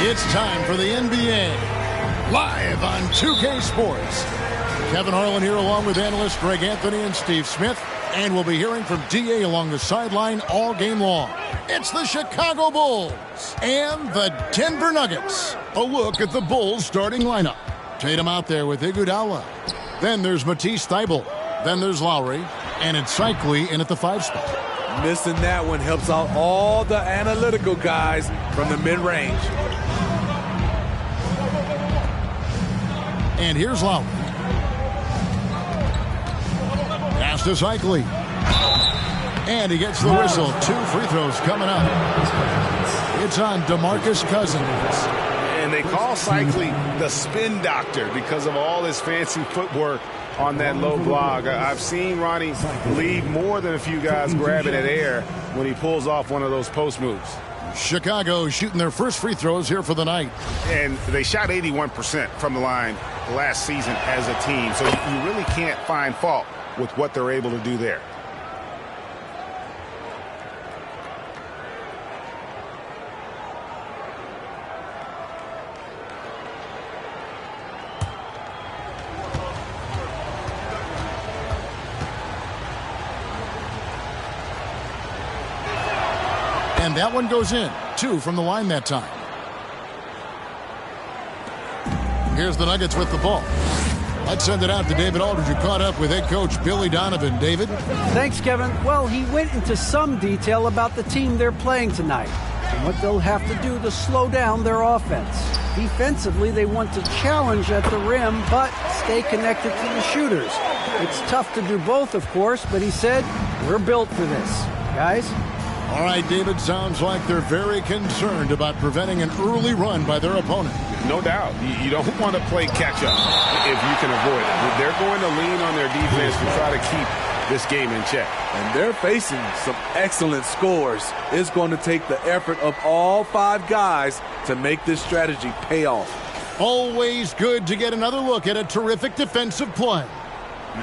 It's time for the NBA, live on 2K Sports. Kevin Harlan here along with analysts Greg Anthony and Steve Smith, and we'll be hearing from DA along the sideline all game long. It's the Chicago Bulls and the Denver Nuggets. A look at the Bulls starting lineup. Tatum out there with Iguodala. Then there's Matisse Thybulle. Then there's Lowry, and it's Cycli in at the 5 spot. Missing that one helps out all the analytical guys from the mid-range. And here's Lowry. Pass to Cycli. And he gets the whistle. 2 free throws coming up. It's on DeMarcus Cousins. And they call Cycli the spin doctor because of all his fancy footwork on that low block. I've seen Ronnie leave more than a few guys grabbing at air when he pulls off one of those post moves. Chicago shooting their first free throws here for the night. And they shot 81% from the line last season as a team. So you really can't find fault with what they're able to do there. And that one goes in. 2 from the line that time. Here's the Nuggets with the ball. Let's send it out to David Aldridge, who caught up with head coach Billy Donovan. David? Thanks, Kevin. Well, he went into some detail about the team they're playing tonight and what they'll have to do to slow down their offense. Defensively, they want to challenge at the rim, but stay connected to the shooters. It's tough to do both, of course, but he said, we're built for this. Guys? All right, David, sounds like they're very concerned about preventing an early run by their opponent. No doubt. You don't want to play catch-up if you can avoid it. They're going to lean on their defense to try to keep this game in check. And they're facing some excellent scores. It's going to take the effort of all 5 guys to make this strategy pay off. Always good to get another look at a terrific defensive play.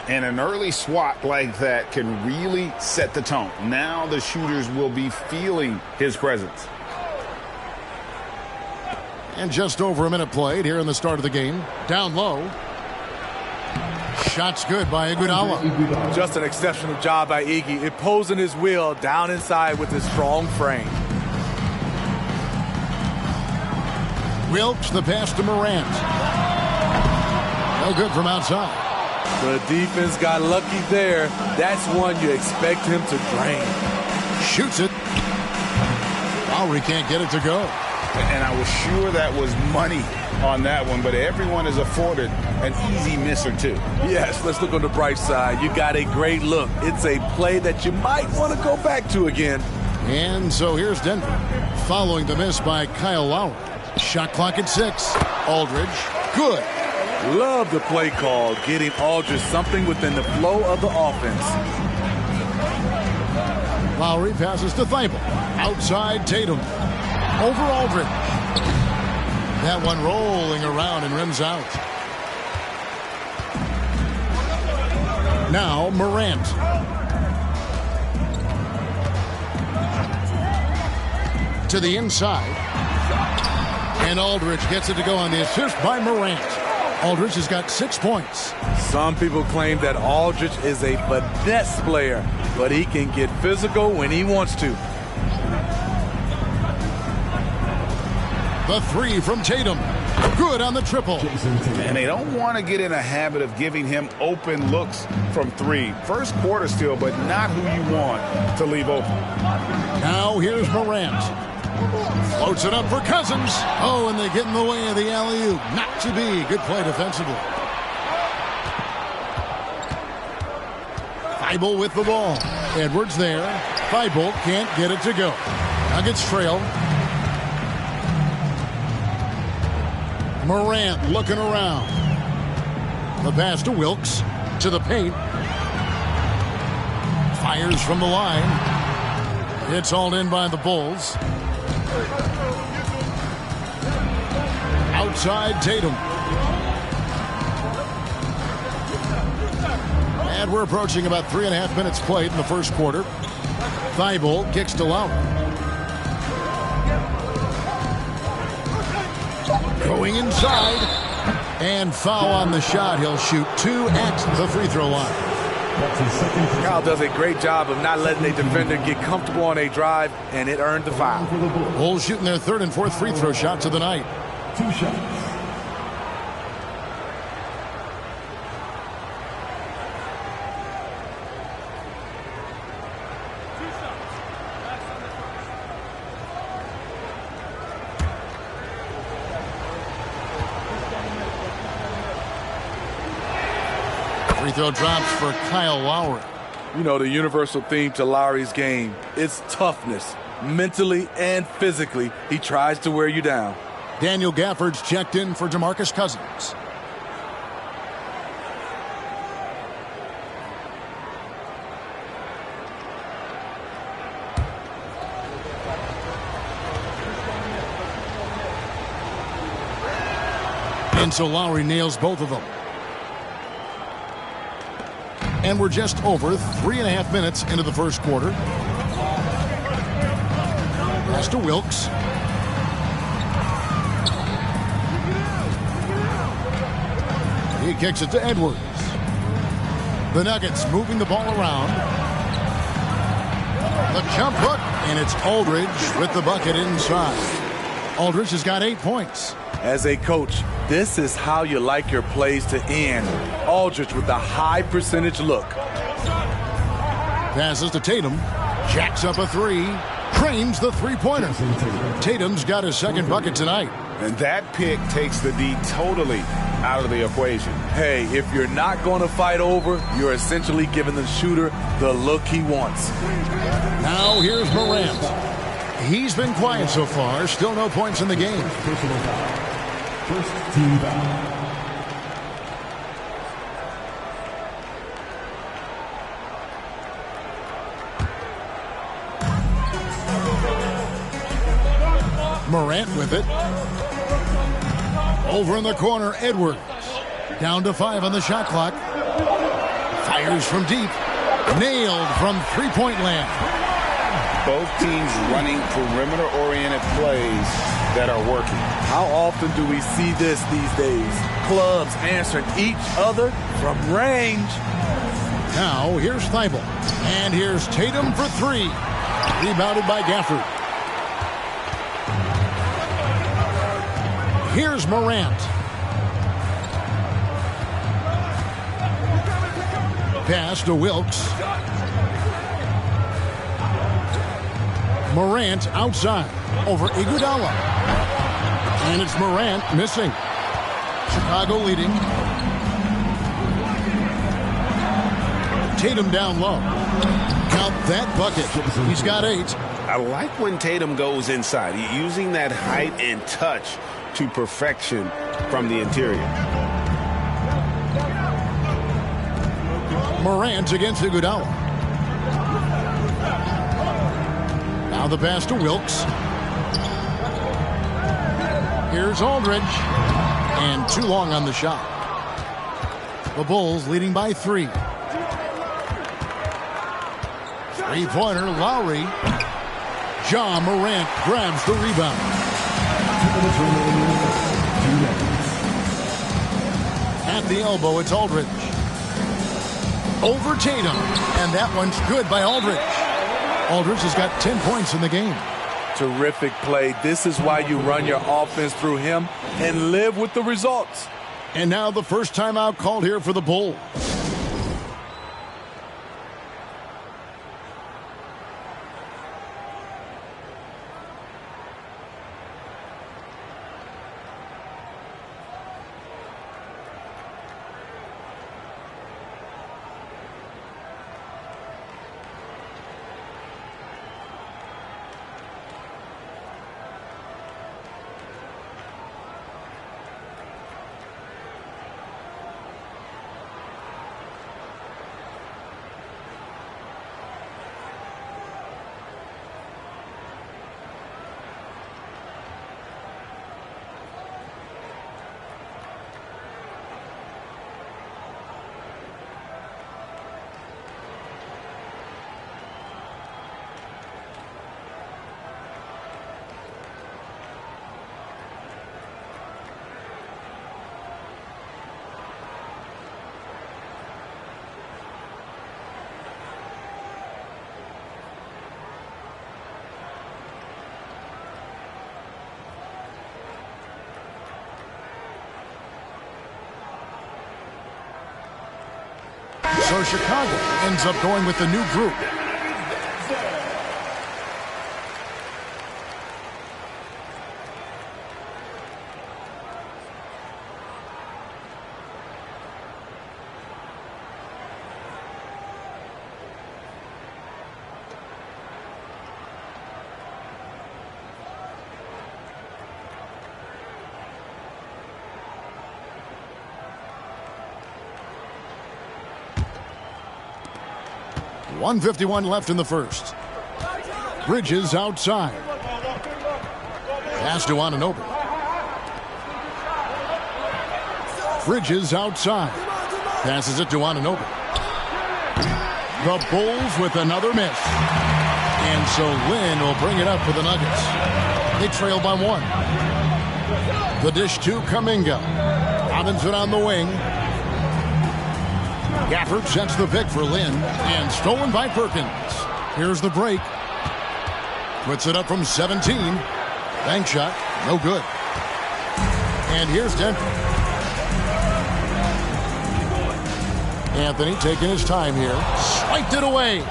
And an early swat like that can really set the tone. Now the shooters will be feeling his presence. And just over a minute played here in the start of the game. Down low. Shots good by Iguodala. Just an exceptional job by Iggy, imposing his will down inside with his strong frame. Wilkes, the pass to Morant. No good from outside. The defense got lucky there. That's one you expect him to drain. Shoots it. Lowry can't get it to go. And I was sure that was money on that one, but everyone is afforded an easy miss or two. Yes, let's look on the bright side. You got a great look. It's a play that you might want to go back to again. And so here's Denver, following the miss by Kyle Lowry. Shot clock at 6. Aldridge, good. Love the play call, getting Aldridge something within the flow of the offense. Lowry passes to Thybulle. Outside Tatum. Over Aldridge. That one rolling around and rims out. Now Morant. To the inside. And Aldridge gets it to go on the assist by Morant. Aldridge has got 6 points. Some people claim that Aldridge is a finesse player, but he can get physical when he wants to. The 3 from Tatum. Good on the triple. And they don't want to get in a habit of giving him open looks from 3. First quarter still, but not who you want to leave open. Now here's Morant. Floats it up for Cousins. Oh, and they get in the way of the alley-oop. Not to be. Good play defensively. Thibault with the ball. Edwards there. Thibault can't get it to go. Nuggets trail. Morant looking around. The pass to Wilkes. To the paint. Fires from the line. It's hauled in by the Bulls. Outside Tatum. And we're approaching about 3.5 minutes played in the first quarter. Thibault kicks to Lowry. Going inside. And foul on the shot. He'll shoot 2 at the free throw line. Kyle does a great job of not letting a defender get comfortable on a drive, and it earned the foul. Bulls shooting their 3rd and 4th free throw shots of the night. 2 shots. Free throw drops for Kyle Lowry. You know, the universal theme to Lowry's game is toughness. Mentally and physically, he tries to wear you down. Daniel Gafford's checked in for DeMarcus Cousins. And so Lowry nails both of them. And we're just over 3.5 minutes into the first quarter. Pass to Wilkes. He kicks it to Edwards. The Nuggets moving the ball around. The jump hook, and it's Aldridge with the bucket inside. Aldridge has got 8 points. As a coach, this is how you like your plays to end. Aldridge with a high percentage look. Passes to Tatum. Jacks up a 3. Trains the three-pointer. Tatum's got his 2nd bucket tonight. And that pick takes the D totally out of the equation. Hey, if you're not going to fight over, you're essentially giving the shooter the look he wants. Now here's Morant. He's been quiet so far. Still no points in the game. First team foul. Morant with it. Over in the corner, Edwards. Down to 5 on the shot clock. Fires from deep. Nailed from three-point land. Both teams running perimeter-oriented plays that are working. How often do we see this these days? Clubs answering each other from range. Now, here's Thibault. And here's Tatum for 3. Rebounded by Gafford. Here's Morant. Pass to Wilkes. Morant outside over Iguodala. And it's Morant missing. Chicago leading. Tatum down low. Count that bucket. He's got 8. I like when Tatum goes inside. He's using that height and touch to perfection from the interior. Morant against Iguodala. Now the pass to Wilkes. Here's Aldridge. And too long on the shot. The Bulls leading by 3. Three-pointer, Lowry. Ja Morant grabs the rebound. At the elbow, it's Aldridge. Over Tatum. And that one's good by Aldridge. Aldridge has got 10 points in the game. Terrific play. This is why you run your offense through him and live with the results. And now the first timeout called here for the Bulls. So Chicago ends up going with the new group. .151 left in the first. Bridges outside. Pass to Anunoby. Bridges outside. Passes it to Anunoby. The Bulls with another miss. And so Lynn will bring it up for the Nuggets. They trail by 1. The dish to Kuminga. Robinson on the wing. Gafford sets the pick for Lynn, and stolen by Perkins. Here's the break. Puts it up from 17. Bank shot, no good. And here's Denver. Anthony taking his time here. Swiped it away.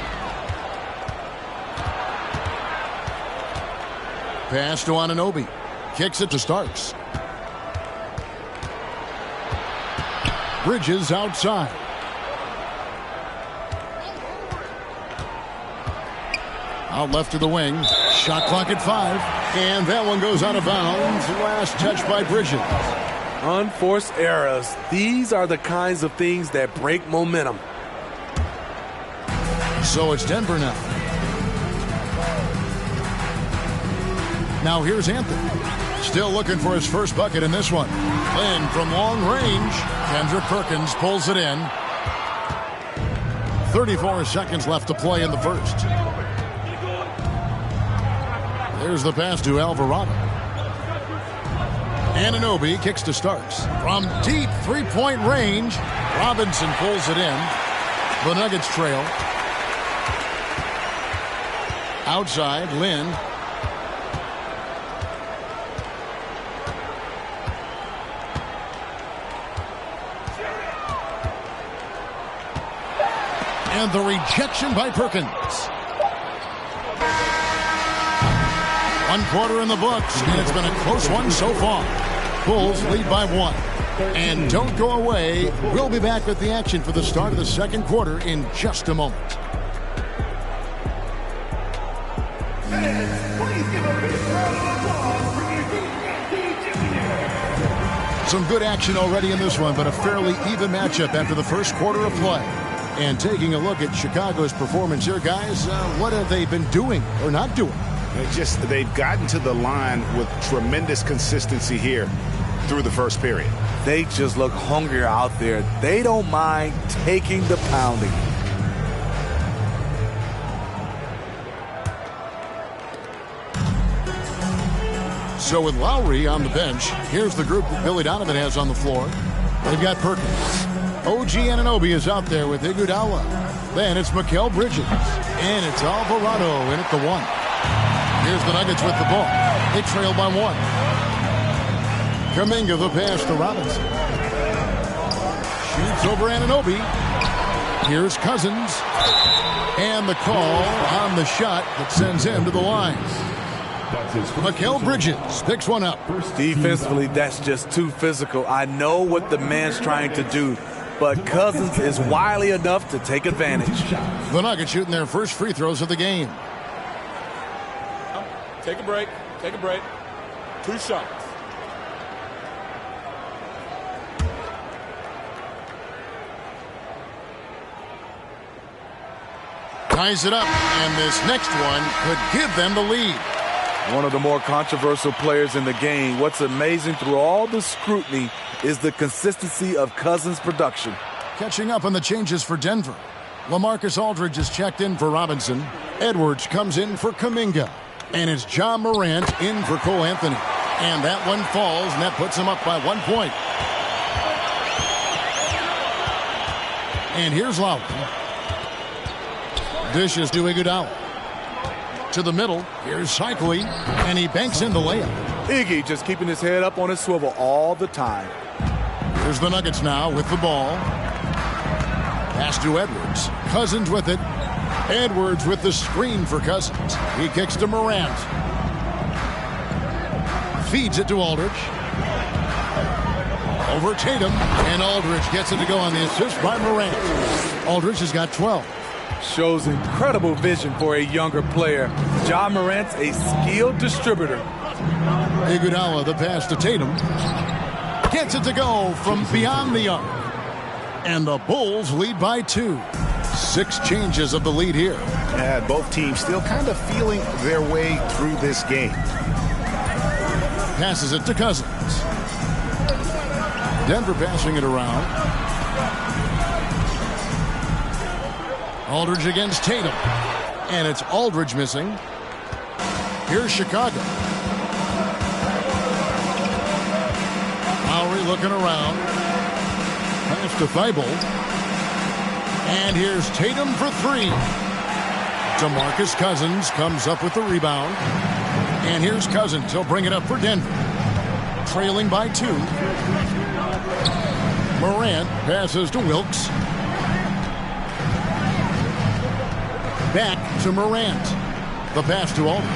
Pass to Anunoby. Kicks it to Starks. Bridges outside. Out left to the wing. Shot clock at 5. And that one goes out of bounds. Last touch by Bridges. Unforced errors. These are the kinds of things that break momentum. So it's Denver now. Now here's Anthony. Still looking for his first bucket in this one. Lynn from long range. Kendrick Perkins pulls it in. 34 seconds left to play in the first. There's the pass to Alvarado. Anunoby kicks to Starks. From deep three-point range, Robinson pulls it in. The Nuggets trail. Outside, Lynn. And the rejection by Perkins. 1 quarter in the books, and it's been a close one so far. Bulls lead by 1. And don't go away. We'll be back with the action for the start of the second quarter in just a moment. Some good action already in this one, but a fairly even matchup after the first quarter of play. And taking a look at Chicago's performance here, guys, what have they been doing or not doing? They've gotten to the line with tremendous consistency here through the first period. They just look hungrier out there. They don't mind taking the pounding. So with Lowry on the bench, here's the group that Billy Donovan has on the floor. They've got Perkins. OG Anunoby is out there with Iguodala. Then it's Mikal Bridges. And it's Alvarado in at the 1. Here's the Nuggets with the ball. They trail by 1. Kuminga the pass to Robinson. Shoots over Anunoby. Here's Cousins. And the call on the shot that sends him to the line. Mikal Bridges picks one up. Defensively, that's just too physical. I know what the man's trying to do, but Cousins is wily enough to take advantage. The Nuggets shooting their first free throws of the game. Take a break. Take a break. 2 shots. Ties it up, and this next one could give them the lead. One of the more controversial players in the game. What's amazing through all the scrutiny is the consistency of Cousins' production. Catching up on the changes for Denver. LaMarcus Aldridge is checked in for Robinson. Edwards comes in for Kuminga. And it's John Morant in for Cole Anthony. And that one falls, and that puts him up by 1 point. And here's Lowry. Dishes to Iguodala. To the middle, here's Cycli, and he banks in the layup. Iggy just keeping his head up on his swivel all the time. Here's the Nuggets now with the ball. Pass to Edwards. Cousins with it. Edwards with the screen for Cousins. He kicks to Morant. Feeds it to Aldridge. Over Tatum. And Aldridge gets it to go on the assist by Morant. Aldridge has got 12. Shows incredible vision for a younger player. Ja Morant's a skilled distributor. Iguodala, the pass to Tatum. Gets it to go from beyond the arc. And the Bulls lead by 2. 6 changes of the lead here. Yeah, both teams still kind of feeling their way through this game. Passes it to Cousins. Denver passing it around. Aldridge against Tatum. And it's Aldridge missing. Here's Chicago. Lowry looking around. Pass to Thibault. And here's Tatum for 3. DeMarcus Cousins comes up with the rebound. And here's Cousins. He'll bring it up for Denver. Trailing by 2. Morant passes to Wilkes. Back to Morant. The pass to Aldridge.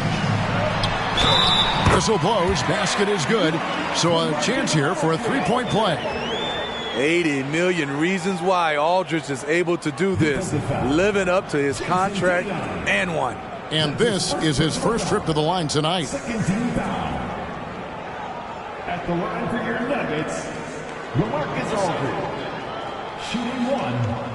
Whistle blows. Basket is good. So a chance here for a 3-point play. 80 million reasons why Aldridge is able to do this. Living up to his contract and one. And this is his first trip to the line tonight. Second team foul. At the line for your Nuggets, LaMarcus Aldridge. Shooting 1.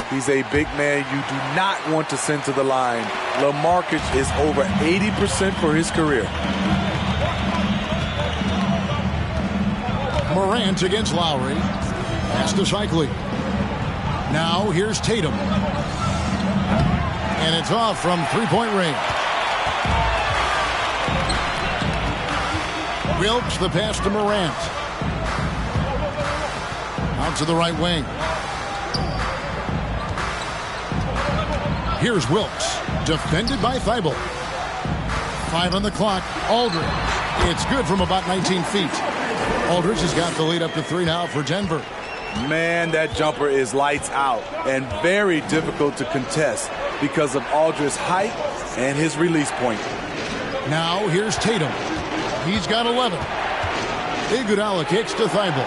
He's a big man you do not want to send to the line. LaMarcus is over 80% for his career. Morant against Lowry. Pass to Cycling. Now here's Tatum. And it's off from 3-point range. Wilkes the pass to Morant. Out to the right wing. Here's Wilkes. Defended by Thibault. 5 on the clock. Aldridge. It's good from about 19 feet. Aldridge has got the lead up to 3 now for Denver. Man, that jumper is lights out and very difficult to contest because of Aldridge's height and his release point. Now here's Tatum. He's got 11. Iguodala kicks to Thibault.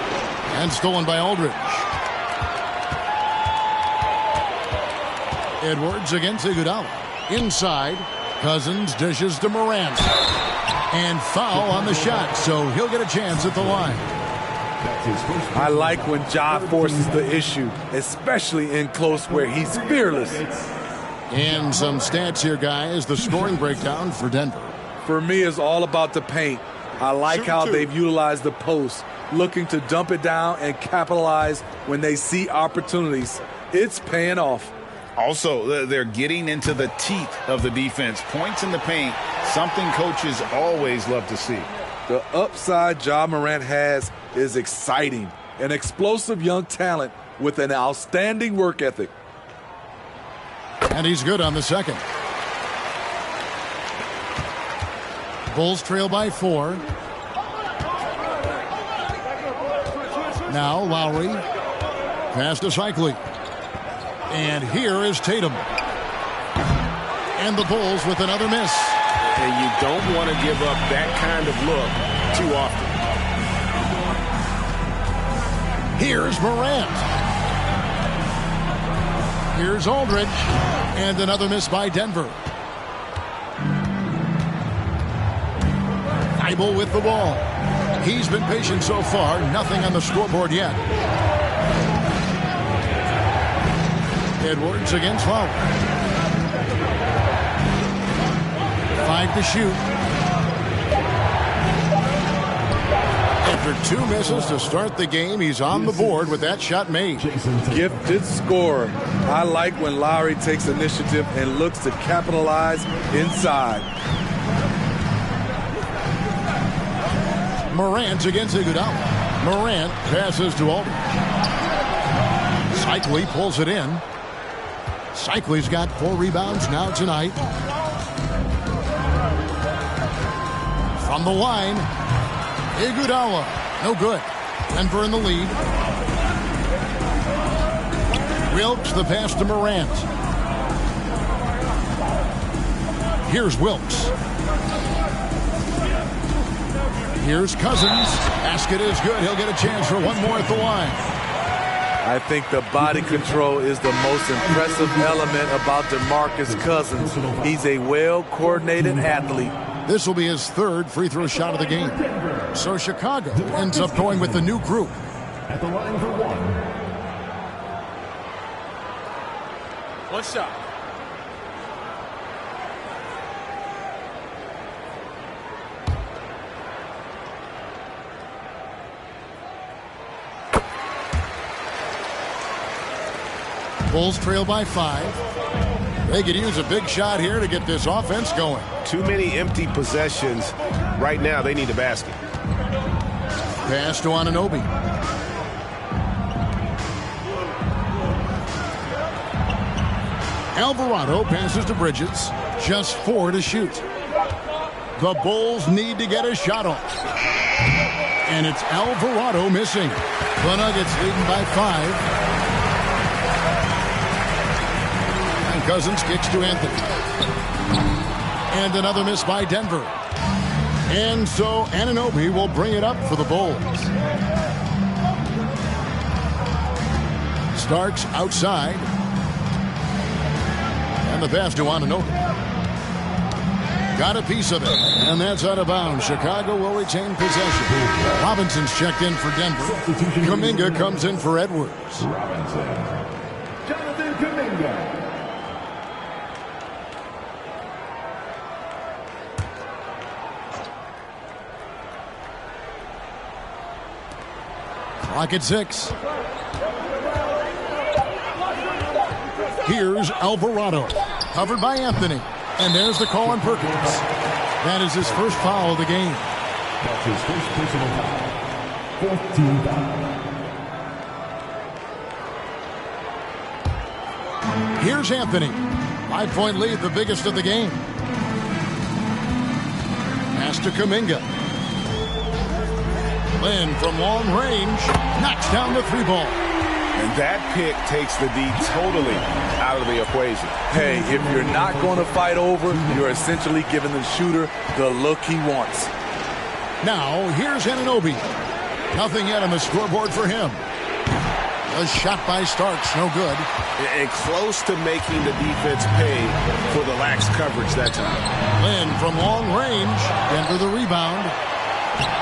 And stolen by Aldridge. Edwards against Iguodala. Inside. Cousins dishes to Morant. And foul on the shot, so he'll get a chance at the line. I like when Ja forces the issue, especially in close where he's fearless. And some stats here, guys. The scoring breakdown for Denver. For me, it's all about the paint. I like how they've utilized the post, looking to dump it down and capitalize when they see opportunities. It's paying off. Also, they're getting into the teeth of the defense. Points in the paint, something coaches always love to see. The upside Ja Morant has is exciting. An explosive young talent with an outstanding work ethic. And he's good on the second. Bulls trail by 4. Now Lowry. Pass to Cycling. And here is Tatum. And the Bulls with another miss. And you don't want to give up that kind of look too often. Here's Morant. Here's Aldridge. And another miss by Denver. Thibault with the ball. He's been patient so far. Nothing on the scoreboard yet. Edwards against Lowry. 5 to shoot. After 2 misses to start the game, he's on the board with that shot made. Gifted scorer. I like when Lowry takes initiative and looks to capitalize inside. Morant against Iguodala. Morant passes to Aldridge. Cycling pulls it in. Cycli's got 4 rebounds now tonight. From the line, Iguodala, no good. Denver in the lead. Wilkes the pass to Morant. Here's Wilkes. Here's Cousins. Basket is good. He'll get a chance for one more at the line. I think the body control is the most impressive element about DeMarcus Cousins. He's a well-coordinated athlete. This will be his 3rd free throw shot of the game. So Chicago ends up going with the new group. At the line for one. One shot. Bulls trail by 5. They could use a big shot here to get this offense going. Too many empty possessions. Right now, they need a basket. Pass to Anunoby. Alvarado passes to Bridges. Just 4 to shoot. The Bulls need to get a shot off. And it's Alvarado missing. The Nuggets leading by 5. Cousins kicks to Anthony. And another miss by Denver. And so Anunoby will bring it up for the Bulls. Starks outside. And the pass to Anunoby. Got a piece of it. And that's out of bounds. Chicago will retain possession. Robinson's checked in for Denver. Kuminga comes in for Edwards. Robinson. Jonathan Kuminga. Clock at 6. Here's Alvarado. Covered by Anthony. And there's the call on Perkins. That is his first foul of the game. That's his first personal foul. 4th team foul. Here's Anthony. 5-point lead, the biggest of the game. Pass to Kuminga. Lynn from long range knocks down the 3-ball. And that pick takes the D totally out of the equation. Hey, if you're not going to fight over, you're essentially giving the shooter the look he wants. Now, here's Anunoby. Nothing yet on the scoreboard for him. A shot by Starks, no good. And close to making the defense pay for the lax coverage that time. Lynn from long range. Denver the rebound.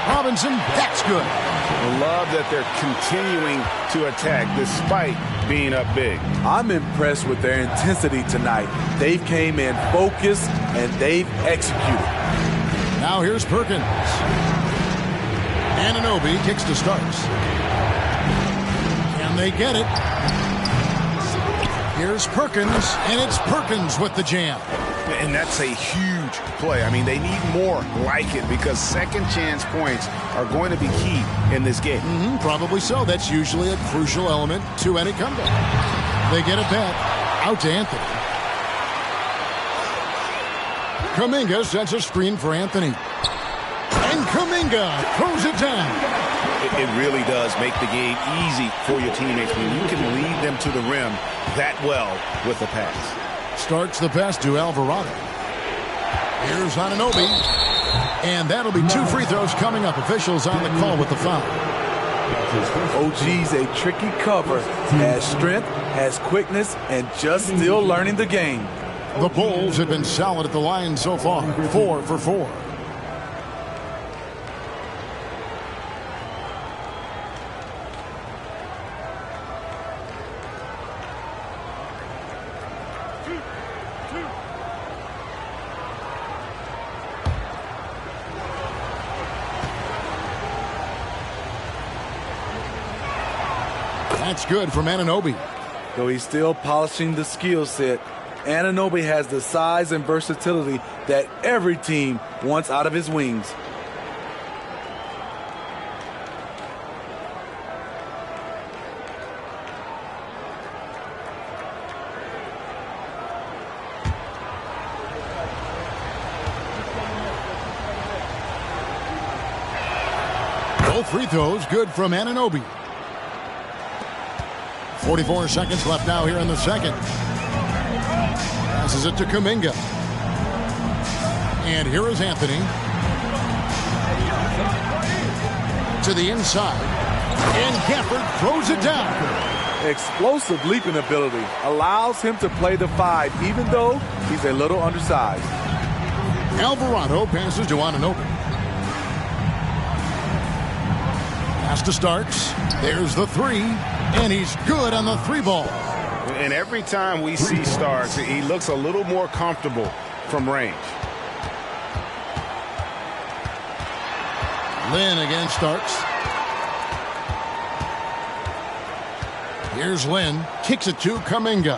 Robinson, that's good. I love that they're continuing to attack despite being up big. I'm impressed with their intensity tonight. They've came in focused and they've executed. Now here's Perkins. Anunoby kicks to Starks. Can they get it? Here's Perkins, and it's Perkins with the jam. And that's a huge play. I mean, they need more like it because second chance points are going to be key in this game. Probably so. That's usually a crucial element to any comeback. They get it back. Out to Anthony. Kuminga sets a screen for Anthony. And Kuminga throws it down. It really does make the game easy for your teammates when you can lead them to the rim that well with the pass. Starts the pass to Alvarado. Here's Anunoby. And that'll be 2 free throws coming up. Officials on the call with the foul. OG's a tricky cover. Has strength, has quickness, and just still learning the game. The Bulls have been solid at the line so far. 4 for 4. That's good from Anunoby. Though he's still polishing the skill set, Anunoby has the size and versatility that every team wants out of his wings. Both free throws good from Anunoby. 44 seconds left now here in the second. Passes it to Kuminga. And here is Anthony. To the inside. And Gafford throws it down. Explosive leaping ability allows him to play the 5, even though he's a little undersized. Alvarado passes to Anunoby. Pass to Starks. There's the 3. And he's good on the 3 ball. And every time we see Starks, he looks a little more comfortable from range. Lynn against Starks. Here's Lynn. Kicks it to Kuminga.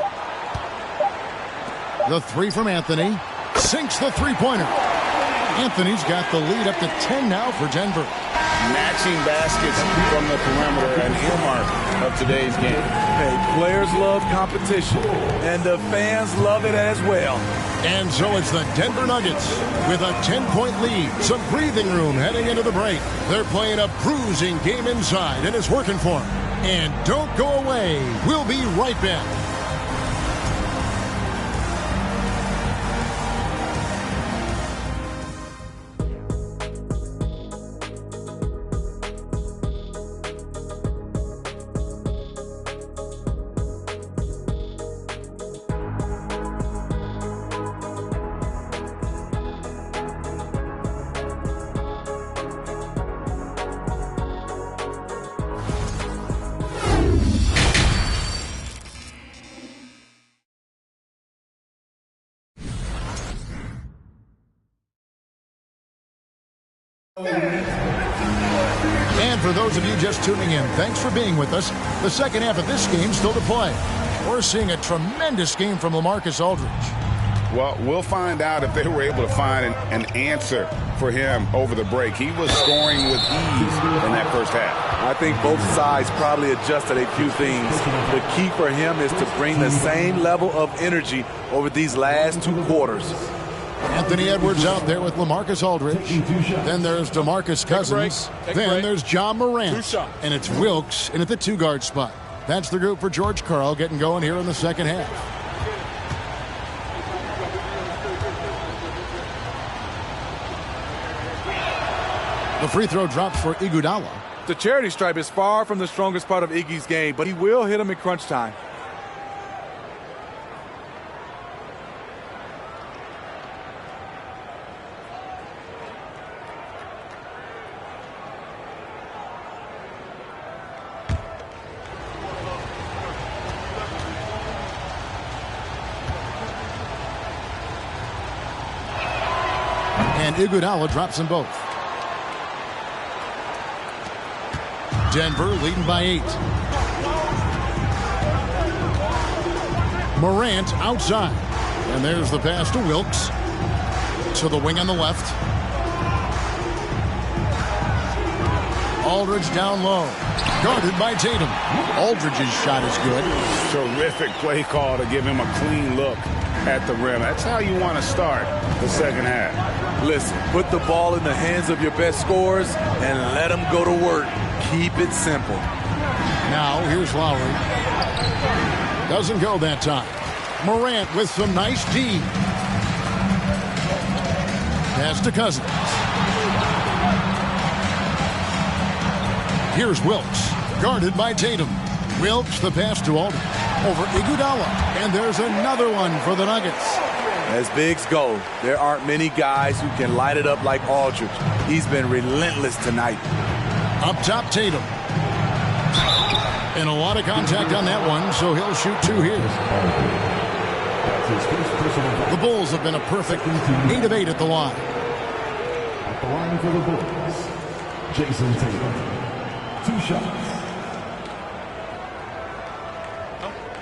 The 3 from Anthony. Sinks the three-pointer. Anthony's got the lead up to 10 now for Denver. Matching baskets from the perimeter, an earmark of today's game. Hey, players love competition, and the fans love it as well. And so it's the Denver Nuggets with a 10-point lead. Some breathing room heading into the break. They're playing a bruising game inside, and it's working for them. And don't go away. We'll be right back. And for those of you just tuning in, thanks for being with us. The second half of this game still to play. We're seeing a tremendous game from LaMarcus Aldridge. Well, we'll find out if they were able to find an answer for him over the break. He was scoring with ease in that first half. I think both sides probably adjusted a few things. The key for him is to bring the same level of energy over these last 2 quarters. Anthony Edwards out there with LaMarcus Aldridge. Then there's DeMarcus Cousins. Then there's John Morant. And it's Wilkes in at the 2-guard spot. That's the group for George Karl getting going here in the second half. The free throw drops for Iguodala. The charity stripe is far from the strongest part of Iggy's game, but he will hit him in crunch time. And Iguodala drops them both. Denver leading by 8. Morant outside. And there's the pass to Wilkes. To the wing on the left. Aldridge down low. Guarded by Tatum. Aldridge's shot is good. Terrific play call to give him a clean look at the rim. That's how you want to start the second half. Listen, put the ball in the hands of your best scorers and let them go to work. Keep it simple. Now, here's Lowry. Doesn't go that time. Morant with some nice D. Pass to Cousins. Here's Wilkes. Guarded by Tatum. Wilkes, the pass to Aldridge. Over Iguodala. And there's another one for the Nuggets. As bigs go, there aren't many guys who can light it up like Aldridge. He's been relentless tonight. Up top, Tatum. And a lot of contact on that one, so he'll shoot 2 here. The Bulls have been a perfect 8 of 8 at the line. At the line for the Bulls, Jason Tatum. 2 shots.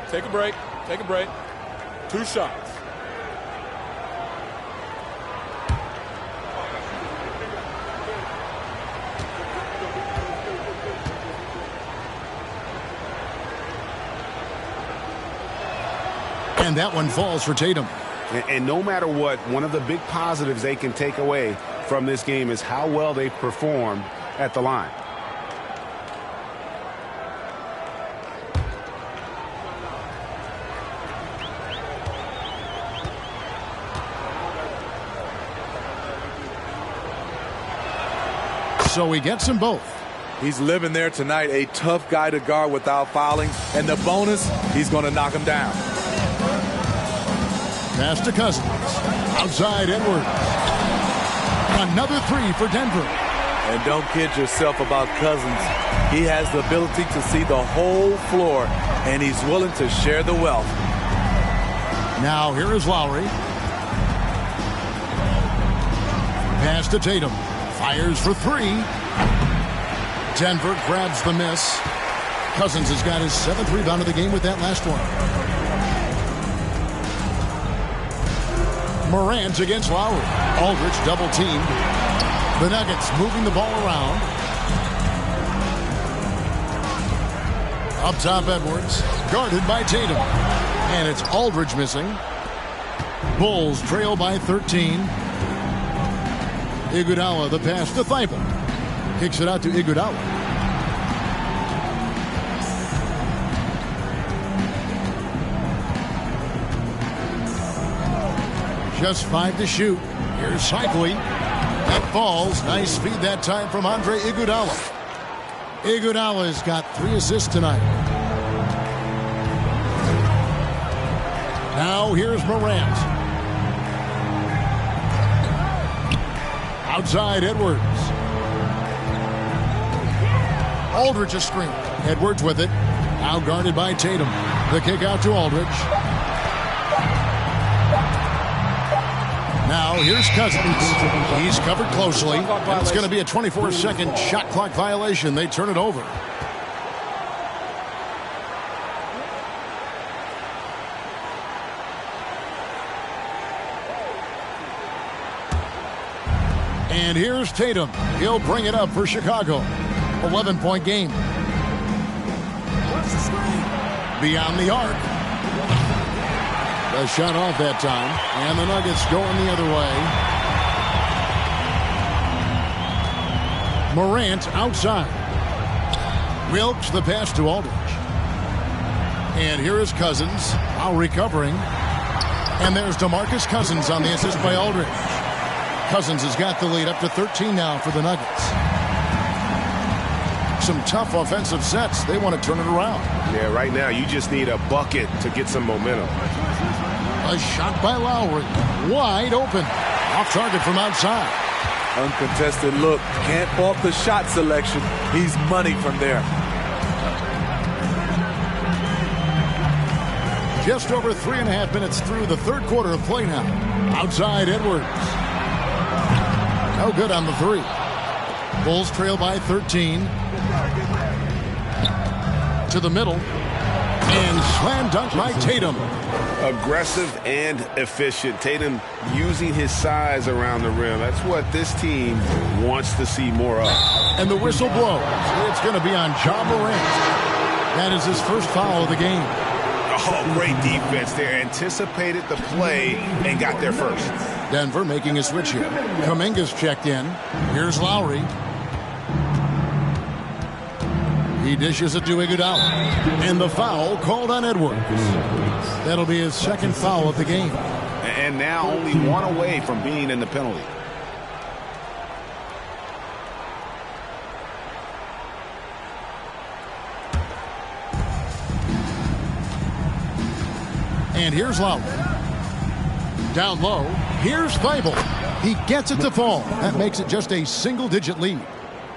Take a break. Take a break. 2 shots. And that one falls for Tatum. And no matter what, one of the big positives they can take away from this game is how well they performed at the line. so he gets them both. He's living there tonight, a tough guy to guard without fouling. And the bonus, he's going to knock him down. Pass to Cousins. Outside Edwards. Another three for Denver. And don't kid yourself about Cousins. He has the ability to see the whole floor, and he's willing to share the wealth. Now here is Lowry. Pass to Tatum. Fires for three. Denver grabs the miss. Cousins has got his 7th rebound of the game with that last one. Morant against Lowry. Aldridge double teamed. The Nuggets moving the ball around. Up top Edwards. Guarded by Tatum. And it's Aldridge missing. Bulls trail by 13. Iguodala the pass to Thibault. Kicks it out to Iguodala. Just 5 to shoot. Here's Cycli. That falls. Nice feed that time from Andre Iguodala. Iguodala's got 3 assists tonight. Now here's Morant. Outside Edwards. Aldridge a screen. Edwards with it. Now guarded by Tatum. The kick out to Aldridge. Now here's Cousins. He's covered closely. And it's going to be a 24-second shot clock violation. They turn it over. And here's Tatum. He'll bring it up for Chicago. 11-point game. Beyond the arc. The shot off that time. And the Nuggets going the other way. Morant outside. Wilkes the pass to Aldridge. And here is Cousins. Now recovering. And there's DeMarcus Cousins on the assist by Aldridge. Cousins has got the lead up to 13 now for the Nuggets. Some tough offensive sets. They want to turn it around. Yeah, right now you just need a bucket to get some momentum. A shot by Lowry. Wide open. Off target from outside. Uncontested look. Can't fault the shot selection. He's money from there. Just over 3.5 minutes through the third quarter of play now. Outside Edwards. No good on the three. Bulls trail by 13. To the middle. And slam dunk by Tatum. Aggressive and efficient. Tatum using his size around the rim. That's what this team wants to see more of. And the whistle blows. It's going to be on Ja Morant. That is his first foul of the game. Oh, great defense there. Anticipated the play and got there first. Denver making a switch here. Kuminga's checked in. Here's Lowry. He dishes it to Iguodala. And the foul called on Edwards. That'll be his second foul of the game. And now only one away from being in the penalty. And here's Lowry. Down low. Here's Thibault. He gets it to fall. That makes it just a single-digit lead.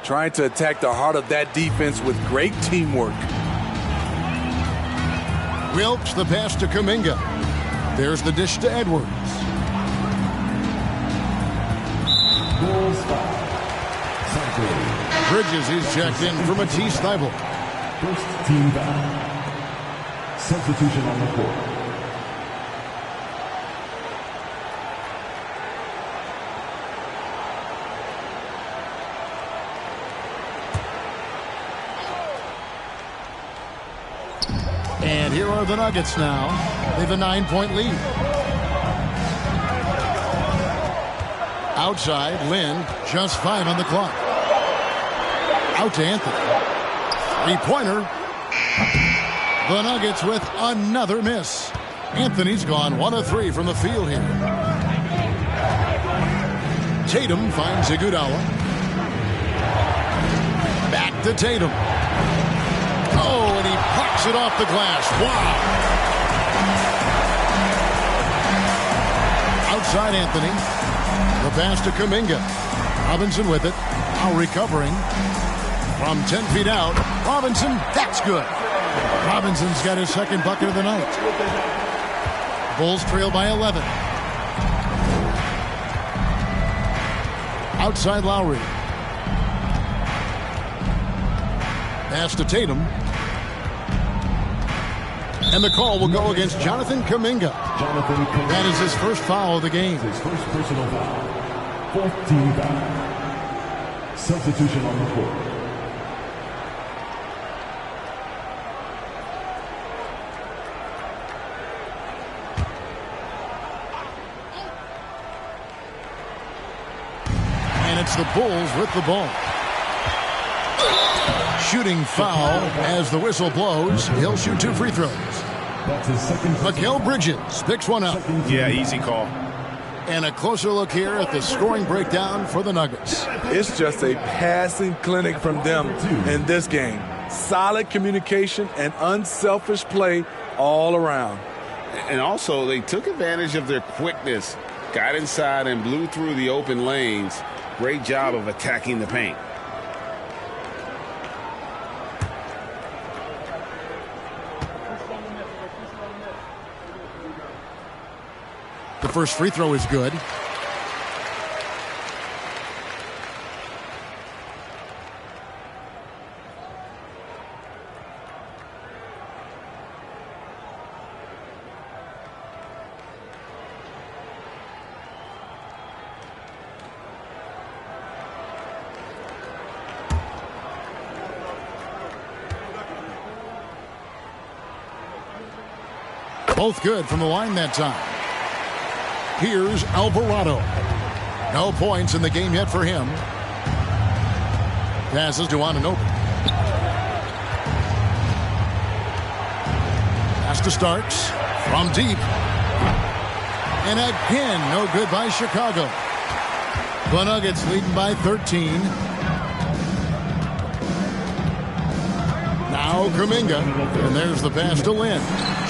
Trying to attack the heart of that defense with great teamwork. Wilkes the pass to Kuminga. There's the dish to Edwards. Bridges is checked in for Matisse Thybulle. First team foul. Substitution on the court. And here are the Nuggets now. They have a 9-point lead. Outside, Lynn, just 5 on the clock. Out to Anthony. Three-pointer. The Nuggets with another miss. Anthony's gone 1 of 3 from the field here. Tatum finds Iguodala. Back to Tatum. Oh, and he pucks it off the glass. Wow. Outside Anthony. The pass to Kuminga. Robinson with it. Lowry recovering. From 10 feet out. Robinson, that's good. Robinson's got his second bucket of the night. Bulls trail by 11. Outside Lowry. Pass to Tatum. And the call will go against Jonathan Kuminga. That is his first foul of the game. His first personal foul. Fourth team foul. Substitution on the court. And it's the Bulls with the ball. Shooting foul as the whistle blows. He'll shoot 2 free throws. That's his second. Mikal Bridges picks one up. Yeah, easy call. And a closer look here at the scoring breakdown for the Nuggets. It's just a passing clinic from them in this game. Solid communication and unselfish play all around. And also, they took advantage of their quickness, got inside and blew through the open lanes. Great job of attacking the paint. The first free throw is good. Both good from the line that time. Here's Alvarado. No points in the game yet for him. Passes to Anunoby. Pass to Starks from deep. And again, no good by Chicago. The Nuggets leading by 13. Now Kuminga. And there's the pass to Lynn.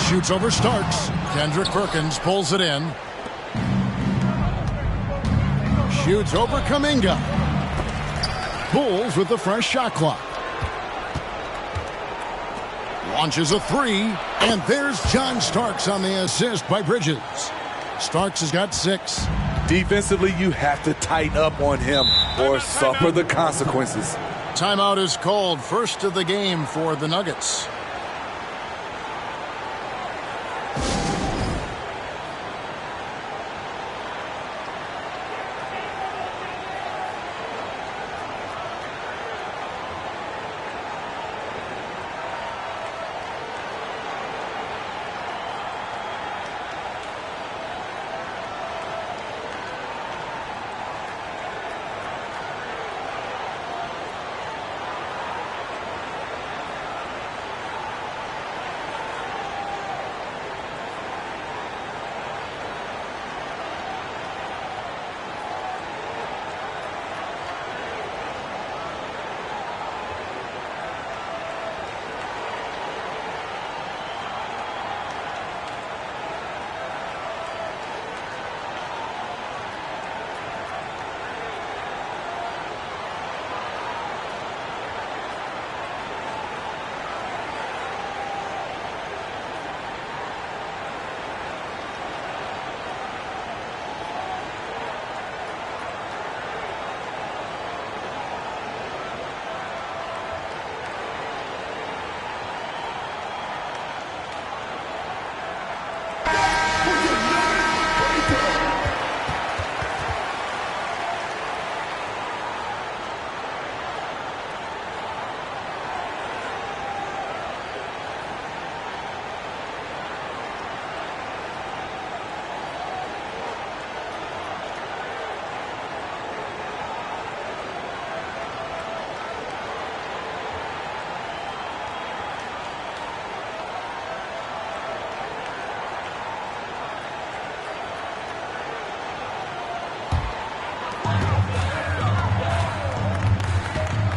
Shoots over Starks. Kendrick Perkins pulls it in. Shoots over Kuminga. Bulls with the fresh shot clock. Launches a three. And there's John Starks on the assist by Bridges. Starks has got 6. Defensively, you have to tighten up on him or suffer the consequences. Timeout is called. First of the game for the Nuggets.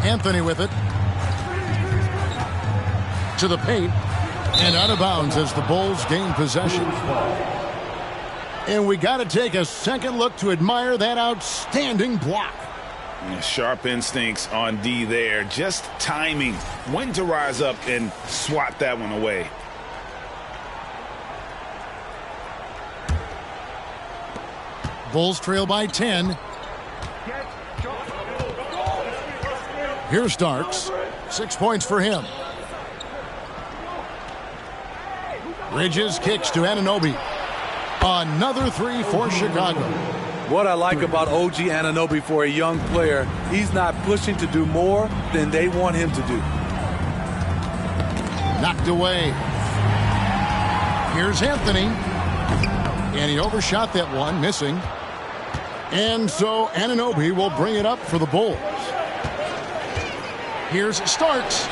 Anthony with it. to the paint and out of bounds as the Bulls gain possession. And we got to take a second look to admire that outstanding block. Sharp instincts on D there. Just timing when to rise up and swat that one away. Bulls trail by 10. Here's Starks. 6 points for him. Bridges kicks to Anunoby. Another three for Chicago. What I like about OG Anunoby for a young player, he's not pushing to do more than they want him to do. Knocked away. Here's Anthony. And he overshot that one, missing. And so Anunoby will bring it up for the Bulls. Here's Starks.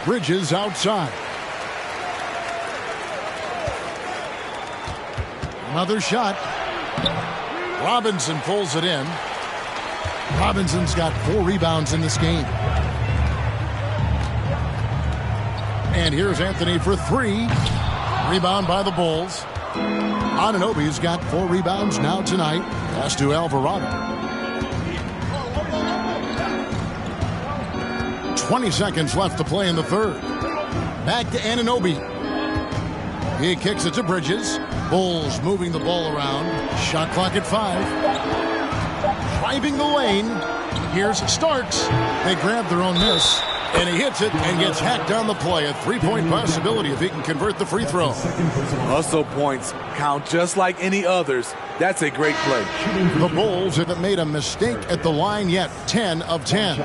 Bridges outside. Another shot. Robinson pulls it in. Robinson's got 4 rebounds in this game. And here's Anthony for 3. Rebound by the Bulls. Anunoby's got 4 rebounds now tonight. Pass to Alvarado. 20 seconds left to play in the third. Back to Anunoby. He kicks it to Bridges. Bulls moving the ball around. Shot clock at 5. Driving the lane. Here's Starks. They grab their own miss. And he hits it and gets hacked on the play. A 3-point possibility if he can convert the free throw. Hustle points count just like any others. That's a great play. The Bulls haven't made a mistake at the line yet. 10 of 10.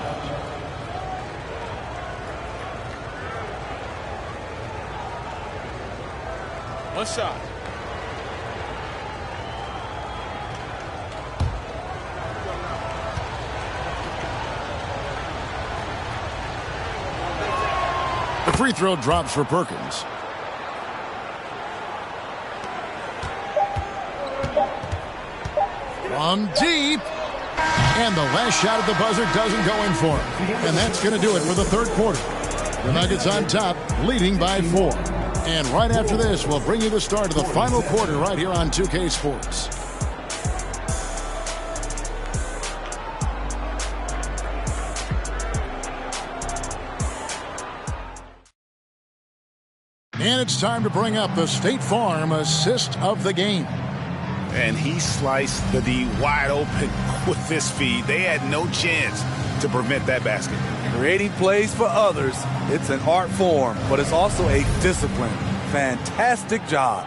One shot. The free throw drops for Perkins. From deep. And the last shot at the buzzer doesn't go in for him. And that's going to do it for the third quarter. The Nuggets on top, leading by 4. And right after this, we'll bring you the start of the final quarter right here on 2K Sports. And it's time to bring up the State Farm assist of the game. And he sliced the D wide open with this feed. They had no chance to prevent that basket. Creating plays for others, it's an art form, but it's also a discipline. Fantastic job.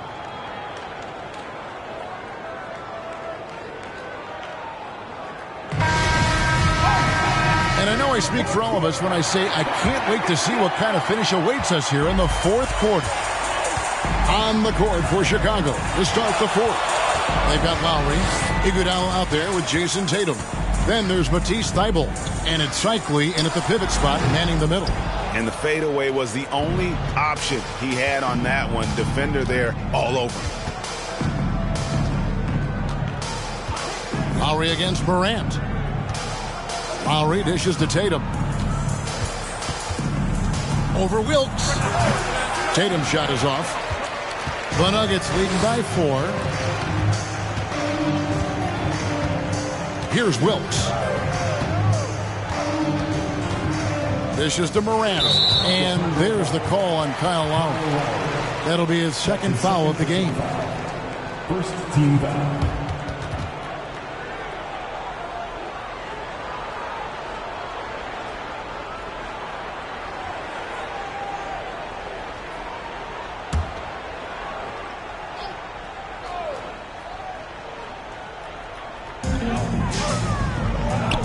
And I know I speak for all of us when I say I can't wait to see what kind of finish awaits us here in the fourth quarter. On the court for Chicago to start the fourth. They've got Lowry, Iguodala out there with Jason Tatum. Then there's Matisse Thybulle, and it's Cycli in at the pivot spot, manning the middle. And the fadeaway was the only option he had on that one. Defender there all over. Lowry against Morant. Lowry dishes to Tatum. Over Wilkes. Tatum's shot is off. The Nuggets leading by 4. Here's Wilkes. Dishes to Morant. And there's the call on Kyle Lowry. That'll be his second foul of the game. First team foul.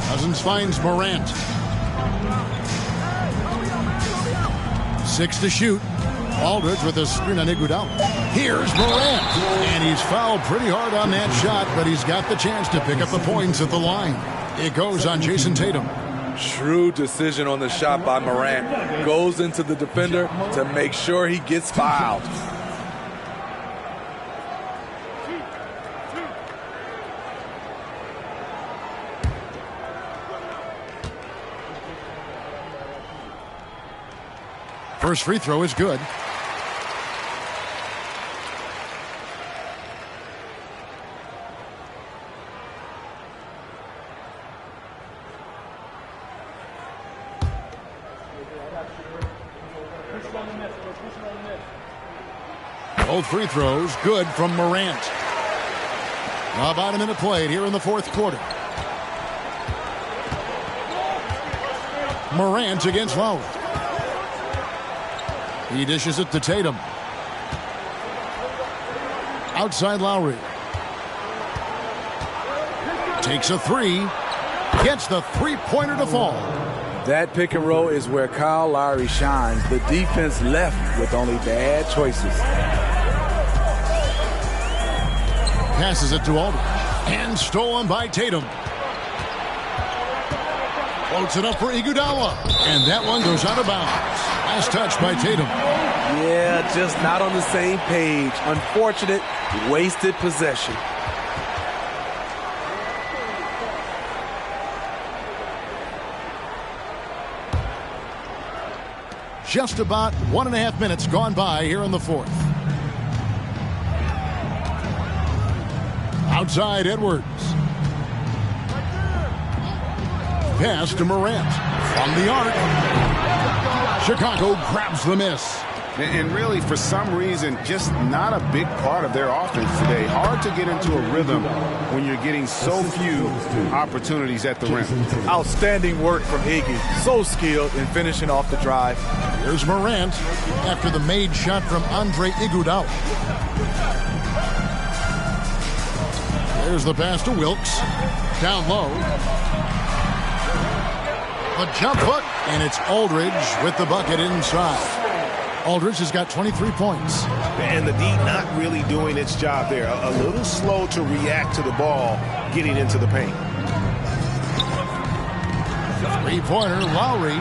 Cousins finds Morant. 6 to shoot. Aldridge with a screen on Iguodala. Here's Morant. And he's fouled pretty hard on that shot, but he's got the chance to pick up the points at the line. It goes on Jason Tatum. Shrewd decision on the shot by Morant. Goes into the defender to make sure he gets fouled. First free throw is good. Both free throws good from Morant. About a minute played here in the fourth quarter. Morant against Lowry. He dishes it to Tatum. Outside Lowry. Takes a three. Gets the three-pointer to fall. That pick and roll is where Kyle Lowry shines. The defense left with only bad choices. Passes it to Aldridge. And stolen by Tatum. Floats it up for Iguodala. And that one goes out of bounds. Last touch by Tatum. Yeah, just not on the same page. Unfortunate, wasted possession. Just about 1.5 minutes gone by here in the fourth. Outside Edwards. Pass to Morant. From the arc. Chicago grabs the miss. And really, for some reason, just not a big part of their offense today. Hard to get into a rhythm when you're getting so few opportunities at the rim. Outstanding work from Iggy. So skilled in finishing off the drive. Here's Morant after the made shot from Andre Iguodala. There's the pass to Wilkes. Down low. The jump hook, and it's Aldridge with the bucket inside. Aldridge has got 23 points. And the D not really doing its job there. A little slow to react to the ball getting into the paint. Three-pointer, Lowry.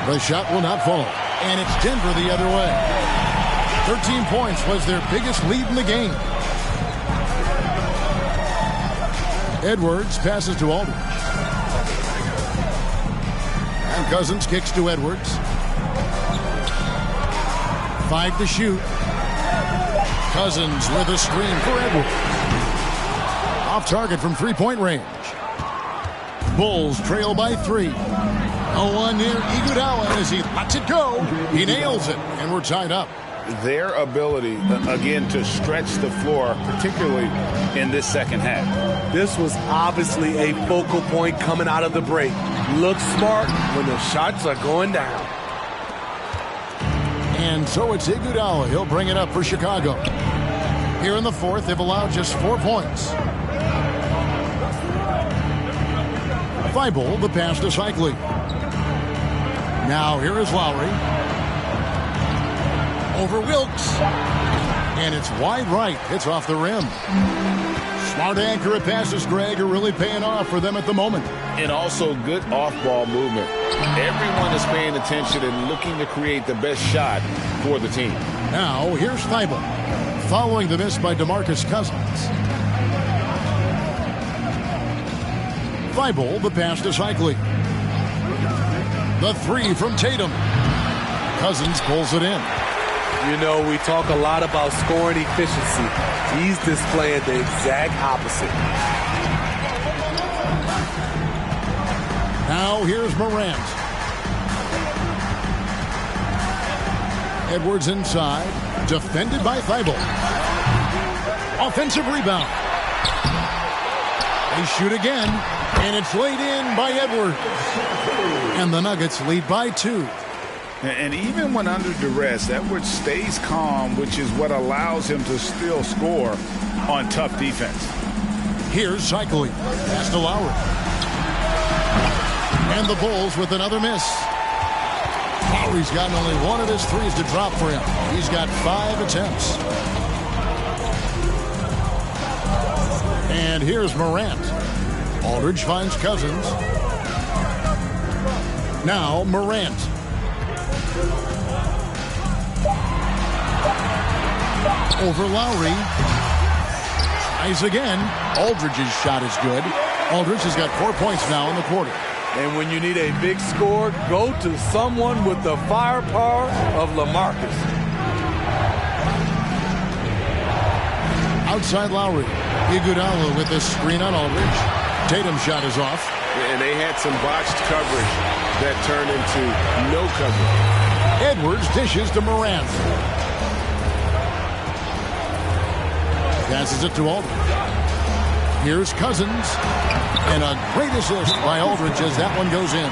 The shot will not fall. And it's Denver the other way. 13 points was their biggest lead in the game. Edwards passes to Aldridge. And Cousins kicks to Edwards. 5 to shoot. Cousins with a screen for Edwards. Off target from three-point range. Bulls trail by 3. A one near Iguodala as he lets it go. He nails it, and we're tied up. Their ability, again, to stretch the floor, particularly in this second half. This was obviously a focal point coming out of the break. Look smart when the shots are going down. And so it's Iguodala. He'll bring it up for Chicago. Here in the fourth, they've allowed just 4 points. Thibault, the pass to Cycling. Now here is Lowry. Over Wilkes. And it's wide right. It's off the rim. Smart accurate passes, Greg, are really paying off for them at the moment. And also good off-ball movement. Everyone is paying attention and looking to create the best shot for the team. Now, here's Thibault, following the miss by DeMarcus Cousins. Thibault, the pass to Cycling. The three from Tatum. Cousins pulls it in. You know, we talk a lot about scoring efficiency. He's displaying the exact opposite. Now here's Morant. Edwards inside. Defended by Thibault. Offensive rebound. They shoot again. And it's laid in by Edwards. And the Nuggets lead by 2. And even when under duress, Edwards stays calm, which is what allows him to still score on tough defense. Here's Cycling. Pass to Lowry. And the Bulls with another miss. Lowry's gotten only one of his threes to drop for him. He's got 5 attempts. And here's Morant. Aldridge finds Cousins. Now Morant. Over Lowry. Tries again. Aldridge's shot is good. Aldridge has got 4 points now in the quarter. And when you need a big score, go to someone with the firepower of LaMarcus. Outside Lowry. Iguodala with the screen on Aldridge. Tatum's shot is off. And they had some botched coverage that turned into no coverage. Edwards dishes to Morant. Passes it to Aldridge. Here's Cousins. And a great assist by Aldridge as that one goes in.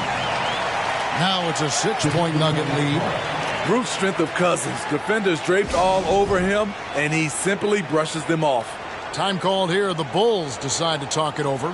Now it's a 6-point Nugget lead. Brute strength of Cousins. Defenders draped all over him, and he simply brushes them off. Time called here. The Bulls decide to talk it over.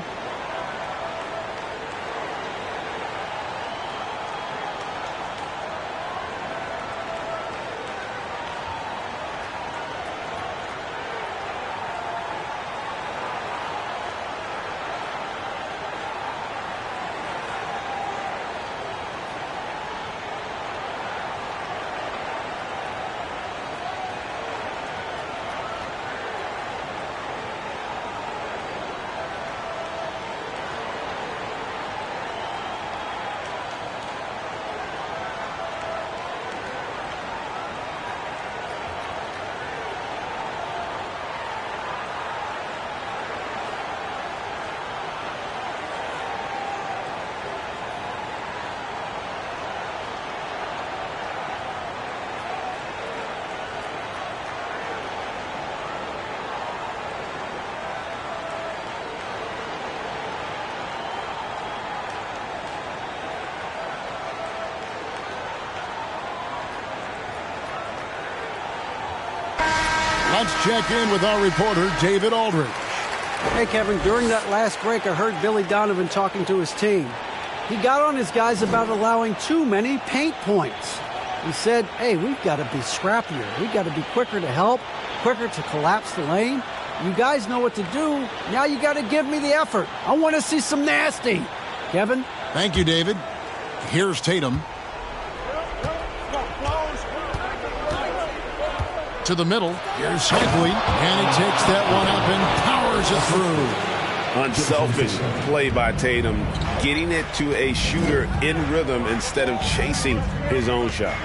Let's check in with our reporter, David Aldridge. Hey, Kevin, during that last break, I heard Billy Donovan talking to his team. He got on his guys about allowing too many paint points. He said, hey, we've got to be scrappier. We've got to be quicker to help, quicker to collapse the lane. You guys know what to do. Now you got to give me the effort. I want to see some nasty. Kevin? Thank you, David. Here's Tatum. To the middle. Here's Shackley. And he takes that one up and powers it through. Unselfish play by Tatum, getting it to a shooter in rhythm instead of chasing his own shot.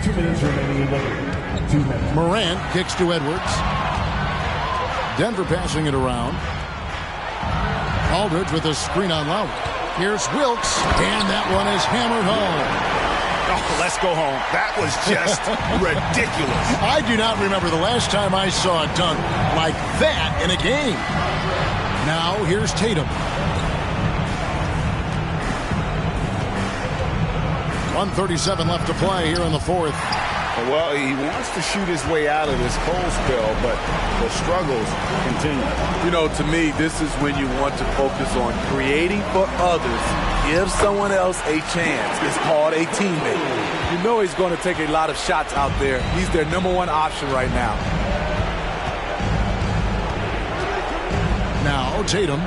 2 minutes remaining in the game. 2 minutes. Morant kicks to Edwards. Denver passing it around. Aldridge with a screen on Lowry. Here's Wilkes, and that one is hammered home. Oh, let's go home. That was just ridiculous. I do not remember the last time I saw a dunk like that in a game. Now, here's Tatum. 1:37 left to play here in the fourth. Well, he wants to shoot his way out of this cold spell, but the struggles continue. You know, to me, this is when you want to focus on creating for others. Give someone else a chance. It's called a teammate. You know he's going to take a lot of shots out there. He's their #1 option right now. Now, Tatum.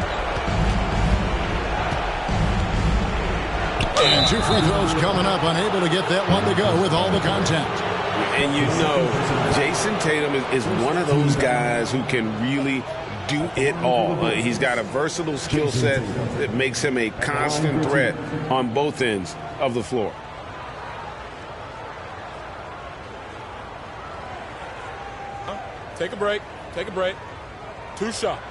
And 2 free throws coming up, unable to get that one to go with all the contact. And you know, Jason Tatum is one of those guys who can really do it all. He's got a versatile skill set that makes him a constant threat on both ends of the floor. Take a break. Take a break. 2 shots.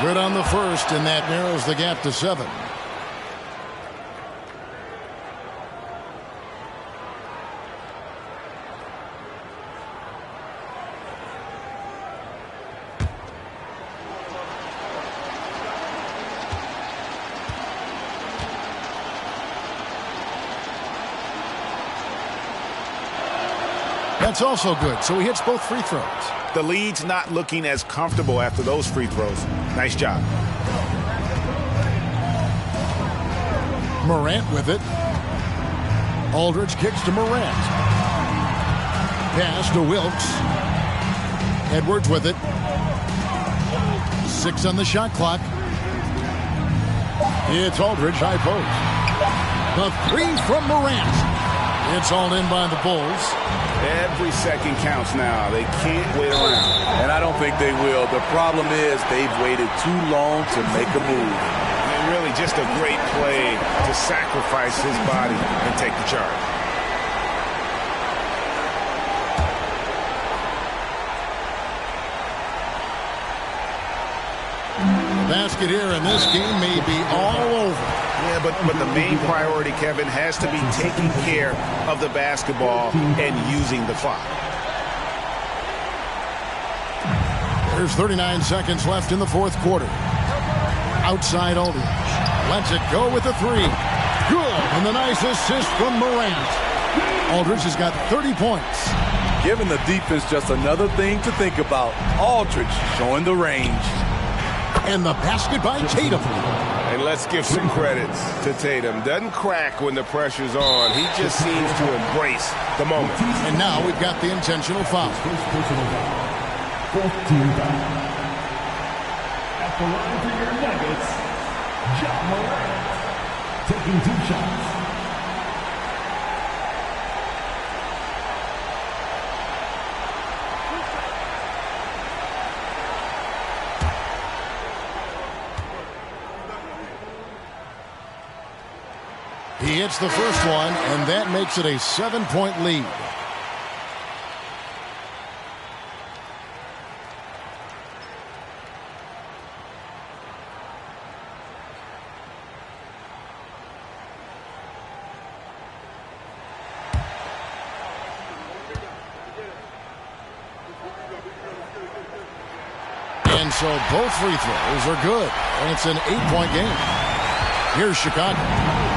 Good on the first, and that narrows the gap to 7. That's also good, so he hits both free throws. The lead's not looking as comfortable after those free throws. Nice job. Morant with it. Aldridge kicks to Morant. Pass to Wilkes. Edwards with it. 6 on the shot clock. It's Aldridge, high post. The three from Morant. It's all in by the Bulls. Every second counts now. They can't wait around. And I don't think they will. The problem is they've waited too long to make a move. And really just a great play to sacrifice his body and take the charge. The basket here in this game may be all over. Yeah, but the main priority, Kevin, has to be taking care of the basketball and using the clock. There's 39 seconds left in the fourth quarter. Outside Aldridge. Lets it go with the three. Good. And the nice assist from Morant. Aldridge has got 30 points. Giving the defense just another thing to think about. Aldridge showing the range. And the basket by Tatum. And let's give some credits to Tatum. Doesn't crack when the pressure's on. He just seems to embrace the moment. And now we've got the intentional foul. Fourth team foul. At the line for your Nuggets, John Morant taking 2 shots. He hits the first one, and that makes it a 7-point lead. And so both free throws are good, and it's an 8-point game. Here's Chicago.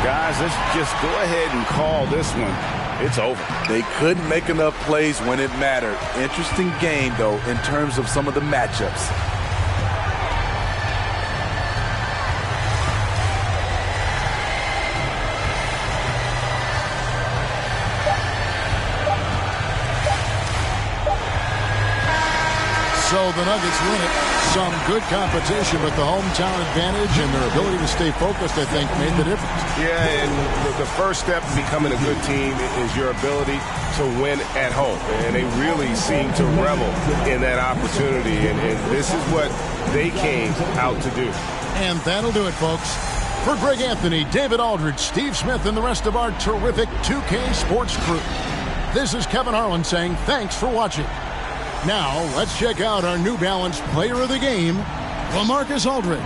Guys, let's just go ahead and call this one. It's over. They couldn't make enough plays when it mattered. Interesting game, though, in terms of some of the matchups. So the Nuggets win it. Some good competition, but the hometown advantage and their ability to stay focused, I think, made the difference. Yeah, and the first step to becoming a good team is your ability to win at home. And they really seem to revel in that opportunity. And this is what they came out to do. And that'll do it, folks. For Greg Anthony, David Aldridge, Steve Smith, and the rest of our terrific 2K Sports crew, this is Kevin Harlan saying thanks for watching. Now, let's check out our New Balance player of the game, LaMarcus Aldridge.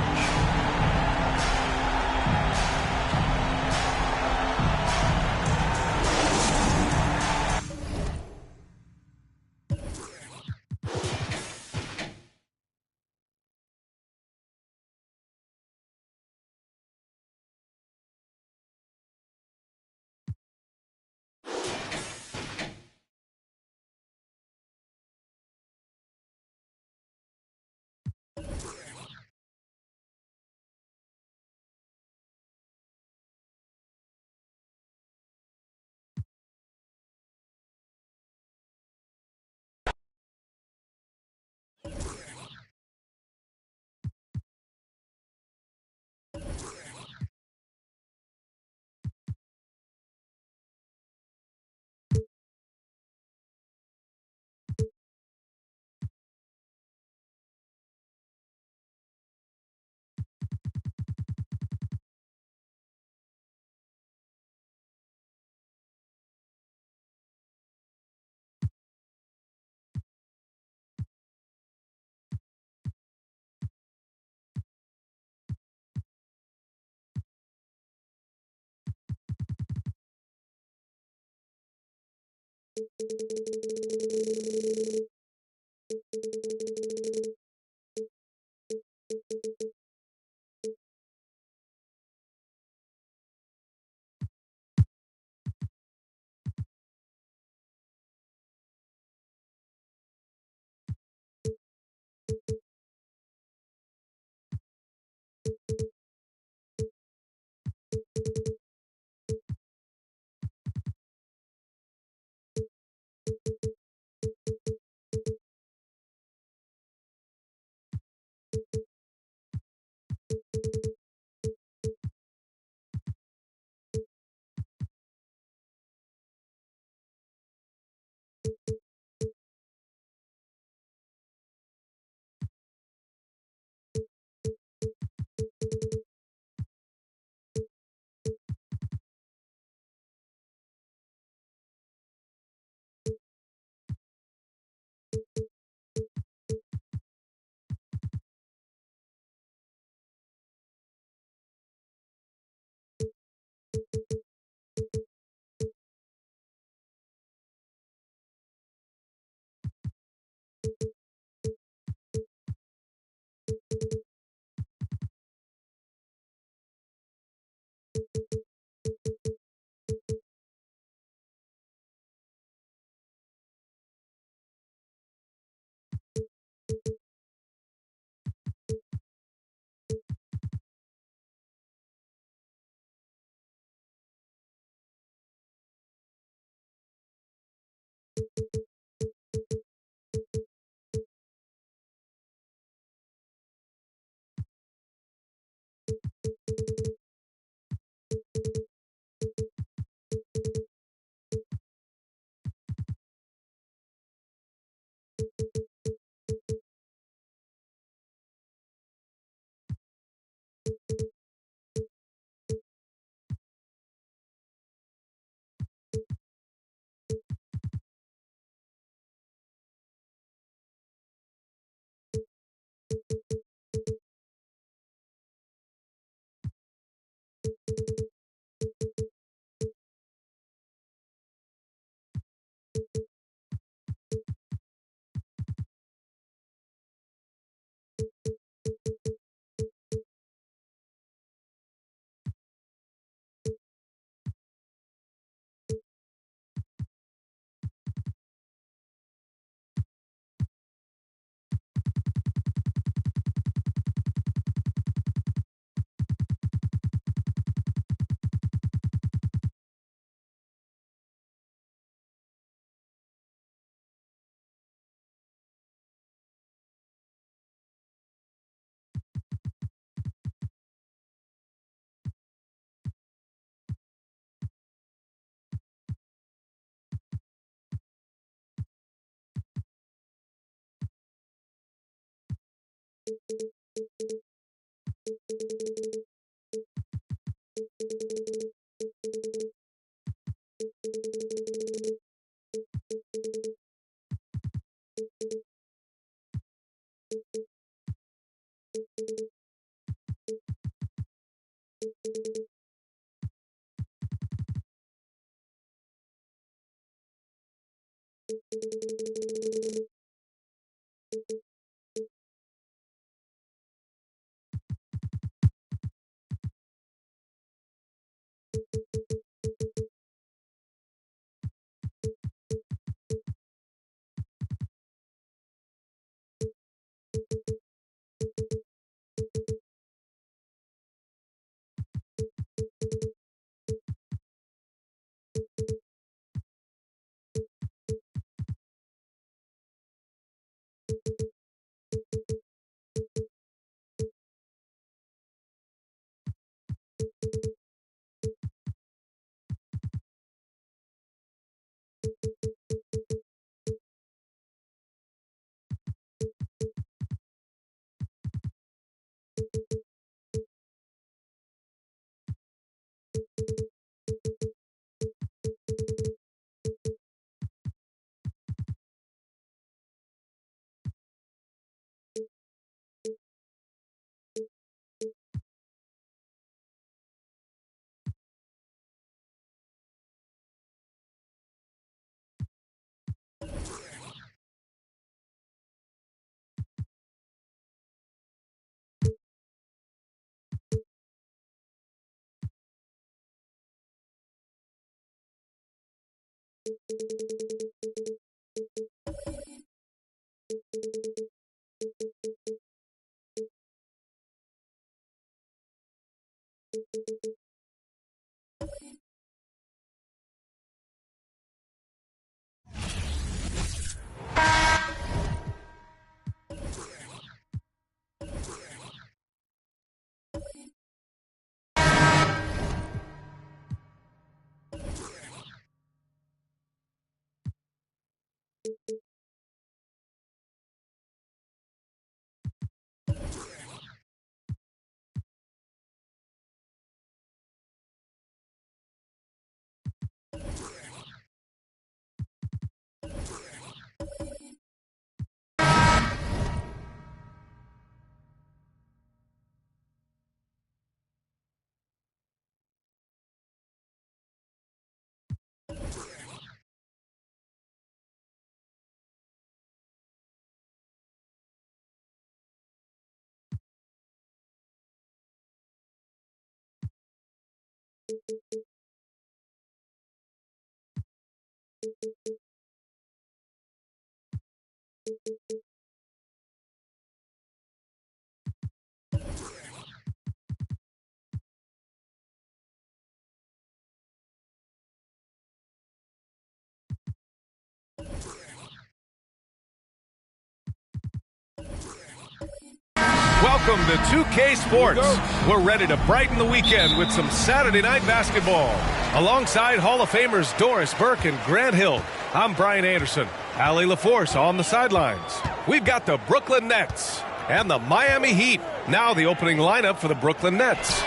Welcome to 2K Sports. We're ready to brighten the weekend with some Saturday night basketball. Alongside Hall of Famers Doris Burke and Grant Hill, I'm Brian Anderson. Allie LaForce on the sidelines. We've got the Brooklyn Nets and the Miami Heat. Now the opening lineup for the Brooklyn Nets.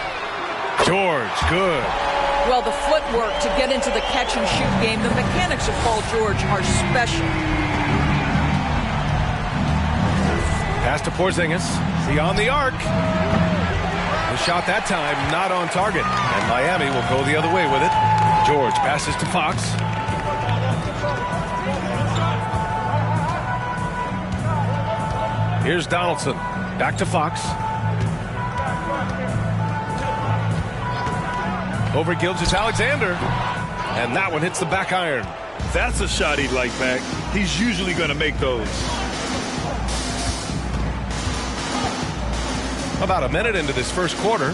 George, good. Well, the footwork to get into the catch-and-shoot game, the mechanics of Paul George are special. Pass to Porzingis. He on the arc. The shot that time not on target. And Miami will go the other way with it. George passes to Fox. Here's Donaldson. Back to Fox. Over Gilgeous-Alexander. And that one hits the back iron. That's a shot he'd like back. He's usually going to make those. About a minute into this first quarter.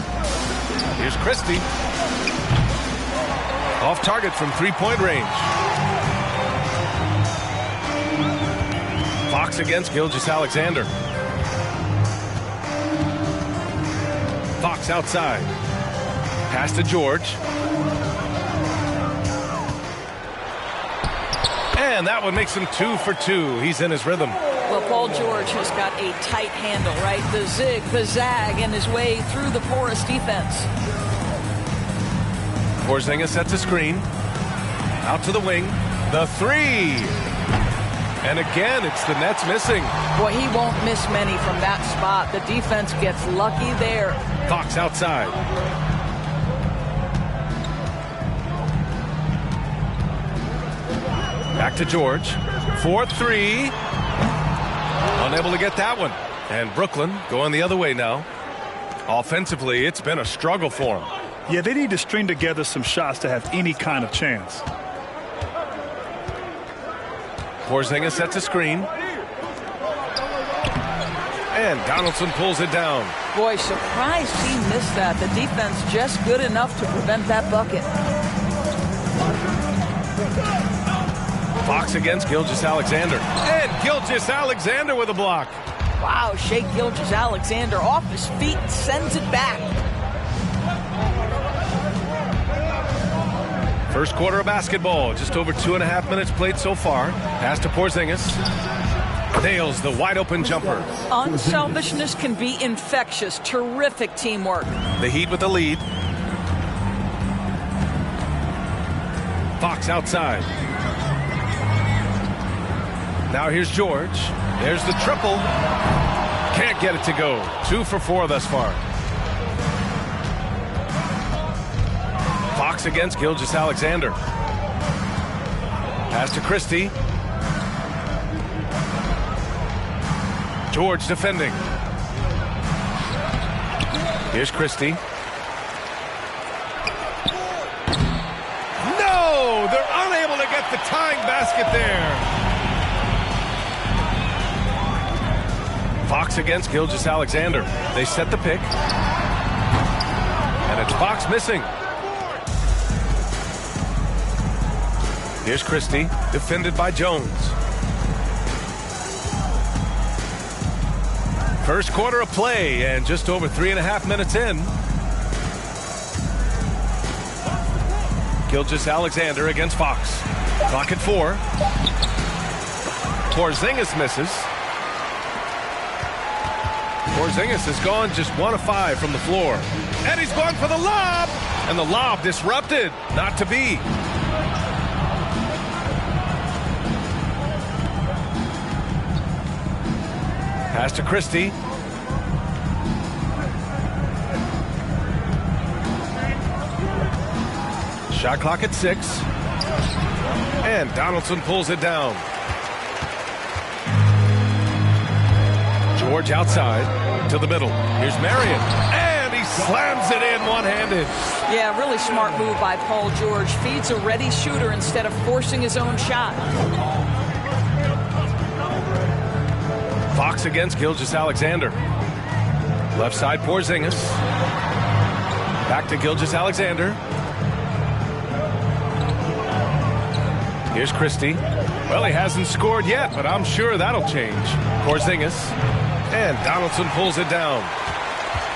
Here's Christie. Off target from three-point range. Fox against Gilgeous-Alexander. Fox outside. Pass to George. And that one makes him 2 for 2. He's in his rhythm. Well, Paul George has got a tight handle, right? The zig, the zag, and his way through the porous defense. Porzingis sets a screen. Out to the wing. The three. And again, it's the Nets missing. Boy, he won't miss many from that spot. The defense gets lucky there. Fox outside. Back to George. 4-3. Unable to get that one. And Brooklyn going the other way now. Offensively, it's been a struggle for them. Yeah, they need to string together some shots to have any kind of chance. Porzingis sets a screen. And Donaldson pulls it down. Boy, surprised he missed that. The defense just good enough to prevent that bucket. Fox against Gilgeous-Alexander. And Gilgeous-Alexander with a block. Wow, Shai Gilgeous-Alexander off his feet and sends it back. First quarter of basketball. Just over 2.5 minutes played so far. Pass to Porzingis. Nails the wide open jumper. Unselfishness can be infectious. Terrific teamwork. The Heat with the lead. Fox outside. Now here's George. There's the triple. Can't get it to go. 2 for 4 thus far. Fox against Gilgeous-Alexander. Pass to Christie. George defending. Here's Christie. No! They're unable to get the tying basket there. Fox against Gilgeous-Alexander. They set the pick. And it's Fox missing. Here's Christie, defended by Jones. First quarter of play, and just over 3.5 minutes in. Gilgeous-Alexander against Fox. Clock at 4. Porzingis misses. Porzingis has gone just 1 of 5 from the floor. And he's going for the lob! And the lob disrupted. Not to be. Pass to Christie. Shot clock at 6. And Donaldson pulls it down. George outside to the middle. Here's Marion. And he slams it in one-handed. Yeah, really smart move by Paul George. Feeds a ready shooter instead of forcing his own shot. Fox against Gilgeous-Alexander. Left side Porzingis. Back to Gilgeous-Alexander. Here's Christie. Well, he hasn't scored yet, but I'm sure that'll change. Porzingis. And Donaldson pulls it down.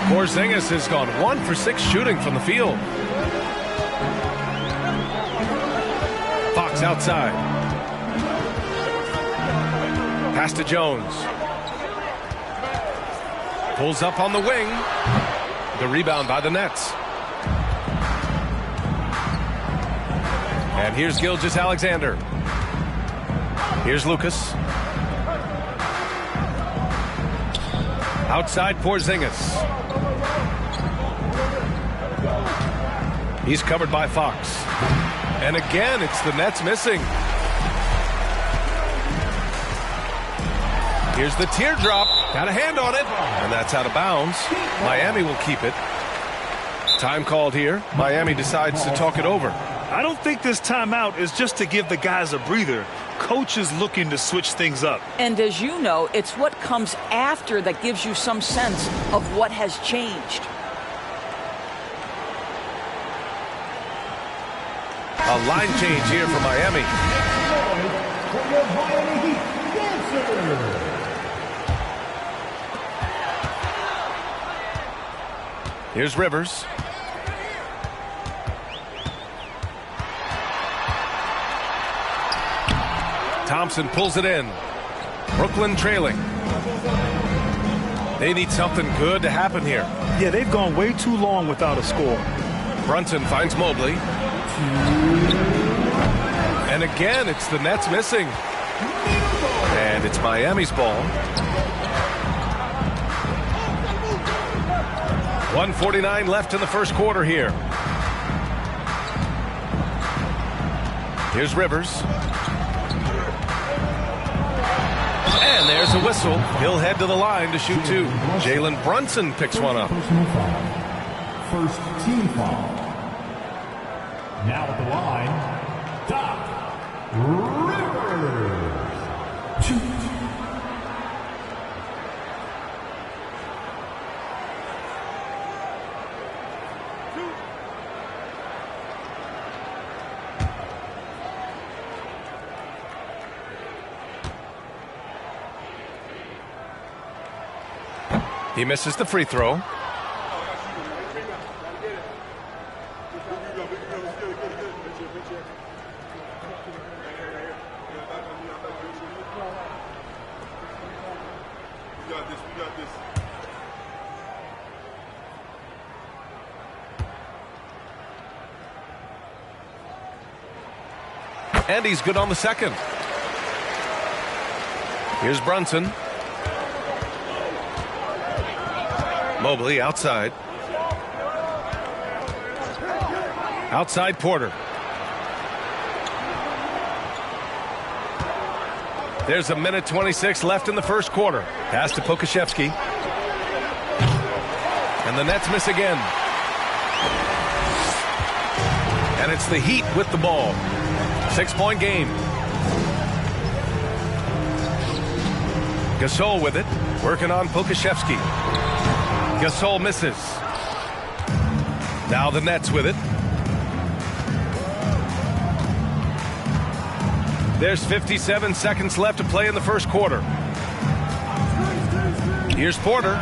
Porzingis has gone 1 for 6 shooting from the field. Fox outside. Pass to Jones. Pulls up on the wing. The rebound by the Nets. And here's Gilgeous-Alexander. Here's Lucas. Outside Porzingis. He's covered by Fox. And again, it's the Nets missing. Here's the teardrop. Got a hand on it. And that's out of bounds. Miami will keep it. Time called here. Miami decides to talk it over. I don't think this timeout is just to give the guys a breather. Coach is looking to switch things up. And as you know, it's what comes after that gives you some sense of what has changed. A line change here for Miami. Here's Rivers. Thompson pulls it in. Brooklyn trailing. They need something good to happen here. Yeah, they've gone way too long without a score. Brunson finds Mobley. And again, it's the Nets missing. And it's Miami's ball. 1:49 left in the first quarter here. Here's Rivers. And there's a whistle. He'll head to the line to shoot 2. Jalen Brunson picks one up. First team foul. Now at the line, Doc Rivers. 2. He misses the free throw. And he's good on the second. Here's Brunson. Mobley outside. Outside Porter. There's a minute 26 left in the first quarter. Pass to Pokusevski. And the Nets miss again. And it's the Heat with the ball. 6-point game. Gasol with it. Working on Pokusevski. Gasol misses. Now the Nets with it. There's 57 seconds left to play in the first quarter. Here's Porter.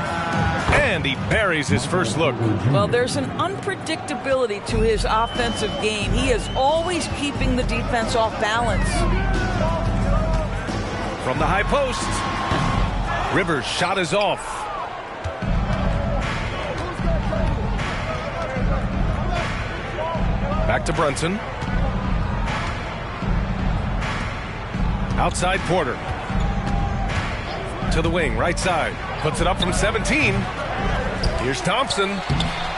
And he buries his first look. Well, there's an unpredictability to his offensive game. He is always keeping the defense off balance. From the high post. Rivers' shot is off. Back to Brunson. Outside Porter. To the wing, right side. Puts it up from 17. Here's Thompson.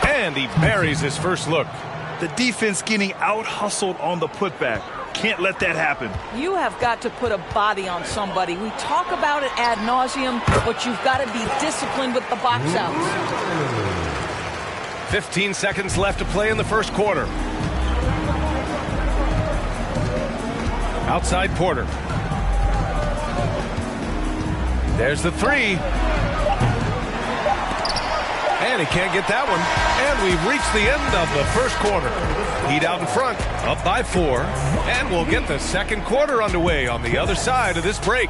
And he buries his first look. The defense getting out-hustled on the putback. Can't let that happen. You have got to put a body on somebody. We talk about it ad nauseum, but you've got to be disciplined with the box outs. 15 seconds left to play in the first quarter. Outside Porter. There's the three. And he can't get that one. And we've reached the end of the first quarter. Heat out in front, up by 4. And we'll get the second quarter underway on the other side of this break.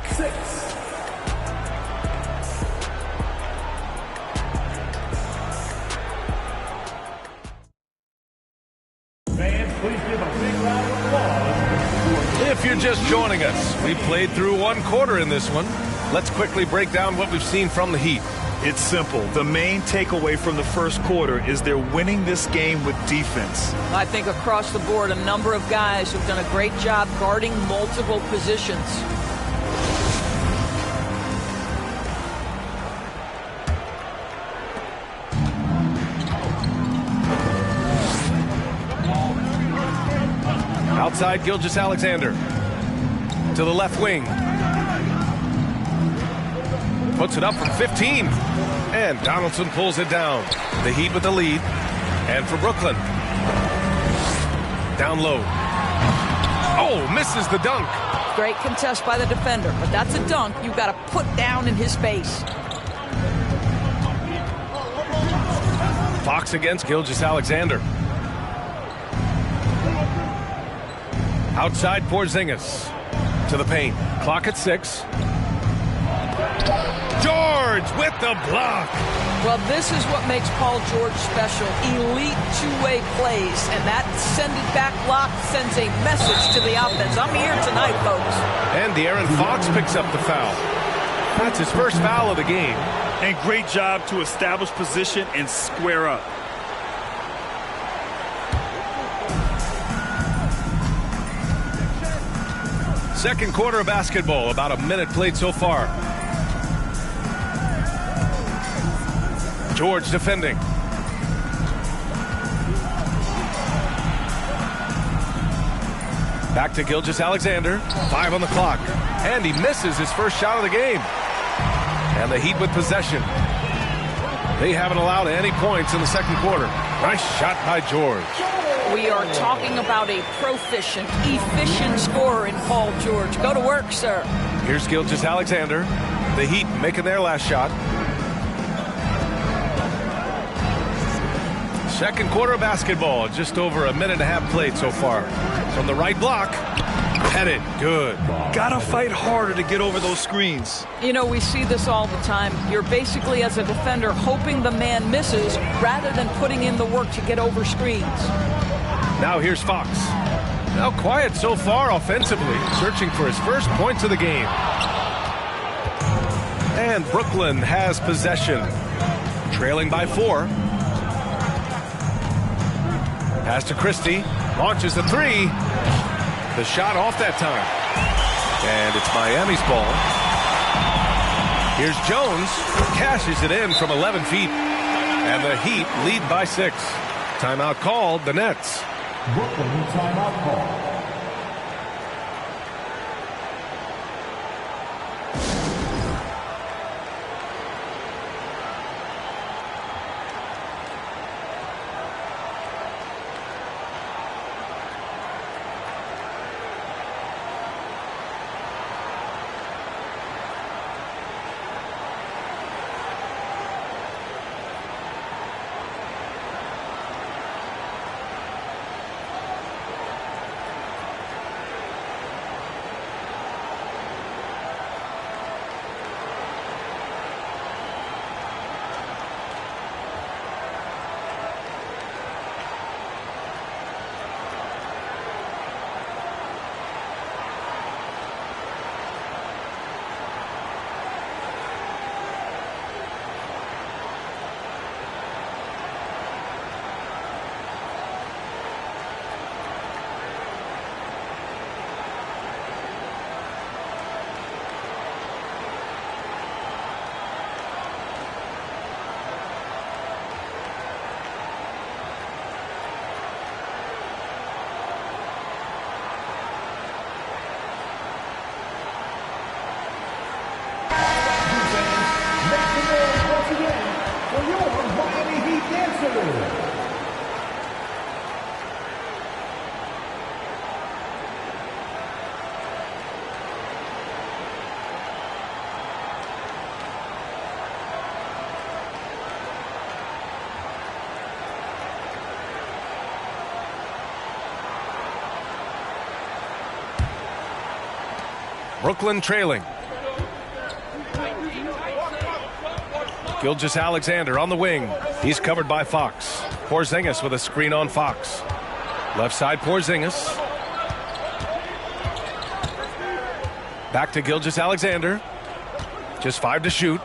Please give a big round of applause. If you're just joining us, we played through one quarter in this one. Let's quickly break down what we've seen from the Heat. It's simple. The main takeaway from the first quarter is they're winning this game with defense. I think across the board, a number of guys have done a great job guarding multiple positions. Outside, Gilgeous-Alexander to the left wing. Puts it up from 15. And Donaldson pulls it down. The Heat with the lead. And for Brooklyn. Down low. Oh, misses the dunk. Great contest by the defender, but that's a dunk you've got to put down in his face. Fox against Gilgeous-Alexander. Outside Porzingis to the paint. Clock at 6. George with the block. Well, this is what makes Paul George special. Elite two-way plays, and that send-it-back block sends a message to the offense. I'm here tonight, folks. And De'Aaron Fox picks up the foul. That's his first foul of the game. And great job to establish position and square up. Second quarter of basketball, about a minute played so far. George defending. Back to Gilgeous-Alexander. 5 on the clock. And he misses his first shot of the game. And the Heat with possession. They haven't allowed any points in the second quarter. Nice shot by George. We are talking about a proficient, efficient scorer in Paul George. Go to work, sir. Here's Gilgeous-Alexander. The Heat making their last shot. Second quarter of basketball. Just over a minute and a half played so far. From the right block. Pettit, good. Gotta fight harder to get over those screens. You know, we see this all the time. You're basically, as a defender, hoping the man misses rather than putting in the work to get over screens. Now here's Fox. Now quiet so far offensively, searching for his first points of the game. And Brooklyn has possession, trailing by 4. Pass to Christie, launches the 3. The shot off that time. And it's Miami's ball. Here's Jones, cashes it in from 11 feet. And the Heat lead by 6. Timeout called, the Nets. Brooklyn timeout call. Brooklyn trailing. Gilgeous-Alexander on the wing. He's covered by Fox. Porzingis with a screen on Fox. Left side, Porzingis. Back to Gilgeous-Alexander. Just 5 to shoot.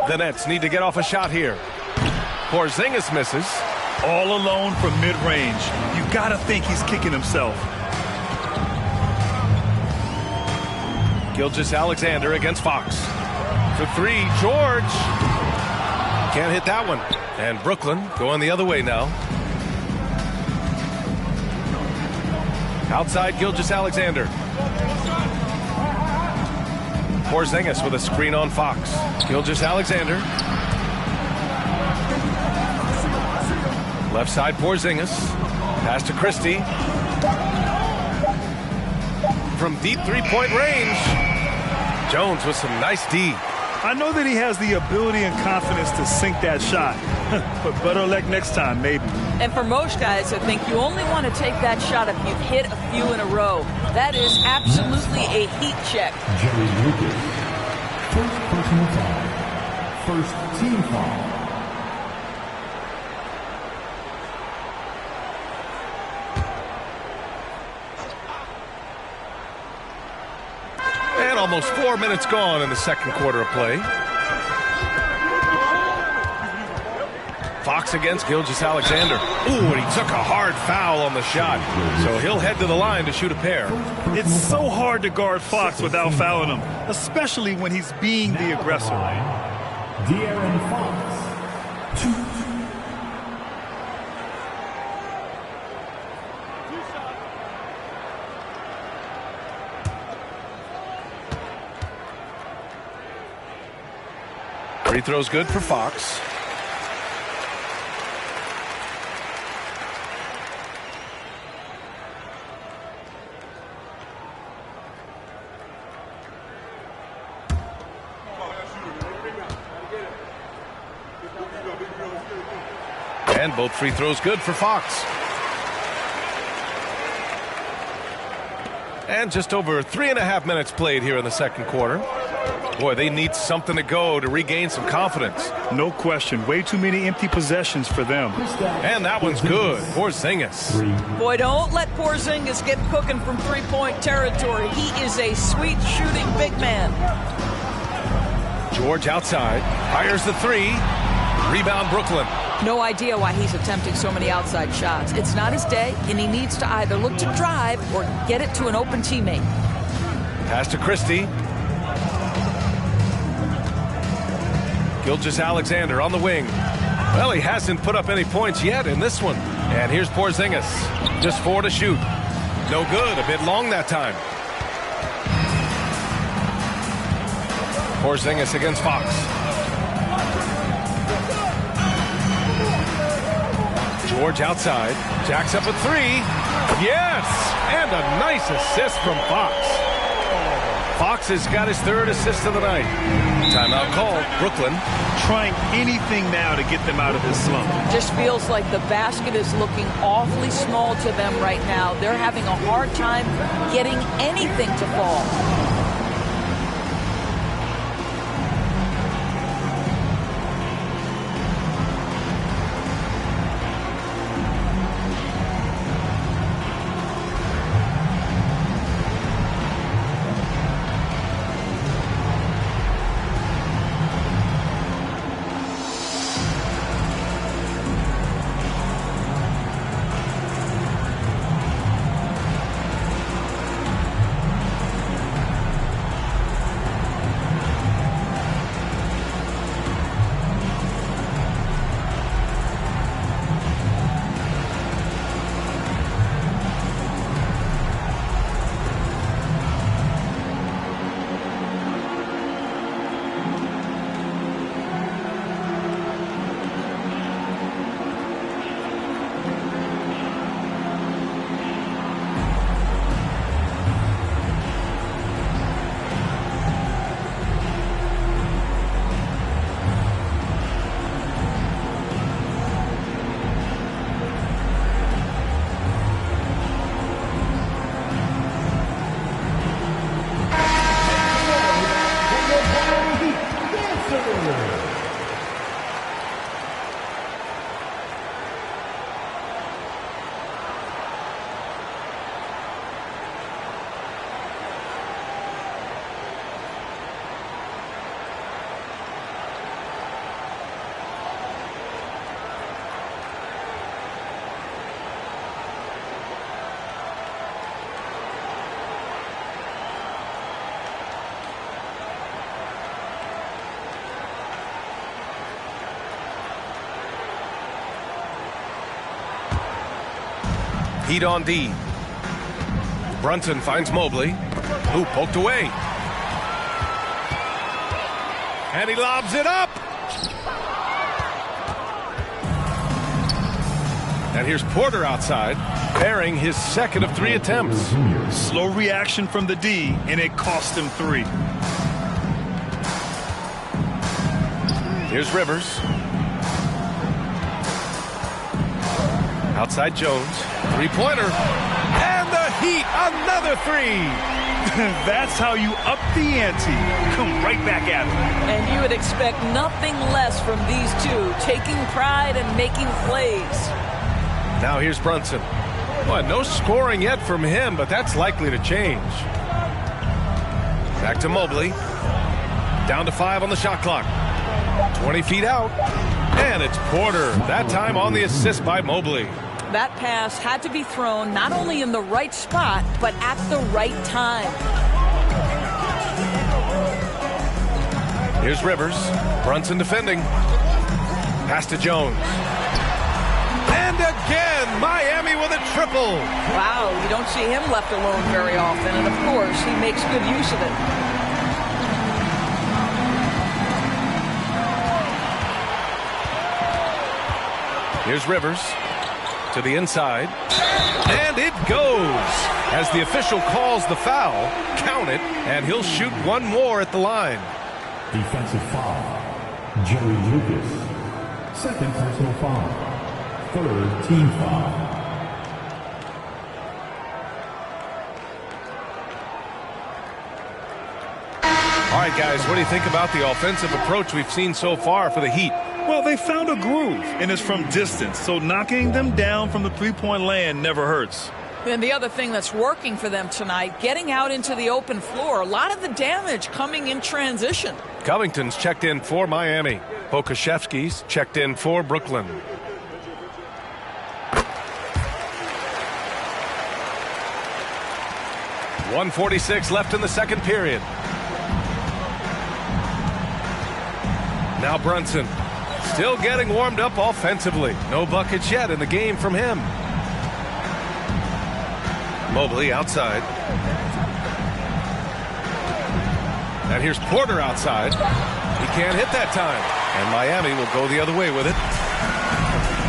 The Nets need to get off a shot here. Porzingis misses. All alone from mid-range. You gotta think he's kicking himself. Gilgeous-Alexander against Fox. For 3, George. Can't hit that one. And Brooklyn going the other way now. Outside, Gilgeous-Alexander. Porzingis with a screen on Fox. Gilgeous-Alexander. Left side, Porzingis. Pass to Christie. From deep three-point range. Jones with some nice D. I know that he has the ability and confidence to sink that shot. But better luck next time, maybe. And for most guys, I think you only want to take that shot if you've hit a few in a row. That is absolutely a heat check. Jerry Lucas. First personal foul. First team foul. And almost 4 minutes gone in the second quarter of play. Fox against Gilgeous-Alexander. Ooh, and he took a hard foul on the shot. So he'll head to the line to shoot a pair. It's so hard to guard Fox without fouling him, especially when he's being the aggressor. De'Aaron Fox. 2. Free throw's good for Fox. And both free throws good for Fox. And just over 3.5 minutes played here in the second quarter. Boy, they need something to go to regain some confidence. No question. Way too many empty possessions for them. And that one's good. Porzingis. Boy, don't let Porzingis get cooking from three-point territory. He is a sweet shooting big man. George outside. Fires the 3. Rebound, Brooklyn. No idea why he's attempting so many outside shots. It's not his day, and he needs to either look to drive or get it to an open teammate. Pass to Christie. Gilgeous-Alexander on the wing. Well, he hasn't put up any points yet in this one. And here's Porzingis. Just 4 to shoot. No good. A bit long that time. Porzingis against Fox. George outside. Jacks up a 3. Yes! And a nice assist from Fox. Fox has got his 3rd assist of the night. Timeout called. Brooklyn. Trying anything now to get them out of this slump. Just feels like the basket is looking awfully small to them right now. They're having a hard time getting anything to fall. Heat on D. Brunson finds Mobley, who poked away. And he lobs it up. And here's Porter outside, bearing his second of 3 attempts. Slow reaction from the D, and it cost him 3. Here's Rivers. Outside Jones. 3-pointer. And the Heat, another 3. That's how you up the ante. Come right back at him. And you would expect nothing less from these two, taking pride and making plays. Now here's Brunson. Well, no scoring yet from him, but that's likely to change. Back to Mobley. Down to 5 on the shot clock. 20 feet out. And it's Porter. That time on the assist by Mobley. That pass had to be thrown not only in the right spot, but at the right time. Here's Rivers. Brunson defending. Pass to Jones. And again, Miami with a triple. Wow, you don't see him left alone very often. And of course, he makes good use of it. Here's Rivers. To the inside, and it goes. As the official calls the foul, count it, and he'll shoot one more at the line. Defensive foul, Jerry Lucas. Second personal foul. Third team foul. All right, guys, what do you think about the offensive approach we've seen so far for the Heat? Well, they found a groove, and it's from distance, so knocking them down from the three-point land never hurts. And the other thing that's working for them tonight, getting out into the open floor. A lot of the damage coming in transition. Covington's checked in for Miami. Pokashevsky's checked in for Brooklyn. .146 left in the second period. Now Brunson. Still getting warmed up offensively. No buckets yet in the game from him. Mobley outside. And here's Porter outside. He can't hit that time. And Miami will go the other way with it.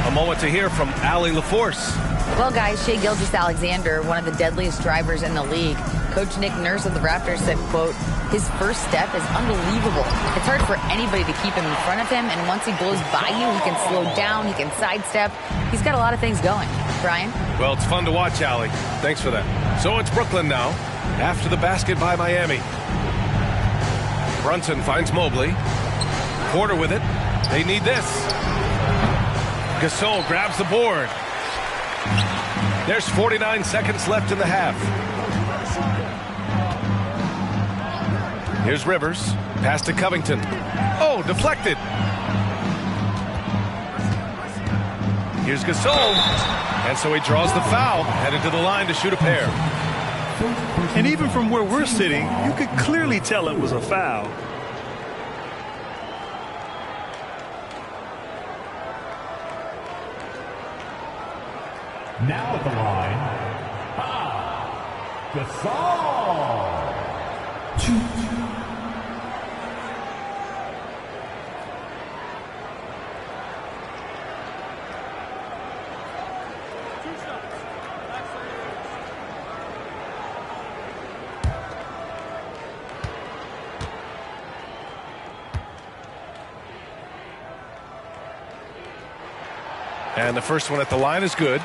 A moment to hear from Allie LaForce. Well, guys, Shai Gilgeous-Alexander, one of the deadliest drivers in the league. Coach Nick Nurse of the Raptors said, quote, his first step is unbelievable. It's hard for anybody to keep him in front of him, and once he blows by you, he can slow down, he can sidestep. He's got a lot of things going. Brian? Well, it's fun to watch, Allie. Thanks for that. So it's Brooklyn now, after the basket by Miami. Brunson finds Mobley. Porter with it. They need this. Gasol grabs the board. There's 49 seconds left in the half. Here's Rivers. Pass to Covington. Oh, deflected. Here's Gasol. And so he draws the foul, headed to the line to shoot a pair. And even from where we're sitting, you could clearly tell it was a foul. Now at the line, Gasol. 2. And the first one at the line is good.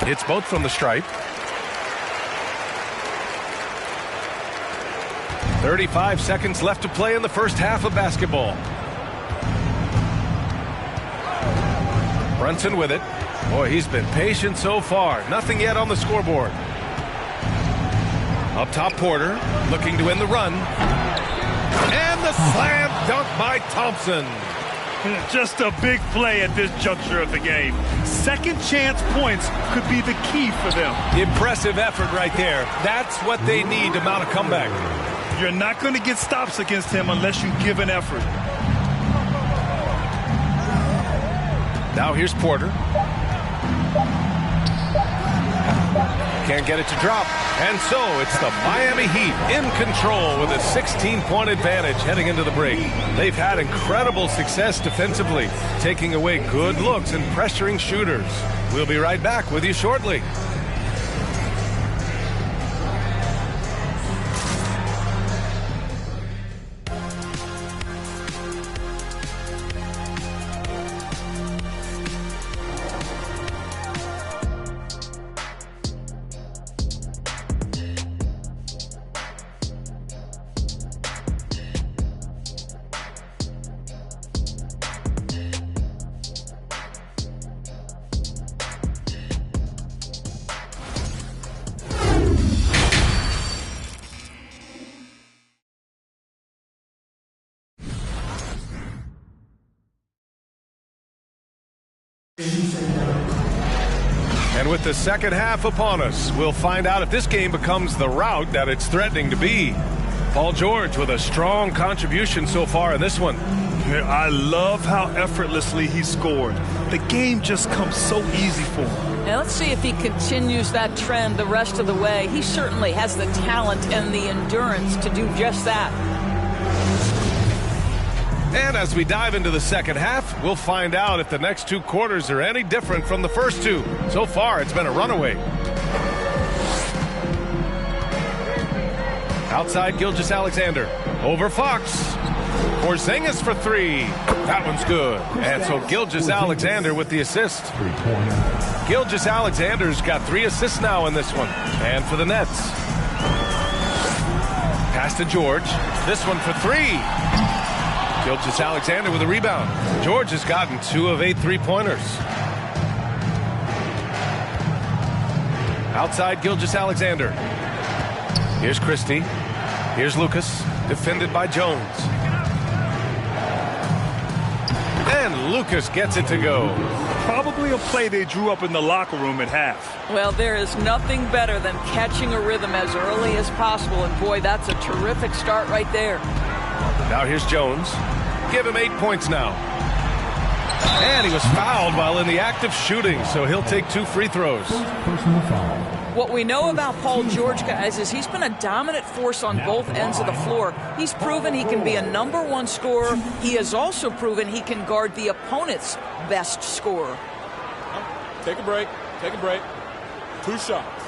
It's both from the stripe. 35 seconds left to play in the first half of basketball. Brunson with it. Boy, he's been patient so far. Nothing yet on the scoreboard. Up top, Porter looking to end the run. And the slam dunk by Thompson. Just a big play at this juncture of the game. Second chance points could be the key for them. Impressive effort right there. That's what they need to mount a comeback. You're not going to get stops against him unless you give an effort. Now here's Porter. Can't get it to drop. And so it's the Miami Heat in control with a 16-point advantage heading into the break. They've had incredible success defensively, taking away good looks and pressuring shooters. We'll be right back with you shortly. And with the second half upon us, we'll find out if this game becomes the rout that it's threatening to be. Paul George with a strong contribution so far in this one. I love how effortlessly he scored. The game just comes so easy for him. Now let's see if he continues that trend the rest of the way. He certainly has the talent and the endurance to do just that. And as we dive into the second half, we'll find out if the next two quarters are any different from the first two. So far, it's been a runaway. Outside Gilgeous-Alexander. Over Fox. Porzingis for three. That one's good. And so Gilgeous-Alexander with the assist. Gilgeous-Alexander's got 3 assists now in this one. And for the Nets. Pass to George. This one for 3. Gilgeous-Alexander with a rebound. George has gotten 2 of 8 3-pointers. Outside Gilgeous-Alexander. Here's Christie. Here's Lucas. Defended by Jones. And Lucas gets it to go. Probably a play they drew up in the locker room at half. Well, there is nothing better than catching a rhythm as early as possible. And boy, that's a terrific start right there. Now here's Jones. Give him 8 points now. And he was fouled while in the act of shooting, so he'll take 2 free throws. What we know about Paul George, guys, is he's been a dominant force on both ends of the floor. He's proven he can be a #1 scorer. He has also proven he can guard the opponent's best scorer. Take a break. Take a break. 2 shots.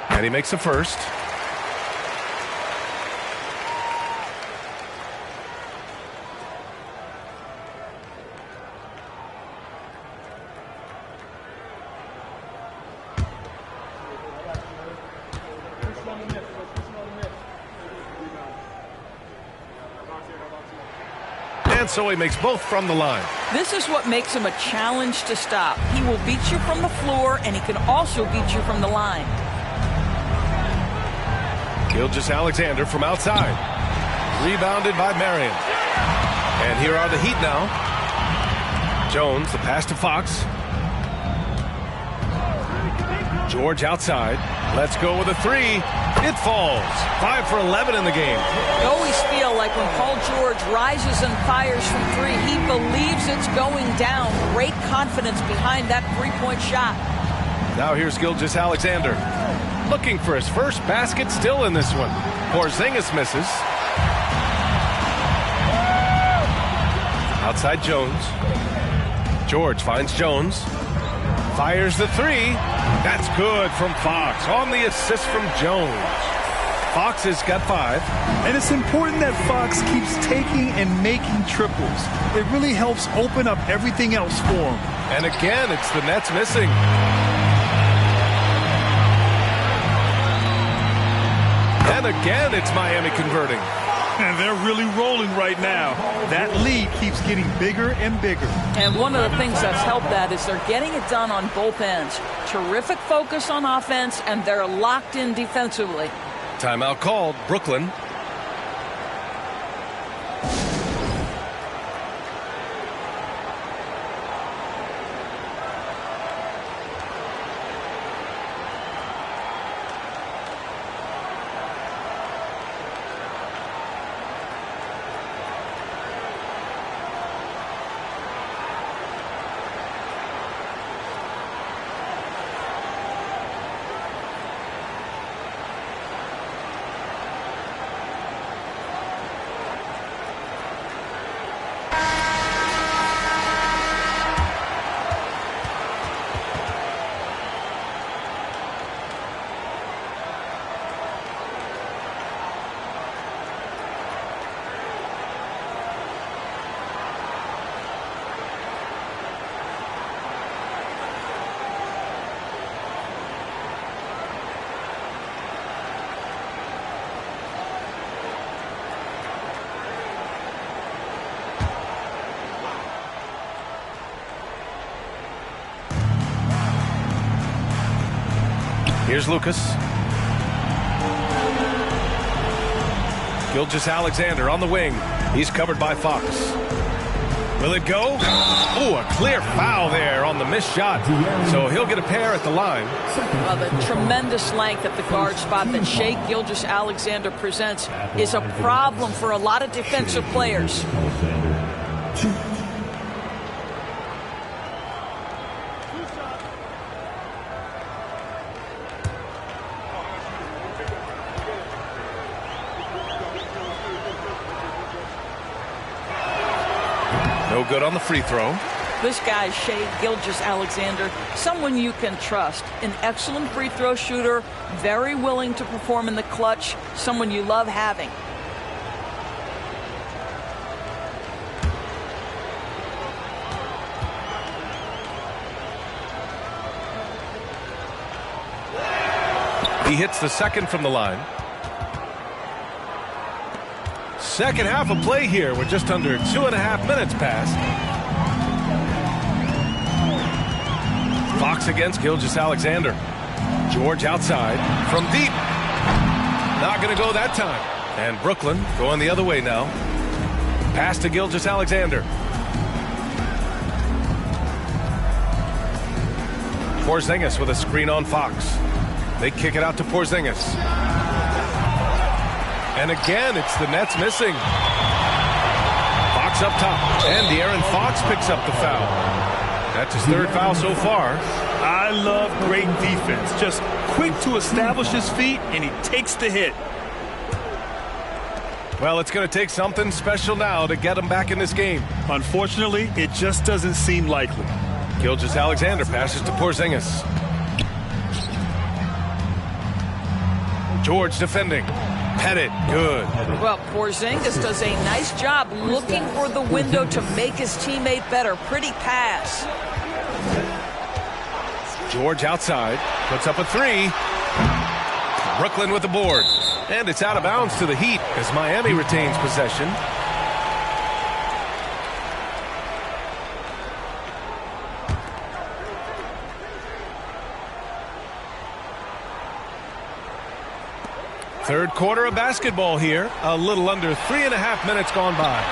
And he makes a first. And so he makes both from the line. This is what makes him a challenge to stop. He will beat you from the floor, and he can also beat you from the line. Gilgeous-Alexander from outside. Rebounded by Marion. And here are the Heat now. Jones, the pass to Fox. George outside. Let's go with a 3. It falls. 5 for 11 in the game. I always feel like when Paul George rises and fires from 3, he believes it's going down. Great confidence behind that 3-point shot. Now here's Gilgeous-Alexander. Looking for his first basket still in this one. Porzingis misses. Outside Jones. George finds Jones. Fires the 3. That's good from Fox on the assist from Jones. Fox has got 5. And it's important that Fox keeps taking and making triples. It really helps open up everything else for him. And again, it's the Nets missing. And again, it's Miami converting. And they're really rolling right now. That lead keeps getting bigger and bigger. And one of the things that's helped that is they're getting it done on both ends. Terrific focus on offense, and they're locked in defensively. Timeout called, Brooklyn. Here's Lucas. Gilgeous-Alexander on the wing. He's covered by Fox. Will it go? Oh, a clear foul there on the missed shot. So he'll get a pair at the line. Well, the tremendous length at the guard spot that Shai Gilgeous-Alexander presents is a problem for a lot of defensive players. No good on the free throw. This guy, Shai Gilgeous-Alexander, someone you can trust. An excellent free throw shooter, very willing to perform in the clutch, someone you love having. He hits the second from the line. Second half of play here with just under 2.5 minutes passed. Fox against Gilgeous-Alexander. George outside from deep. Not going to go that time. And Brooklyn going the other way now. Pass to Gilgeous-Alexander. Porzingis with a screen on Fox. They kick it out to Porzingis. And again, it's the Nets missing. Fox up top. And De'Aaron Fox picks up the foul. That's his third foul so far. I love great defense. Just quick to establish his feet, and he takes the hit. Well, it's going to take something special now to get him back in this game. Unfortunately, it just doesn't seem likely. Gilgeous-Alexander passes to Porzingis. George defending. Pettit, good. Well, Porzingis does a nice job looking for the window to make his teammate better. Pretty pass. George outside, puts up a three. Brooklyn with the board. And it's out of bounds to the Heat as Miami retains possession. Third quarter of basketball here. A little under 3.5 minutes gone by.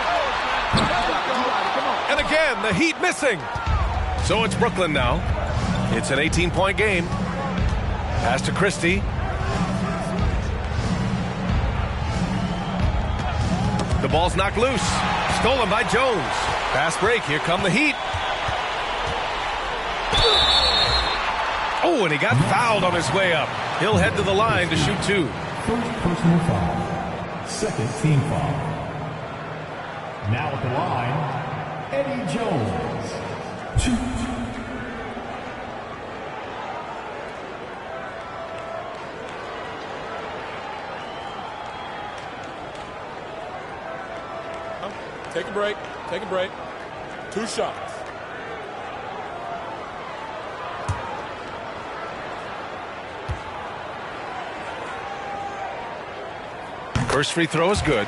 And again, the Heat missing. So it's Brooklyn now. It's an 18-point game. Pass to Christie. The ball's knocked loose. Stolen by Jones. Fast break. Here come the Heat. Oh, and he got fouled on his way up. He'll head to the line to shoot two. First personal foul. Second team foul. Now at the line, Eddie Jones. Shoot. Take a break. Take a break. 2 shots. First free throw is good.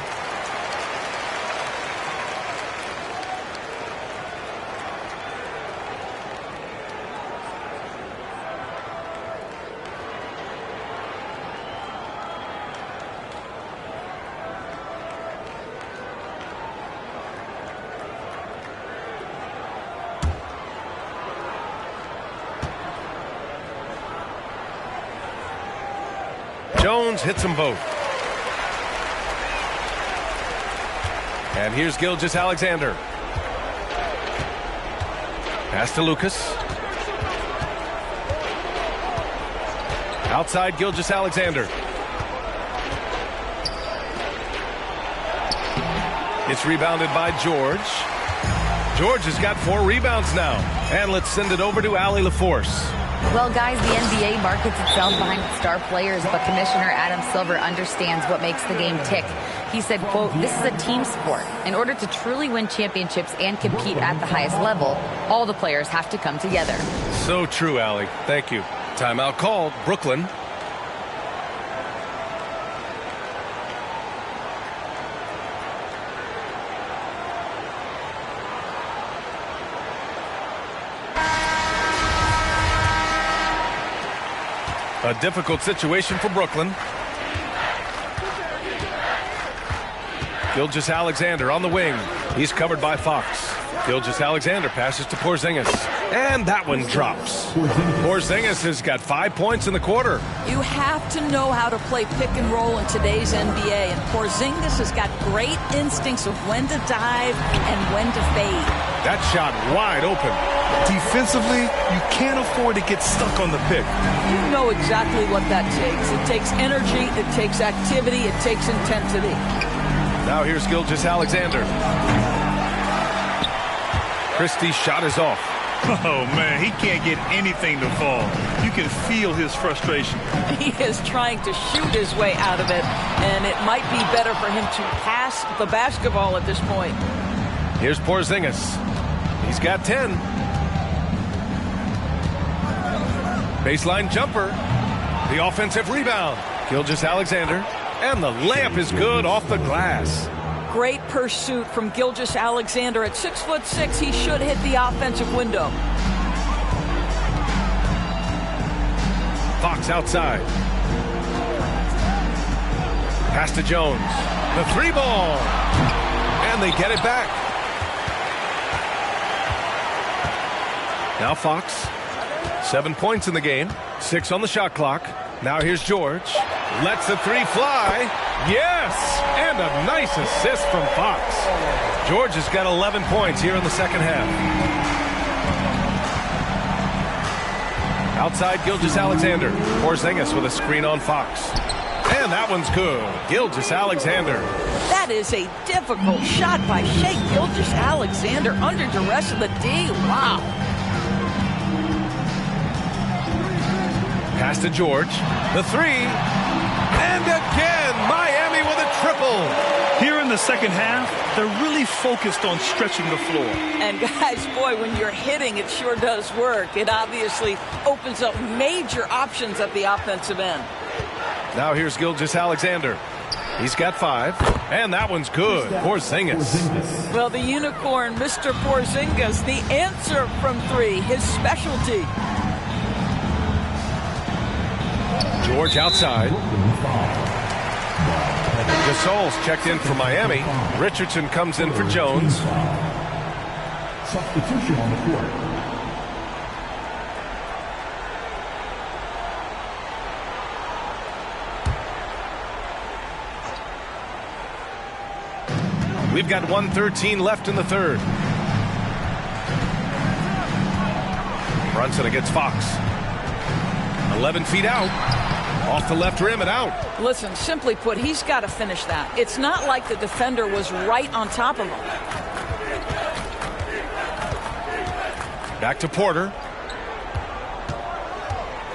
Jones hits them both. And here's Gilgeous-Alexander. Pass to Lucas. Outside Gilgeous-Alexander. It's rebounded by George. George has got 4 rebounds now. And let's send it over to Allie LaForce. Well, guys, the NBA markets itself behind its star players, but Commissioner Adam Silver understands what makes the game tick. He said, quote, "This is a team sport. In order to truly win championships and compete at the highest level, all the players have to come together." So true, Allie. Thank you. Timeout called. Brooklyn. A difficult situation for Brooklyn. Gilgeous-Alexander on the wing. He's covered by Fox. Gilgeous-Alexander passes to Porzingis. And that one drops. Porzingis has got 5 points in the quarter. You have to know how to play pick and roll in today's NBA. And Porzingis has got great instincts of when to dive and when to fade. That shot wide open. Defensively, you can't afford to get stuck on the pick. You know exactly what that takes. It takes energy, it takes activity, it takes intensity. Now here's Gilgeous-Alexander. Christie's shot is off. Oh, man, he can't get anything to fall. You can feel his frustration. He is trying to shoot his way out of it, and it might be better for him to pass the basketball at this point. Here's Porzingis. He's got 10. Baseline jumper. The offensive rebound. Gilgeous-Alexander. And the layup is good off the glass. Great pursuit from Gilgeous-Alexander. At 6'6", he should hit the offensive window. Fox outside. Pass to Jones. The 3 ball. And they get it back. Now Fox. 7 points in the game. 6 on the shot clock. Now here's George. Lets the 3 fly. Yes! And a nice assist from Fox. George has got 11 points here in the second half. Outside Gilgeous-Alexander. Porzingis with a screen on Fox. And that one's good. Gilgeous-Alexander. That is a difficult shot by Shai Gilgeous-Alexander under duress of the D. Wow. Pass to George. The 3. And again, Miami with a triple. Here in the second half, they're really focused on stretching the floor. And guys, boy, when you're hitting, it sure does work. It obviously opens up major options at the offensive end. Now here's Gilgeous-Alexander. He's got 5. And that one's good. Porzingis. Well, the unicorn, Mr. Porzingis, the answer from 3, his specialty. George outside. Gasol's checked in for Miami. Richardson comes in for Jones. Substitution on the court. We've got 1:13 left in the third. Brunson against Fox. 11 feet out. Off the left rim and out. Listen, simply put, he's got to finish that. It's not like the defender was right on top of him. Back to Porter.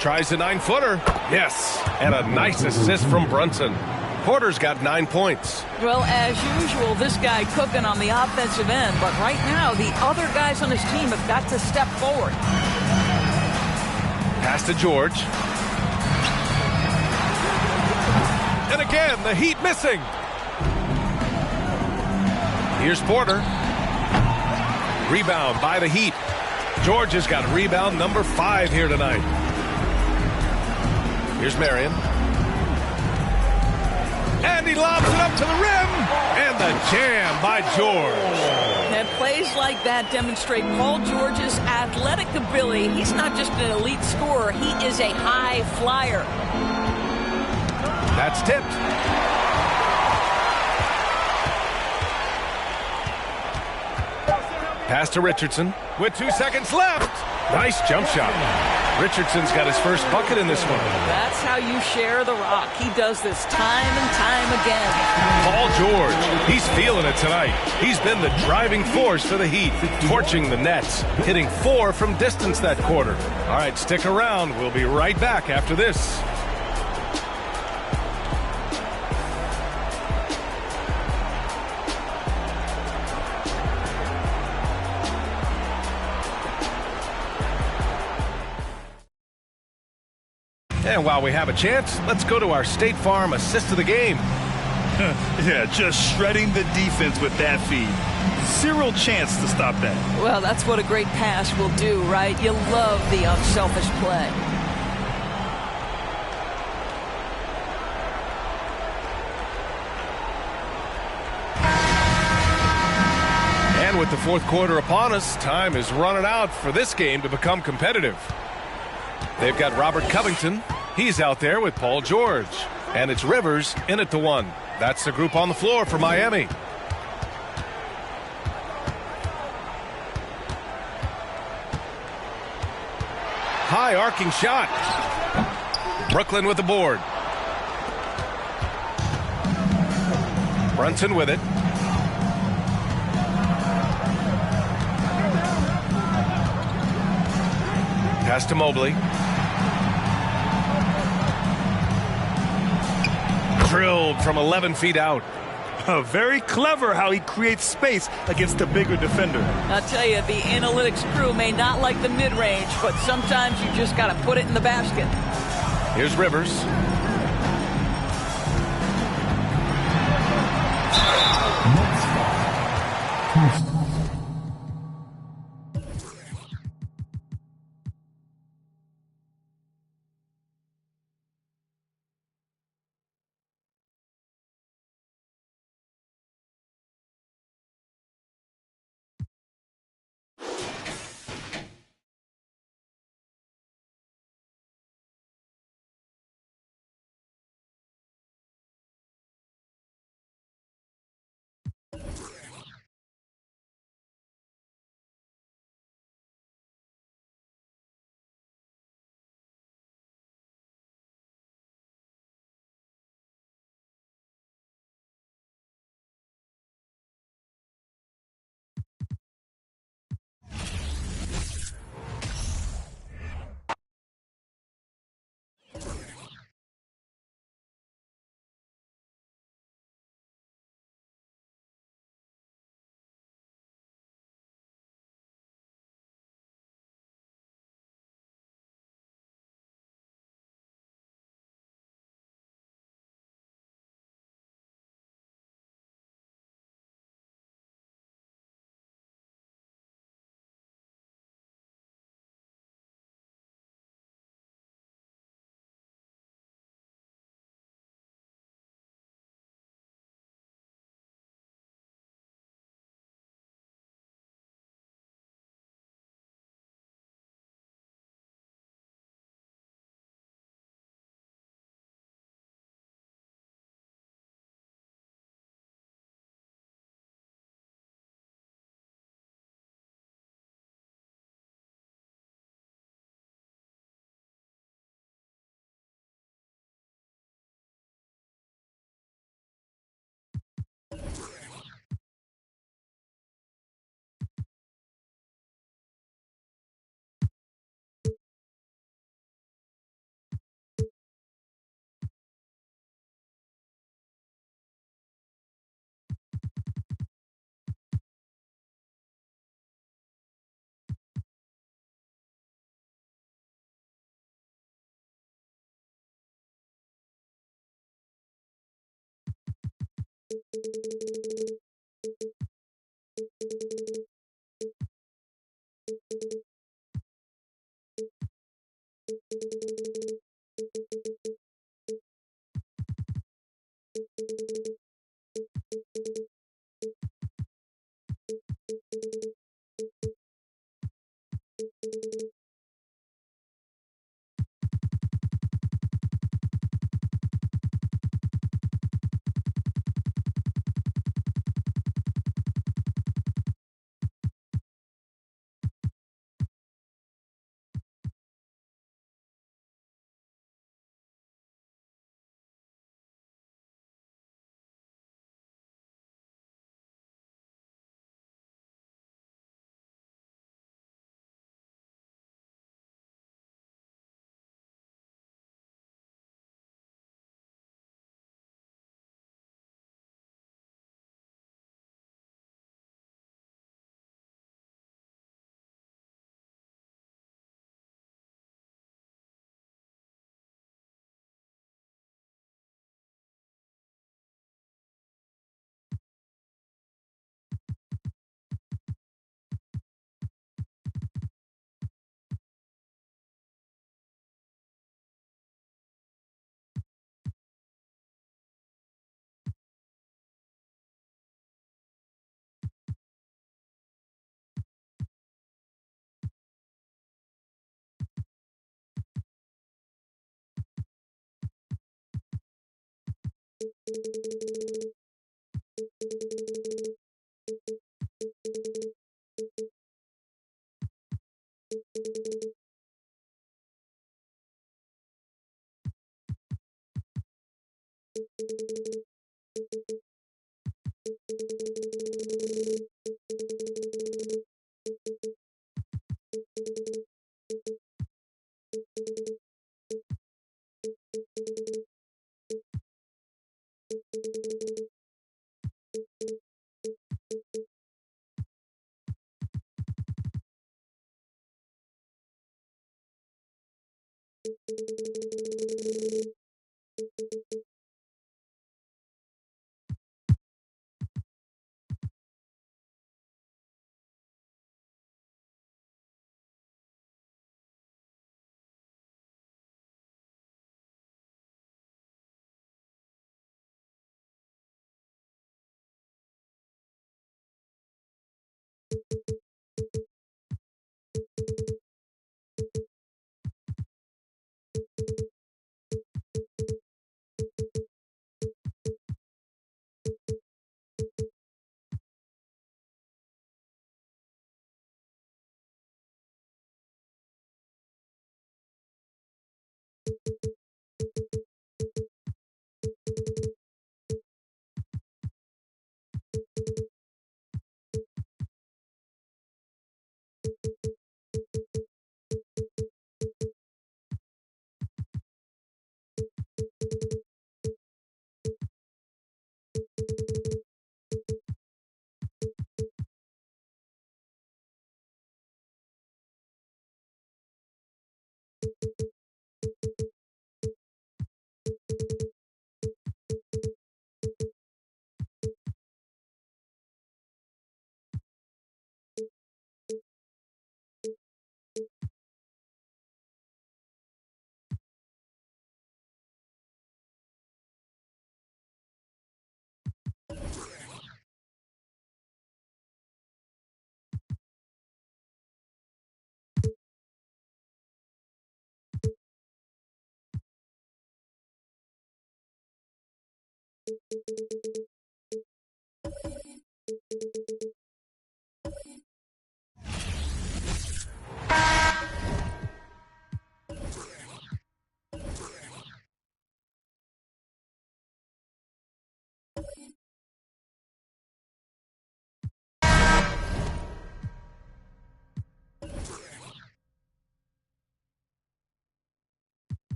Tries a 9-footer. Yes. And a nice assist from Brunson. Porter's got 9 points. Well, as usual, this guy cooking on the offensive end. But right now, the other guys on his team have got to step forward. Pass to George. And again, the Heat missing. Here's Porter. Rebound by the Heat. George has got rebound number 5 here tonight. Here's Marion. And he lobs it up to the rim. And the jam by George. And plays like that demonstrate Paul George's athletic ability. He's not just an elite scorer. He is a high flyer. That's tipped. Pass to Richardson with 2 seconds left. Nice jump shot. Richardson's got his first bucket in this one. That's how you share the rock. He does this time and time again. Paul George, he's feeling it tonight. He's been the driving force for the Heat, torching the Nets, hitting 4 from distance that quarter. All right, stick around. We'll be right back after this. And while we have a chance, let's go to our State Farm assist of the game. Yeah, just shredding the defense with that feed. Zero chance to stop that. Well, that's what a great pass will do, right? You love the unselfish play. And with the fourth quarter upon us, time is running out for this game to become competitive. They've got Robert Covington. He's out there with Paul George. And it's Rivers in at the 1. That's the group on the floor for Miami. High arcing shot. Brooklyn with the board. Brunson with it. Pass to Mobley. Drilled from 11 feet out. Very clever how he creates space against the bigger defender. I'll tell you, the analytics crew may not like the mid-range, but sometimes you just got to put it in the basket. Here's Rivers.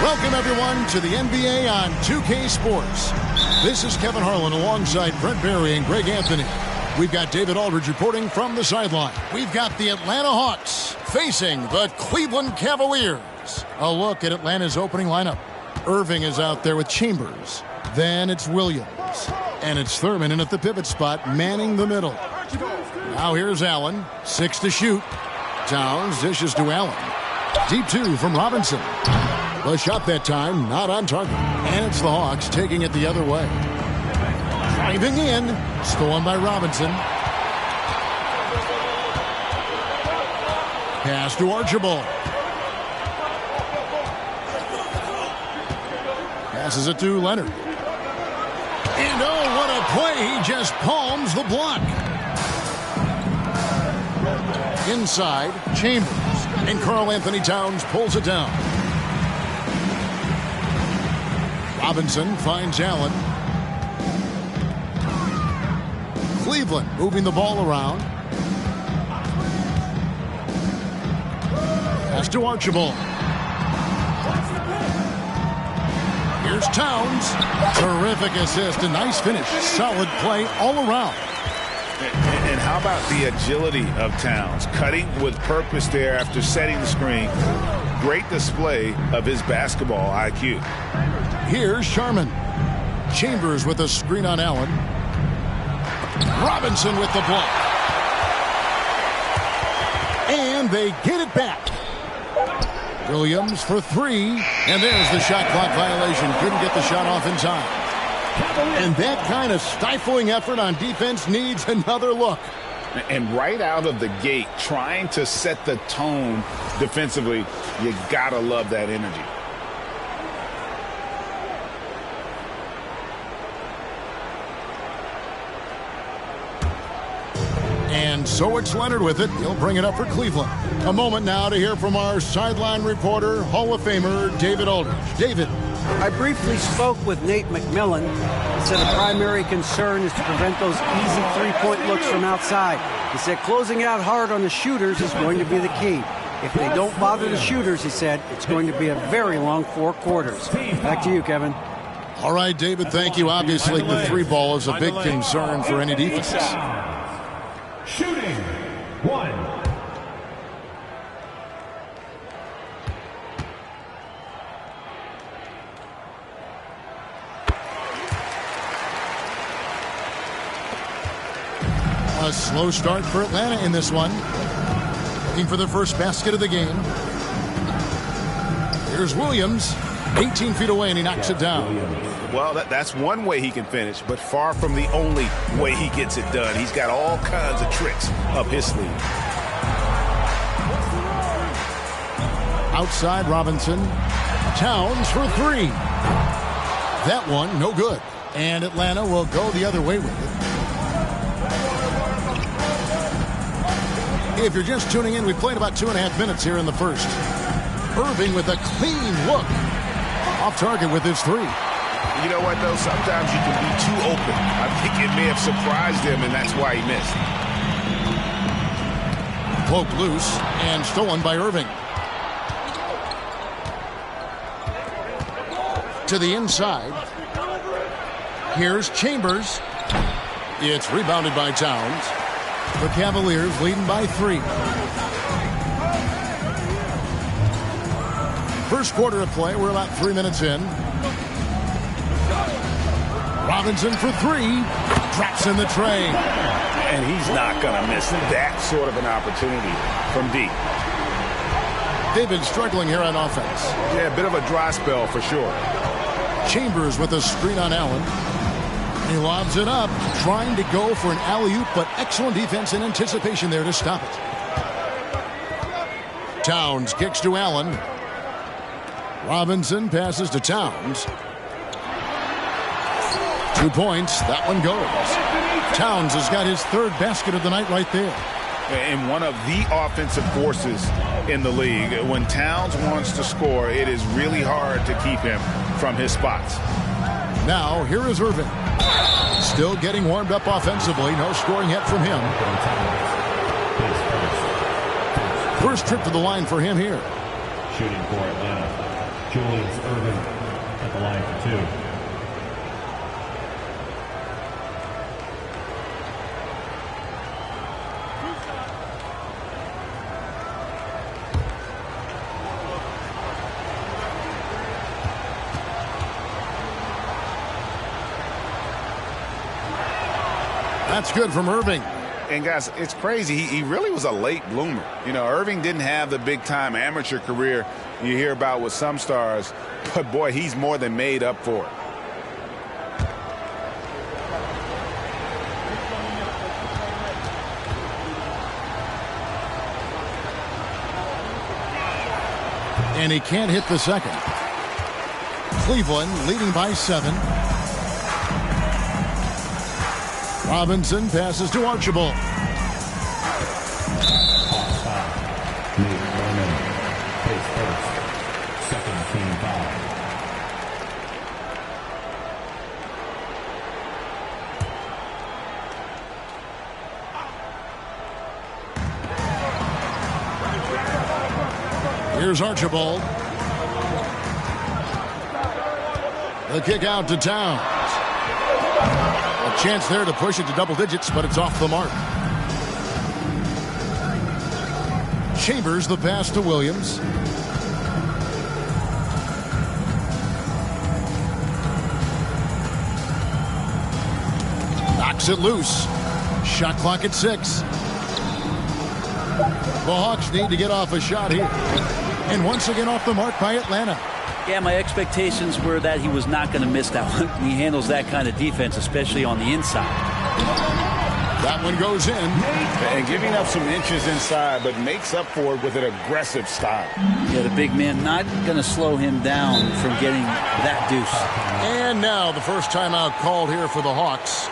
Welcome, everyone, to the NBA on 2K Sports. This is Kevin Harlan alongside Brent Barry and Greg Anthony. We've got David Aldridge reporting from the sideline. We've got the Atlanta Hawks facing the Cleveland Cavaliers. A look at Atlanta's opening lineup. Irving is out there with Chambers. Then it's Williams. And it's Thurman in at the pivot spot, manning the middle. Now here's Allen. 6 to shoot. Towns dishes to Allen. Deep 2 from Robinson. The shot that time, not on target. And it's the Hawks taking it the other way. Driving in. Stolen by Robinson. Pass to Archibald. Passes it to Leonard. And oh, what a play. He just palms the block. Inside, Chambers. And Karl Anthony Towns pulls it down. Robinson finds Allen. Cleveland moving the ball around. Pass to Archibald. Here's Towns. Terrific assist. A nice finish. Solid play all around. And how about the agility of Towns? Cutting with purpose there after setting the screen. Great display of his basketball IQ. Here's Sharman. Chambers with a screen on Allen. Robinson with the block. And they get it back. Williams for three. And there's the shot clock violation. Couldn't get the shot off in time. And that kind of stifling effort on defense needs another look. And right out of the gate, trying to set the tone defensively, you gotta love that energy. And so it's Leonard with it. He'll bring it up for Cleveland. A moment now to hear from our sideline reporter, Hall of Famer David Aldridge. David. I briefly spoke with Nate McMillan. He said the primary concern is to prevent those easy three-point looks from outside. He said closing out hard on the shooters is going to be the key. If they don't bother the shooters, he said, it's going to be a very long 4 quarters. Back to you, Kevin. All right, David, thank you. Obviously, the three ball is a big concern for any defense. Shooting 1. A slow start for Atlanta in this one. Looking for their first basket of the game. Here's Williams, 18 feet away, and he knocks it down. Well, that's one way he can finish, but far from the only way he gets it done. He's got all kinds of tricks up his sleeve. Outside Robinson. Towns for three. That one, no good. And Atlanta will go the other way with it. If you're just tuning in, we played about 2.5 minutes here in the first. Irving with a clean look. Off target with his three. You know what, though? Sometimes you can be too open. I think it may have surprised him, and that's why he missed. Poked loose and stolen by Irving. To the inside. Here's Chambers. It's rebounded by Towns. The Cavaliers leading by 3. First quarter of play. We're about 3 minutes in. Robinson for 3. Drops in the tray. And he's not going to miss that sort of an opportunity from deep. They've been struggling here on offense. Yeah, a bit of a dry spell for sure. Chambers with a screen on Allen. He lobs it up, trying to go for an alley-oop, but excellent defense and anticipation there to stop it. Towns kicks to Allen. Robinson passes to Towns. 2 points. That one goes. Towns has got his 3rd basket of the night right there. And one of the offensive forces in the league. When Towns wants to score, it is really hard to keep him from his spots. Now, here is Irving. Still getting warmed up offensively. No scoring yet from him. First trip to the line for him here. Shooting for Atlanta, Julius Irving at the line for 2. That's good from Irving. And, guys, it's crazy. He really was a late bloomer. You know, Irving didn't have the big-time amateur career you hear about with some stars. But, boy, he's more than made up for it. And he can't hit the second. Cleveland leading by 7. Robinson passes to Archibald. Second team foul. Here's Archibald. The kick out to Towns. A chance there to push it to double digits, but it's off the mark. Chambers the pass to Williams. Knocks it loose. Shot clock at 6. The Hawks need to get off a shot here. And once again off the mark by Atlanta. Yeah, my expectations were that he was not going to miss that one. He handles that kind of defense, especially on the inside. That one goes in. And giving up some inches inside, but makes up for it with an aggressive style. Yeah, the big man not going to slow him down from getting that deuce. And now the first timeout called here for the Hawks.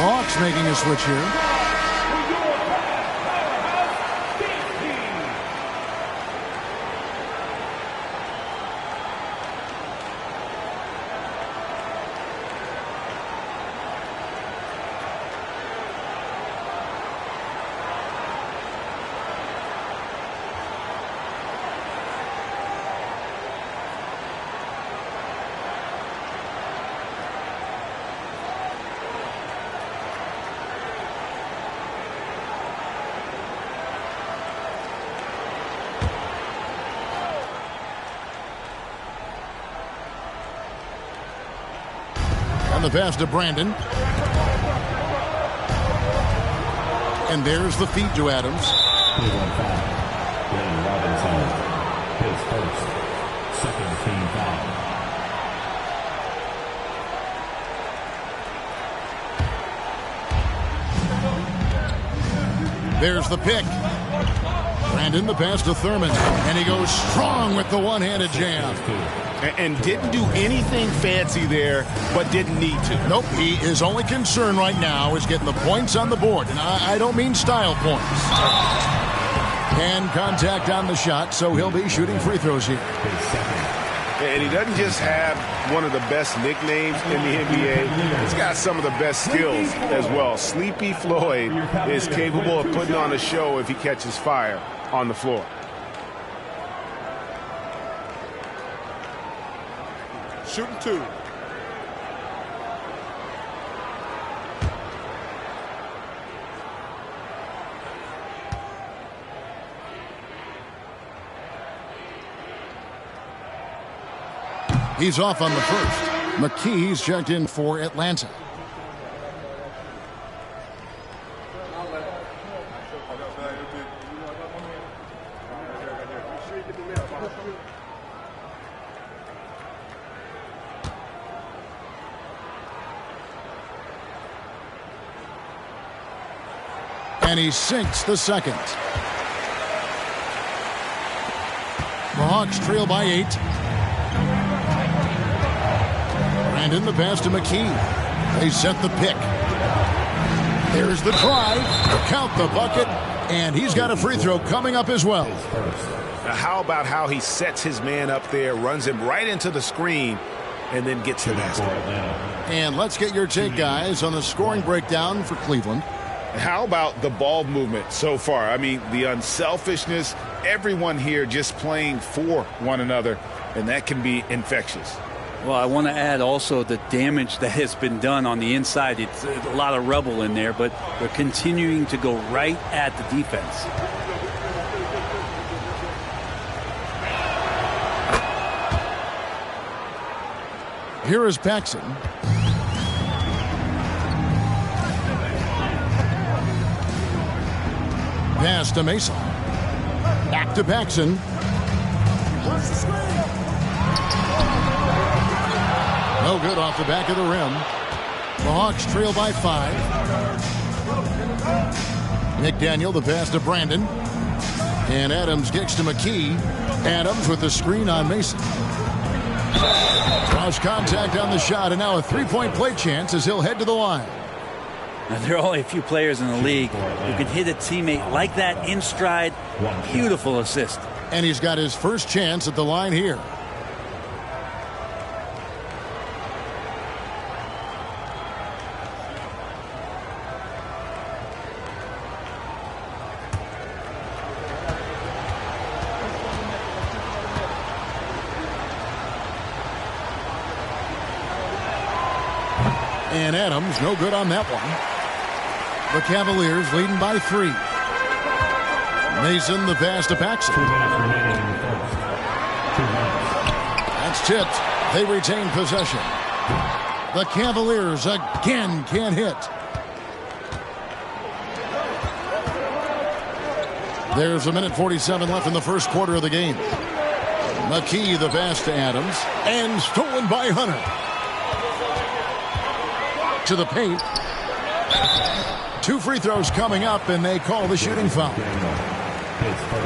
Hawks making a switch here. On the pass to Brandon. And there's the feed to Adams. Robinson, his first, second team foul. There's the pick. Brandon, the pass to Thurman. And he goes strong with the one-handed jam. And didn't do anything fancy there, but didn't need to. Nope, his only concern right now is getting the points on the board. And I don't mean style points. Hand contact on the shot, so he'll be shooting free throws here. And he doesn't just have one of the best nicknames in the NBA. He's got some of the best skills as well. Sleepy Floyd is capable of putting on a show if he catches fire on the floor. Shooting two. He's off on the first. McKee's checked in for Atlanta. And he sinks the second. The Hawks trail by 8. Brandon, the pass to McKee. They set the pick. There's the drive. Count the bucket. And he's got a free throw coming up as well. Now, how about how he sets his man up there, runs him right into the screen, and then gets the basket. And let's get your take, guys, on the scoring breakdown for Cleveland. How about the ball movement so far? I mean, the unselfishness, everyone here just playing for one another, and that can be infectious. Well, I want to add also the damage that has been done on the inside. It's a lot of rubble in there, but they're continuing to go right at the defense. Here is Paxson. Pass to Mason. Back to Paxson. No good off the back of the rim. The Hawks trail by 5. McDaniel, the pass to Brandon. And Adams kicks to McKee. Adams with the screen on Mason. Cross contact on the shot, and now a three-point play chance as he'll head to the line. Now, there are only a few players in the league who can hit a teammate like that in stride. Beautiful assist. And he's got his first chance at the line here. And Adams, no good on that one. The Cavaliers leading by 3. Mason, the pass to Paxson. 2 minutes remaining in the first. 2 minutes. That's tipped. They retain possession. The Cavaliers again can't hit. There's 1:47 left in the first quarter of the game. McKee, the pass to Adams, and stolen by Hunter. To the paint. 2 free throws coming up, and they call the shooting foul.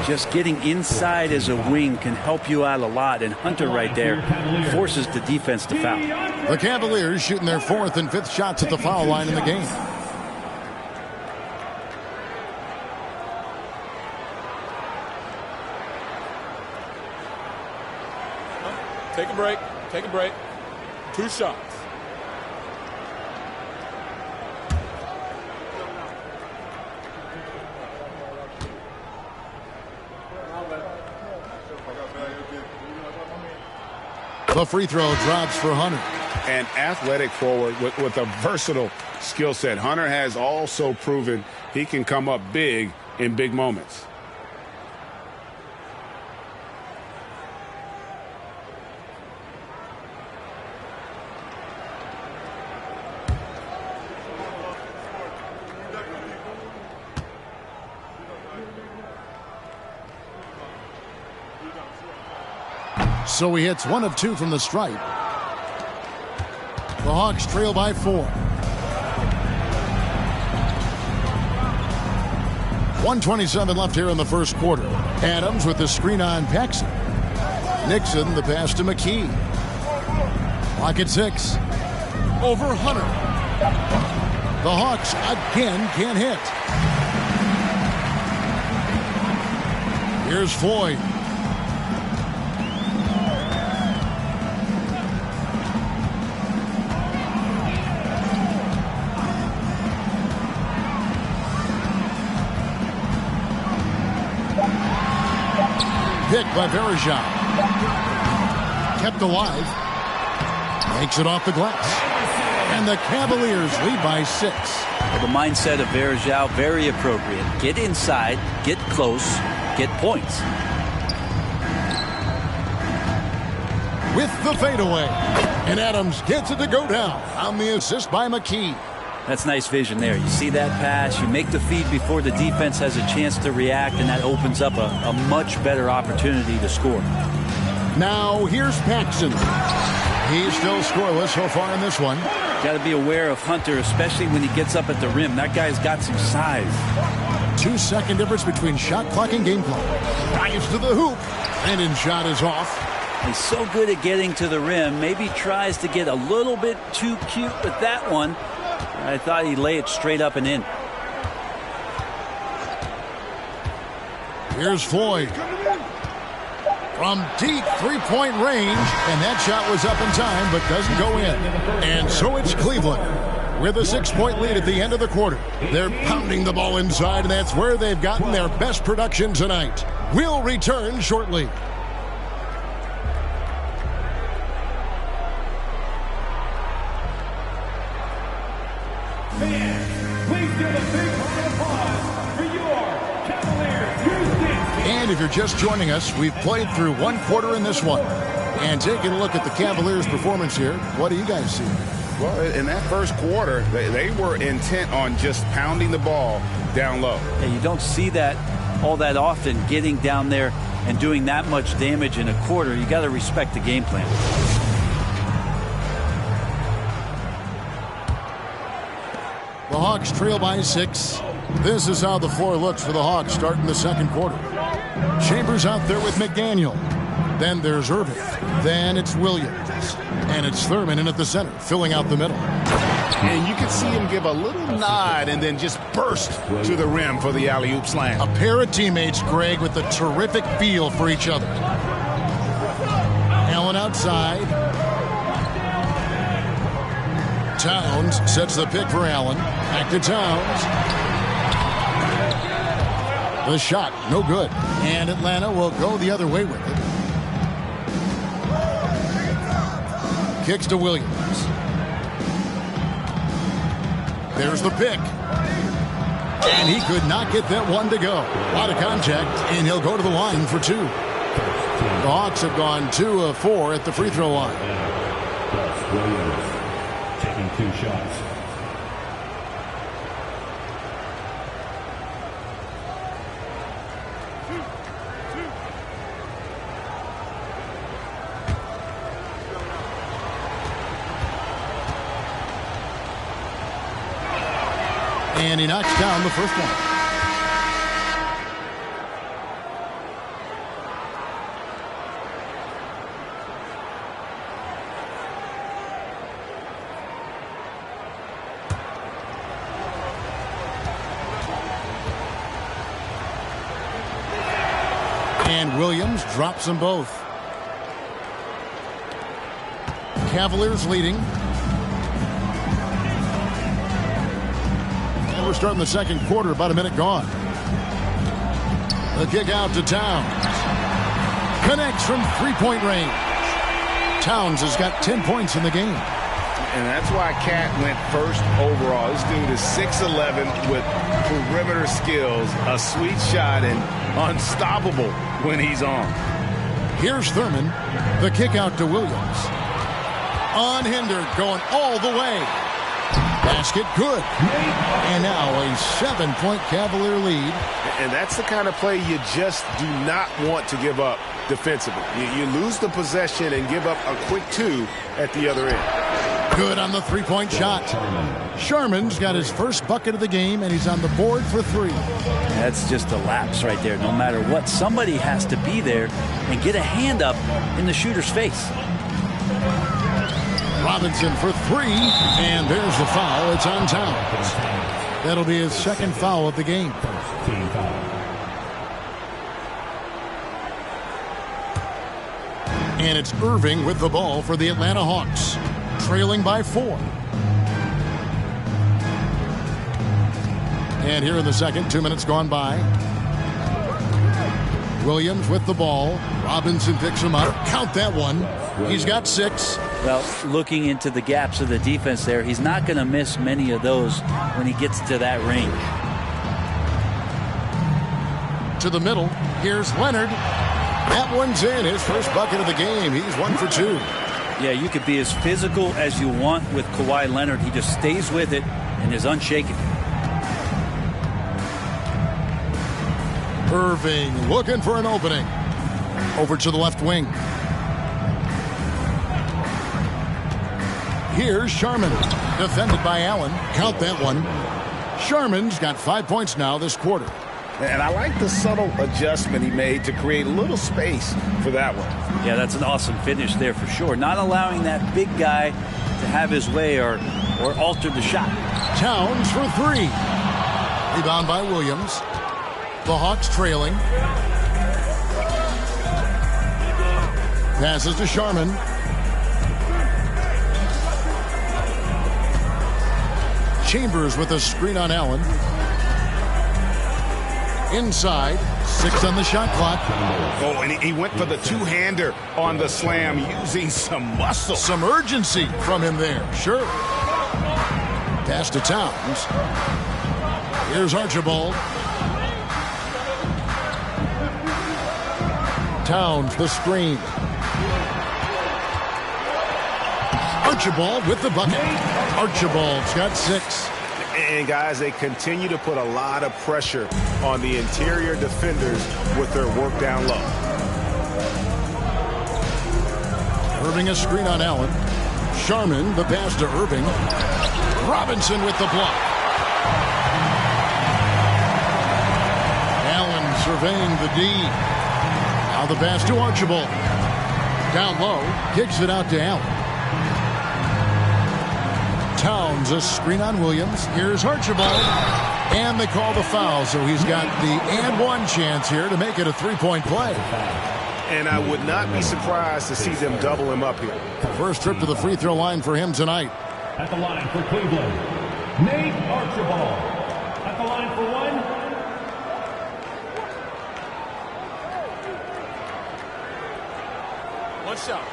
Just getting inside as a wing can help you out a lot, and Hunter right there forces the defense to foul. The Cavaliers shooting their 4th and 5th shots at the foul line in the game. Take a break. Take a break. 2 shots. The free throw drops for Hunter. An athletic forward with a versatile skill set. Hunter has also proven he can come up big in big moments. So he hits 1 of 2 from the stripe. The Hawks trail by 4. 1:27 left here in the first quarter. Adams with the screen on Paxson. Nixon, the pass to McKee. Clock at 6. Over Hunter. The Hawks again can't hit. Here's Floyd. Pick by Verajao. Kept alive. Makes it off the glass. And the Cavaliers lead by 6. Well, the mindset of Verajao, very appropriate. Get inside, get close, get points. With the fadeaway. And Adams gets it to go down on the assist by McKee. That's nice vision there. You see that pass, you make the feed before the defense has a chance to react, and that opens up a much better opportunity to score. Now here's Paxson. He's still scoreless so far in this one. Got to be aware of Hunter, especially when he gets up at the rim. That guy's got some size. 2-second difference between shot clock and game clock. Dives to the hoop. Brandon's shot is off. He's so good at getting to the rim. Maybe tries to get a little bit too cute with that one. I thought he'd lay it straight up and in. Here's Floyd. From deep three-point range. And that shot was up in time, but doesn't go in. And so it's Cleveland with a 6-point lead at the end of the quarter. They're pounding the ball inside, and that's where they've gotten their best production tonight. We'll return shortly. And if you're just joining us, we've played through 1 quarter in this one. And taking a look at the Cavaliers' performance here, what do you guys see? Well, in that first quarter, they were intent on just pounding the ball down low. Yeah, you don't see that all that often, getting down there and doing that much damage in a quarter. You got to respect the game plan. The Hawks trail by 6. This is how the floor looks for the Hawks starting the second quarter. Chambers out there with McDaniel. Then there's Irving. Then it's Williams. And it's Thurman in at the center, filling out the middle. And you can see him give a little nod and then just burst to the rim for the alley-oop slam. A pair of teammates, Greg, with a terrific feel for each other. Allen outside. Towns sets the pick for Allen. Back to Towns. The shot, no good. And Atlanta will go the other way with it. Kicks to Williams. There's the pick. And he could not get that one to go. A lot of contact, and he'll go to the line for 2. The Hawks have gone 2 of 4 at the free throw line. Williams taking 2 shots. And he knocks down the first one. And Williams drops them both. Cavaliers leading. And we're starting the second quarter, about a minute gone. The kick out to Towns. Connects from three-point range. Towns has got 10 points in the game. And that's why Cat went first overall. This dude is 6'11" with perimeter skills, a sweet shot, and unstoppable when he's on. Here's Thurman. The kick out to Williams. Unhindered, going all the way. Basket good. And now a 7-point Cavalier lead. And that's the kind of play you just do not want to give up defensively. You lose the possession and give up a quick 2 at the other end. Good on the three-point shot. Sharman's got his first bucket of the game, and he's on the board for 3. That's just a lapse right there. No matter what, somebody has to be there and get a hand up in the shooter's face. Robinson for 3, and there's the foul. It's on Towns. That'll be his second foul of the game. And it's Irving with the ball for the Atlanta Hawks, trailing by 4. And here in the second, 2 minutes gone by. Williams with the ball. Robinson picks him up. Count that one. He's got 6. Well, looking into the gaps of the defense there, he's not going to miss many of those when he gets to that range. To the middle. Here's Leonard. That one's in. His first bucket of the game. He's 1 for 2. Yeah, you could be as physical as you want with Kawhi Leonard. He just stays with it and is unshaken. Irving looking for an opening. Over to the left wing. Here's Sharman. Defended by Allen. Count that one. Sharman's got 5 points now this quarter. And I like the subtle adjustment he made to create a little space for that one. Yeah, that's an awesome finish there for sure. Not allowing that big guy to have his way or alter the shot. Towns for 3. Rebound by Williams. The Hawks trailing. Passes to Sharman. Chambers with a screen on Allen. Inside, 6 on the shot clock. Oh, and he went for the two-hander on the slam, using some muscle. Some urgency from him there, sure. Pass to Towns. Here's Archibald. Towns, the screen. Archibald with the bucket. Archibald's got 6. And, guys, they continue to put a lot of pressure on the interior defenders with their work down low. Irving a screen on Allen. Sharman, the pass to Irving. Robinson with the block. Allen surveying the D. Now the pass to Archibald. Down low, kicks it out to Allen. Towns, a screen on Williams. Here's Archibald. And they call the foul, so he's got the and one chance here to make it a 3-point play. And I would not be surprised to see them double him up here. First trip to the free throw line for him tonight. At the line for Cleveland, Nate Archibald. At the line for 1. One shot.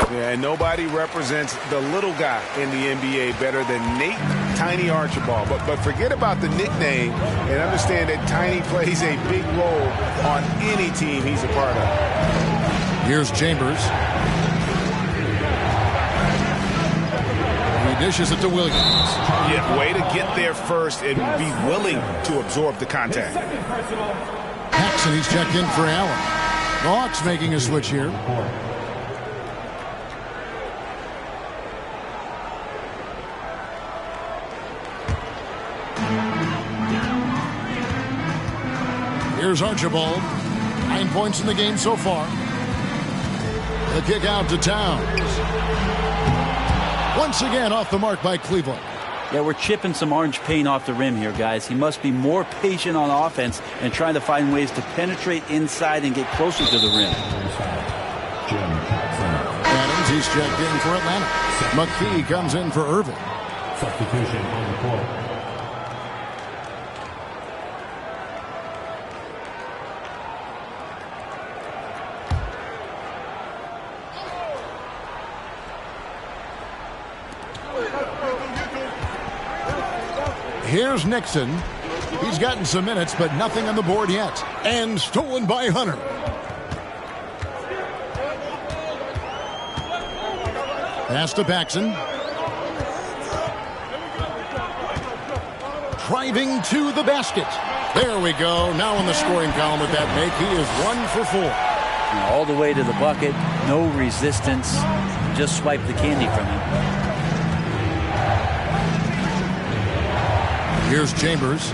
Yeah, and nobody represents the little guy in the NBA better than Nate Tiny Archibald. But forget about the nickname and understand that Tiny plays a big role on any team he's a part of. Here's Chambers. He dishes it to Williams. Yeah, way to get there first and be willing to absorb the contact. Paxson, he's checked in for Allen. The Hawks making a switch here. Here's Archibald. 9 points in the game so far. The kick out to Towns. Once again off the mark by Cleveland. Yeah, we're chipping some orange paint off the rim here, guys. He must be more patient on offense and trying to find ways to penetrate inside and get closer to the rim. Adams, he's checked in for Atlanta. McKee comes in for Irving. Substitution on the court. Here's Nixon. He's gotten some minutes, but nothing on the board yet. And stolen by Hunter. Pass to Paxson. Driving to the basket. There we go. Now in the scoring column with that make. He is 1 for 4. All the way to the bucket. No resistance. Just swipe the candy from him. Here's Chambers.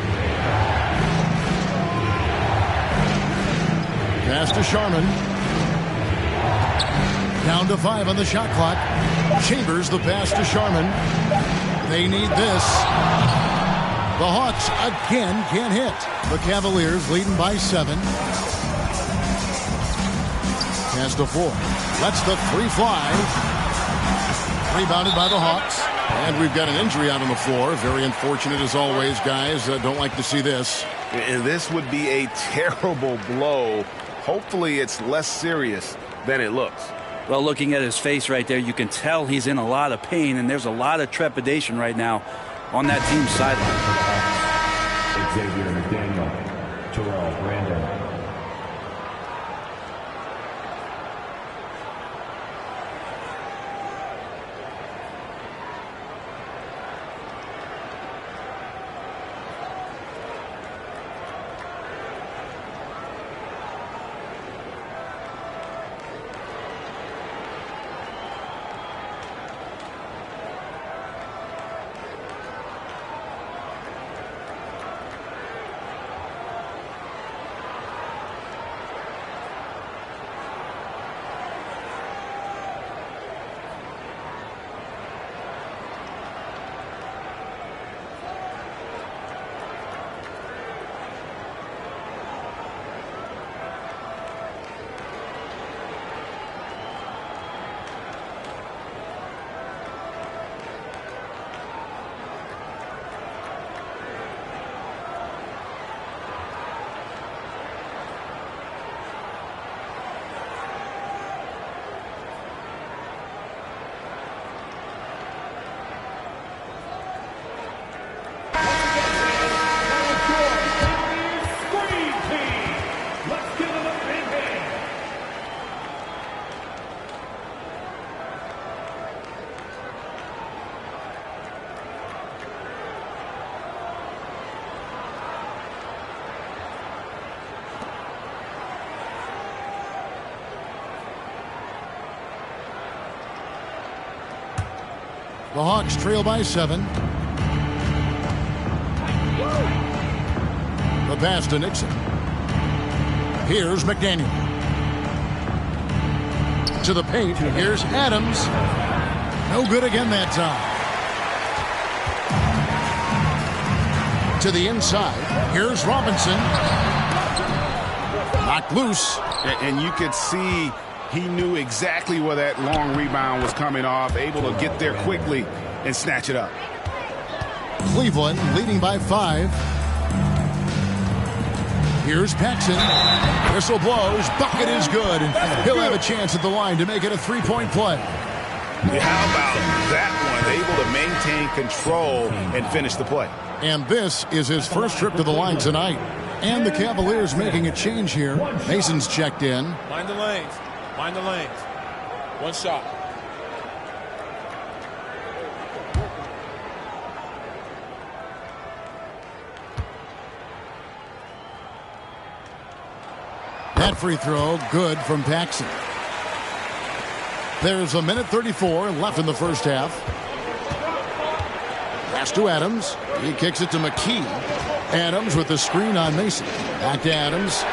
Pass to Sharman. Down to 5 on the shot clock. Chambers, the pass to Sharman. They need this. The Hawks again can't hit. The Cavaliers leading by 7. Pass to 4. Lets the 3 fly. Rebounded by the Hawks. And we've got an injury out on the floor. Very unfortunate as always, guys. Don't like to see this. And this would be a terrible blow. Hopefully it's less serious than it looks. Well, looking at his face right there, you can tell he's in a lot of pain, and there's a lot of trepidation right now on that team's sideline. Xavier McDaniel, Terrell Brandon. The Hawks trail by 7. The pass to Nixon. Here's McDaniel. To the paint. Here's Adams. No good again that time. To the inside. Here's Robinson. Knocked loose. And you could see he knew exactly where that long rebound was coming off, able to get there quickly and snatch it up. Cleveland leading by 5. Here's Paxson. Whistle blows. Bucket is good. And he'll have a chance at the line to make it a three-point play. How about that one? Able to maintain control and finish the play. And this is his first trip to the line tonight. And the Cavaliers making a change here. Mason's checked in. Mind the lanes. Mind the lanes. One shot. That free throw, good from Paxson. There's a minute 34 left in the first half. Pass to Adams. He kicks it to McKee. Adams with the screen on Mason. Back to Adams.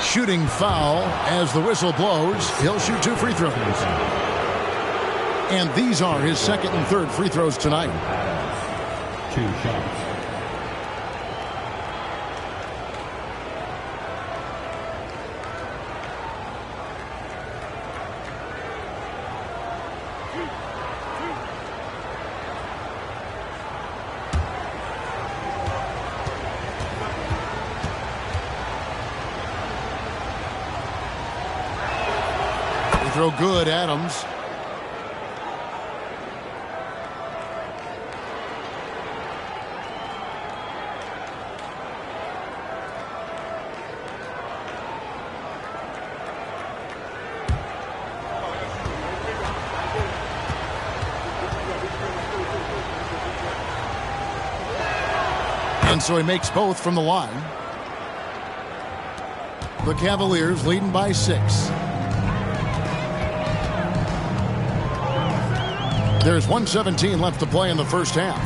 Shooting foul as the whistle blows. He'll shoot 2 free throws. And these are his second and third free throws tonight. 2 shots. Throw good, Adams. And so he makes both from the line. The Cavaliers leading by 6. There's 1:17 left to play in the first half.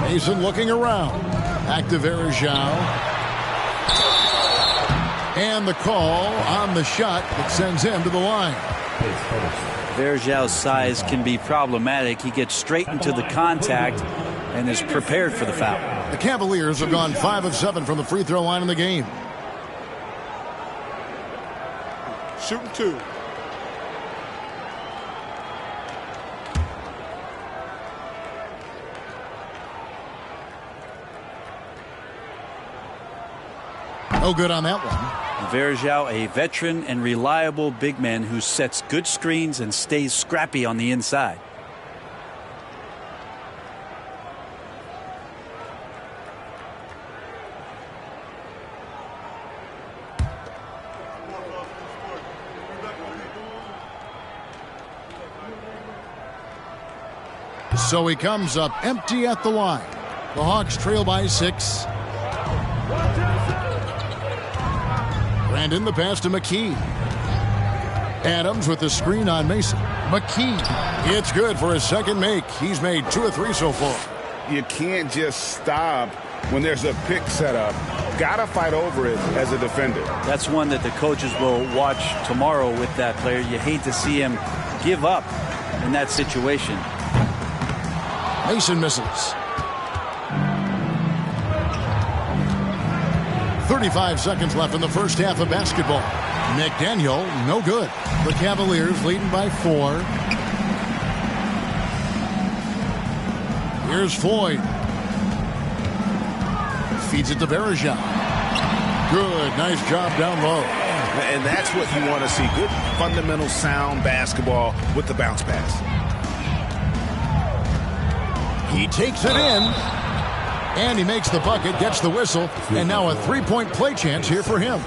Mason looking around. Back to Verjao. And the call on the shot that sends him to the line. Verjao's size can be problematic. He gets straight into the contact and is prepared for the foul. The Cavaliers have gone 5 of 7 from the free throw line in the game. Shooting 2. No good on that one. Verjao, a veteran and reliable big man who sets good screens and stays scrappy on the inside. So he comes up empty at the line. The Hawks trail by 6. Brandon, the pass to McKee. Adams with the screen on Mason. McKee. It's good for his second make. He's made 2 of 3 so far. You can't just stop when there's a pick set up. Gotta fight over it as a defender. That's one that the coaches will watch tomorrow with that player. You hate to see him give up in that situation. Mason misses. 35 seconds left in the first half of basketball. McDaniel, no good. The Cavaliers leading by 4. Here's Floyd. Feeds it to Verjao. Good, nice job down low. And that's what you want to see. Good, fundamental, sound basketball with the bounce pass. He takes it in. And he makes the bucket, gets the whistle, and now a 3-point play chance here for him.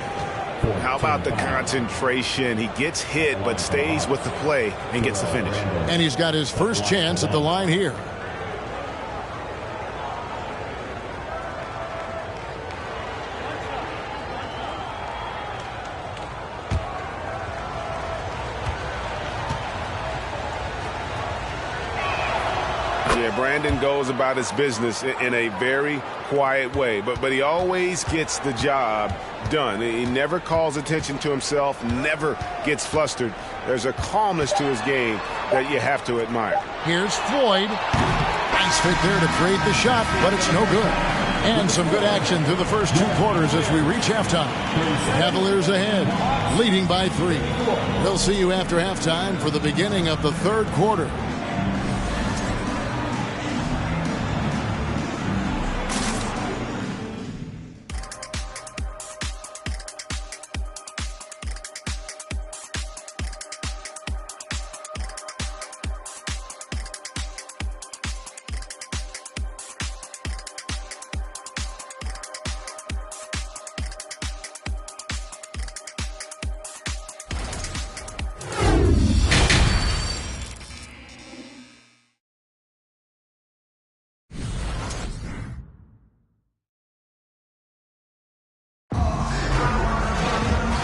How about the concentration? He gets hit, but stays with the play and gets the finish. And he's got his first chance at the line here. Yeah, Brandon goes about his business in a very quiet way, but he always gets the job done. He never calls attention to himself, never gets flustered. There's a calmness to his game that you have to admire. Here's Floyd. Nice fit there to create the shot, but it's no good. And some good action through the first 2 quarters as we reach halftime. Cavaliers ahead, leading by 3. We'll see you after halftime for the beginning of the third quarter.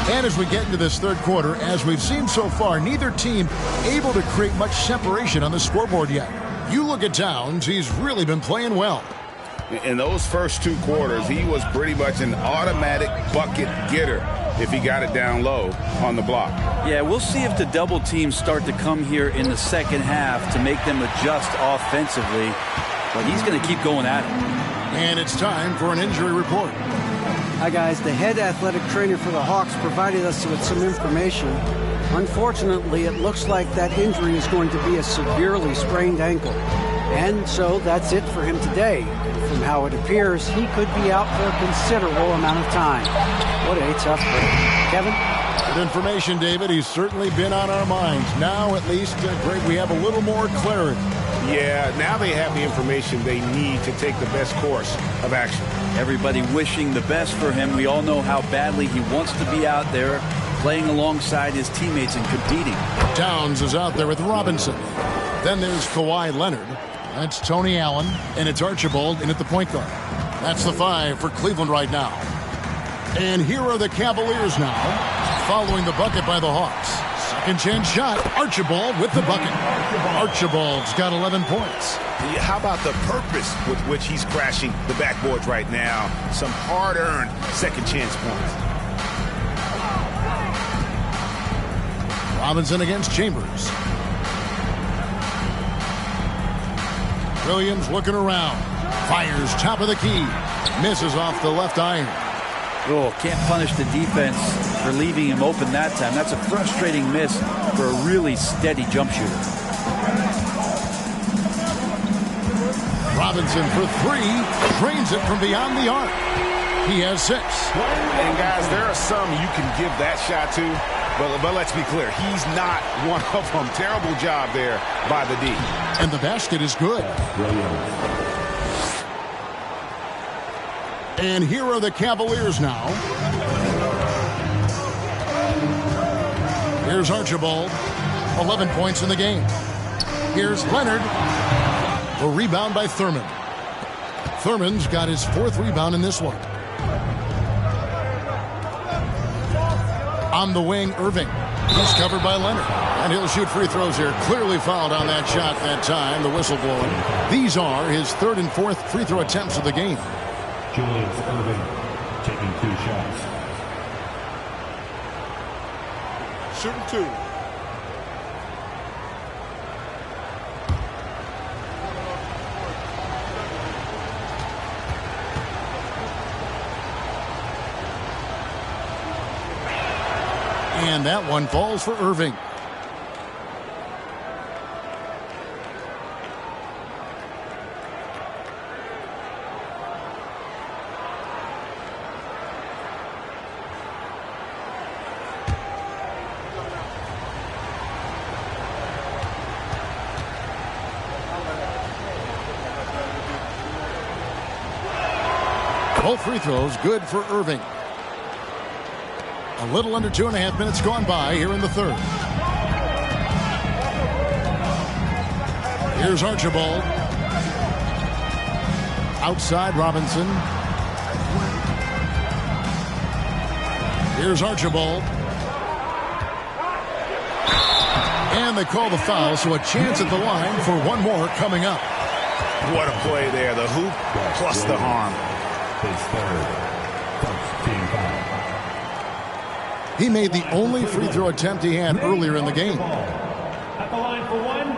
And as we get into this third quarter, as we've seen so far, neither team able to create much separation on the scoreboard yet. You look at Towns, he's really been playing well. In those first 2 quarters, he was pretty much an automatic bucket getter if he got it down low on the block. Yeah, we'll see if the double teams start to come here in the second half to make them adjust offensively. But he's going to keep going at it. And it's time for an injury report. Hi, guys. The head athletic trainer for the Hawks provided us with some information. Unfortunately, it looks like that injury is going to be a severely sprained ankle. And so that's it for him today. From how it appears, he could be out for a considerable amount of time. What a tough break. Kevin? Good information, David. He's certainly been on our minds. Now, at least, Greg, we have a little more clarity. Yeah, now they have the information they need to take the best course of action. Everybody wishing the best for him. We all know how badly he wants to be out there playing alongside his teammates and competing. Towns is out there with Robinson. Then there's Kawhi Leonard. That's Tony Allen, and it's Archibald in at the point guard. That's the 5 for Cleveland right now. And here are the Cavaliers now, following the bucket by the Hawks. Second chance shot, Archibald with the bucket. Archibald's got 11 points. How about the purpose with which he's crashing the backboards right now? Some hard-earned second chance points. Robinson against Chambers. Williams looking around. Fires top of the key. Misses off the left iron. Oh, can't punish the defense for leaving him open that time. That's a frustrating miss for a really steady jump shooter. Robinson for 3. Drains it from beyond the arc. He has 6. And guys, there are some you can give that shot to, but let's be clear, he's not one of them. Terrible job there by the D. And the basket is good. And here are the Cavaliers now. Here's Archibald. 11 points in the game. Here's Leonard. The rebound by Thurman. Thurman's got his 4th rebound in this one. On the wing, Irving. He's covered by Leonard. And he'll shoot free throws here. Clearly fouled on that shot that time. The whistle blowing. These are his 3rd and 4th free throw attempts of the game. Julius Irving taking 2 shots. Shooting 2. And that one falls for Irving. Both free throws good for Irving. A little under 2.5 minutes gone by here in the 3rd. Here's Archibald. Outside Robinson. Here's Archibald. And they call the foul, so a chance at the line for one more coming up. What a play there. The hoop plus the harm. His 3rd. First team foul. He made the only free throw attempt he had earlier in the game. At the line for 1.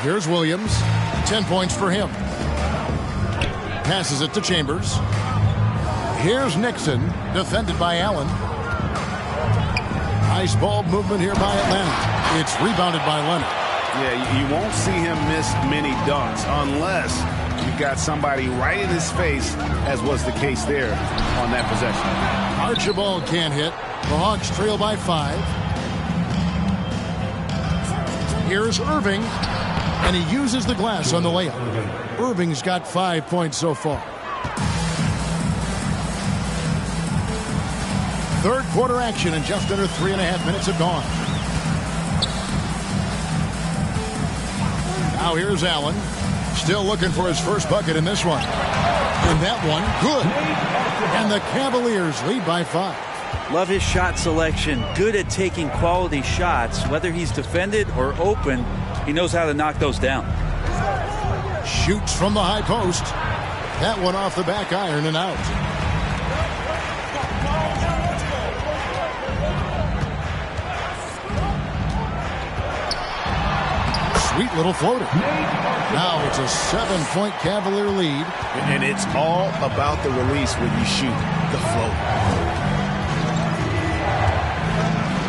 Here's Williams. 10 points for him. Passes it to Chambers. Here's Nixon, defended by Allen. Nice ball movement here by Atlanta. It's rebounded by Leonard. Yeah, you won't see him miss many dunks unless you've got somebody right in his face, as was the case there on that possession. Archibald can't hit. The Hawks trail by 5. Here's Irving, and he uses the glass on the layup. Irving's got 5 points so far. Third quarter action, and just under 3.5 minutes have gone. Now here's Allen, still looking for his first bucket in this one. And that one, good. And the Cavaliers lead by 5. Love his shot selection. Good at taking quality shots. Whether he's defended or open, he knows how to knock those down. Shoots from the high post. That one off the back iron and out. Sweet little floater. Now it's a 7-point Cavalier lead. And it's all about the release when you shoot the float.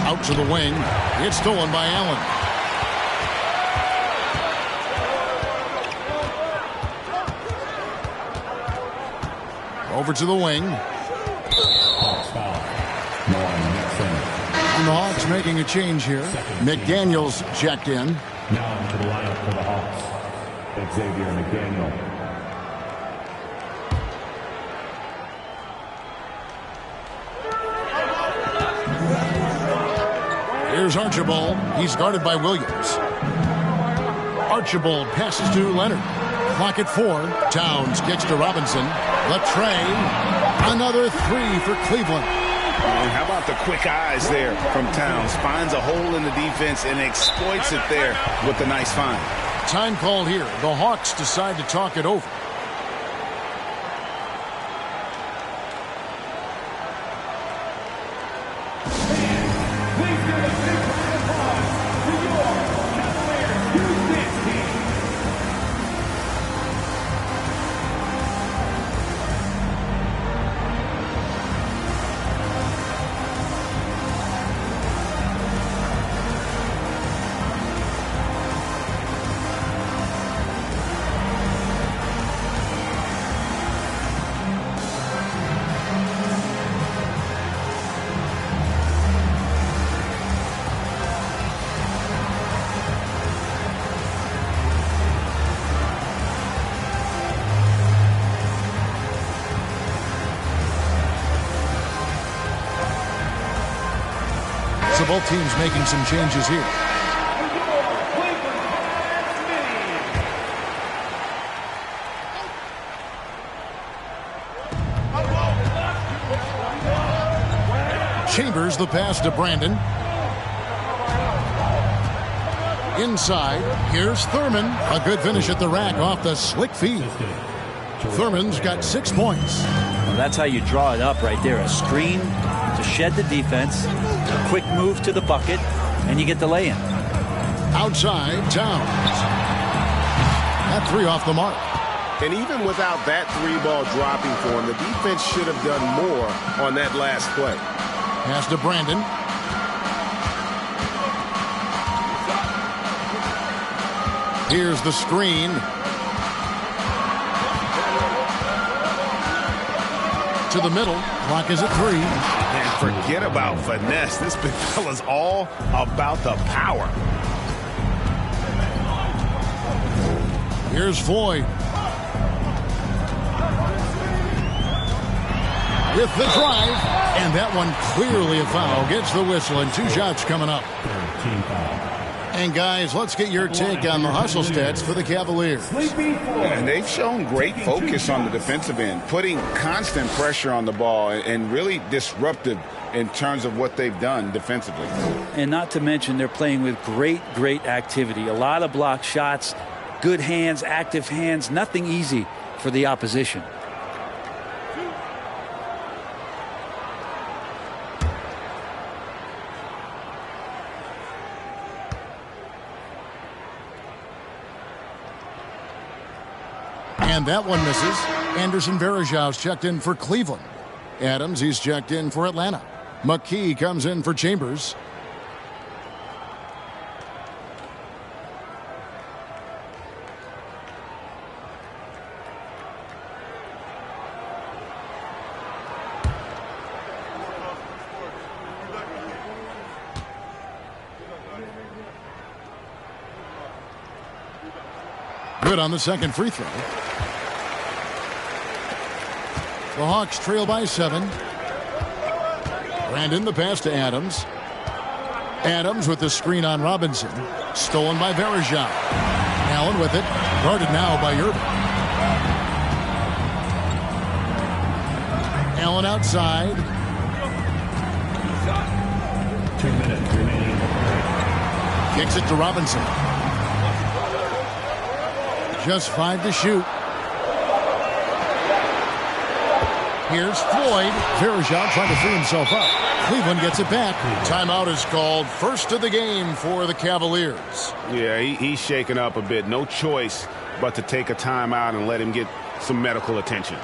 Out to the wing. It's stolen by Allen. Over to the wing. And the Hawks making a change here. McDaniels checked in. Now into the lineup for the Hawks, Xavier McDaniel. Here's Archibald. He's guarded by Williams. Archibald passes to Leonard. Clock at 4. Towns kicks to Robinson. The tray. Another 3 for Cleveland. And how about the quick eyes there from Towns? Finds a hole in the defense and exploits it there with a nice find. Time called here. The Hawks decide to talk it over. So both teams making some changes here. Chambers the pass to Brandon. Inside, here's Thurman. A good finish at the rack off the slick feed. Thurman's got 6 points. Well, that's how you draw it up right there. A screen to shed the defense, a quick move to the bucket, and you get the lay-in. Outside, Towns. That 3 off the mark. And even without that 3-ball dropping for him, the defense should have done more on that last play. Pass to Brandon. Here's the screen. To the middle. Clock is at 3. And forget about finesse. This big fella's all about the power. Here's Floyd. With the drive. And that one clearly a foul. Gets the whistle and 2 shots coming up. And guys, let's get your take on the hustle stats for the Cavaliers. And they've shown great focus on the defensive end, putting constant pressure on the ball and really disruptive in terms of what they've done defensively. And not to mention they're playing with great activity. A lot of block shots, good hands, active hands, nothing easy for the opposition. And that one misses. Anderson Varejau's checked in for Cleveland. Adams, he's checked in for Atlanta. McKee comes in for Chambers. Good on the second free throw. The Hawks trail by 7. Brandon, the pass to Adams. Adams with the screen on Robinson. Stolen by Verejao. Allen with it. Guarded now by Irving. Allen outside. 2 minutes remaining. Kicks it to Robinson. Just 5 to shoot. Here's Floyd. Verejao trying to free himself up. Cleveland gets it back. Timeout is called. First of the game for the Cavaliers. Yeah, he's shaken up a bit. No choice but to take a timeout and let him get some medical attention.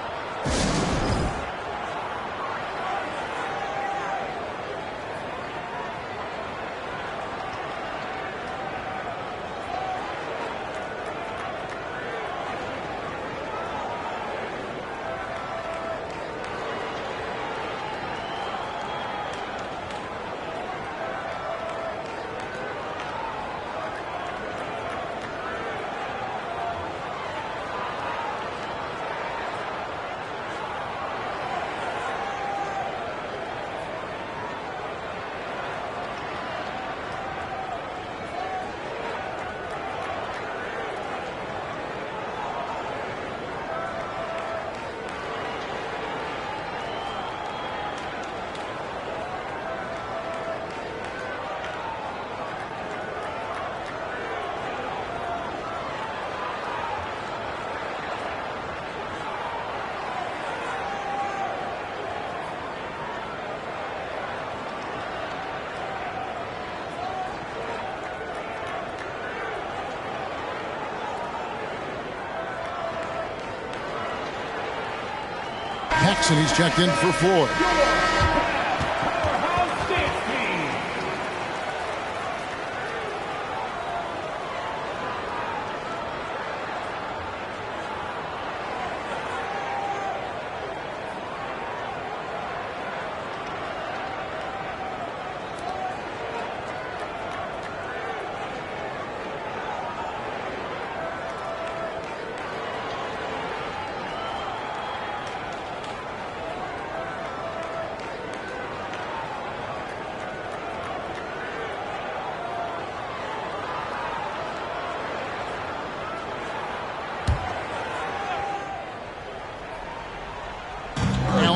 Paxson, he's checked in for Floyd.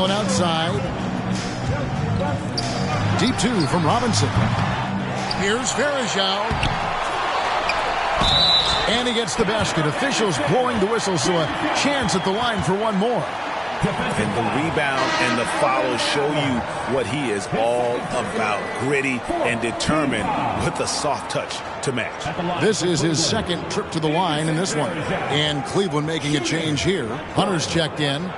Outside. Deep 2 from Robinson. Here's Verejao. And he gets the basket. Officials blowing the whistle, so a chance at the line for one more. And the rebound and the follow show you what he is all about. Gritty and determined with the soft touch to match. This is his second trip to the line in this one. And Cleveland making a change here. Hunter's checked in.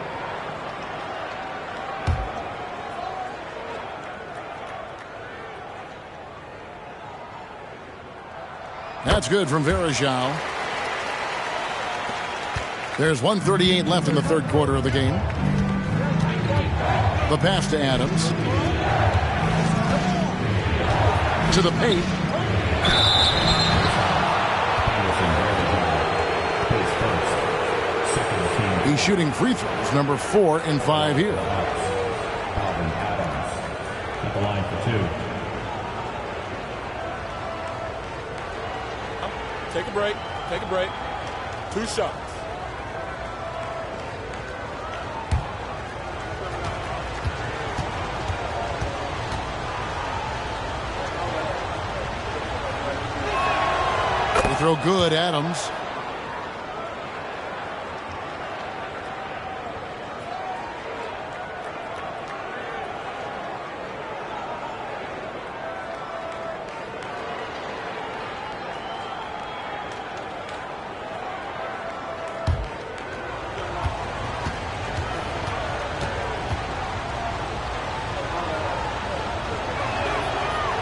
That's good from Verejao. There's 1:38 left in the third quarter of the game. The pass to Adams. To the paint. He's shooting free throws, number 4 and 5 here. At the line for 2. Take a break. Take a break. 2 shots. They throw good, Adams.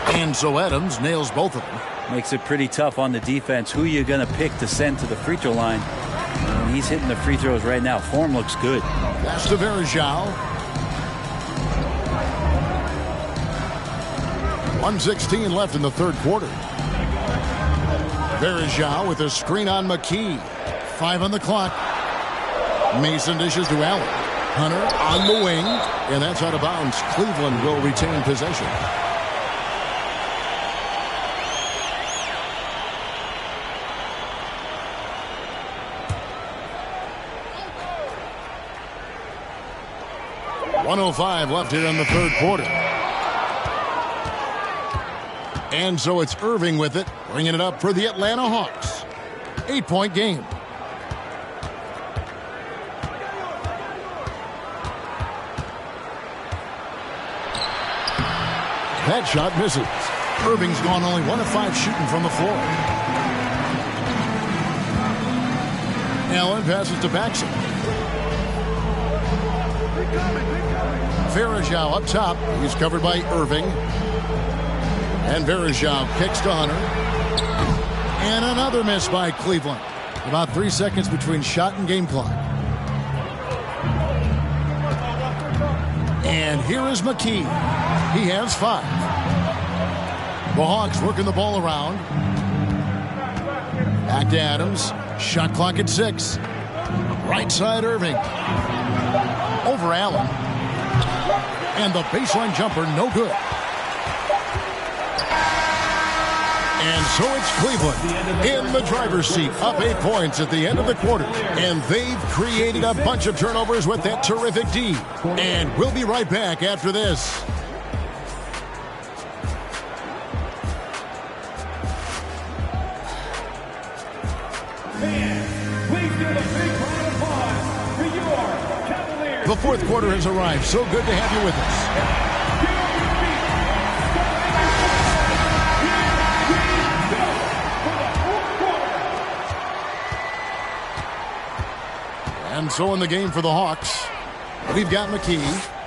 And so Adams nails both of them. Makes it pretty tough on the defense. Who you're going to pick to send to the free throw line. And he's hitting the free throws right now. Form looks good. That's to Verejao. 1:16 left in the third quarter. Verejao with a screen on McKee. 5 on the clock. Mason dishes to Allen. Hunter on the wing, and that's out of bounds. Cleveland will retain possession. .105 left here in the third quarter. And so it's Irving with it, bringing it up for the Atlanta Hawks. 8-point game. That shot misses. Irving's gone only 1 of 5 shooting from the floor. Allen passes to Paxson. Varejao up top. He's covered by Irving. And Varejao kicks to Hunter. And another miss by Cleveland. About 3 seconds between shot and game clock. And here is McKee. He has 5. The Hawks working the ball around. Back to Adams. Shot clock at 6. Right side Irving. Over Allen. And the baseline jumper, no good. And so it's Cleveland in the driver's seat, up 8 points at the end of the quarter. And they've created a bunch of turnovers with that terrific D. And we'll be right back after this. The fourth quarter has arrived. So good to have you with us. And so in the game for the Hawks, we've got McKee.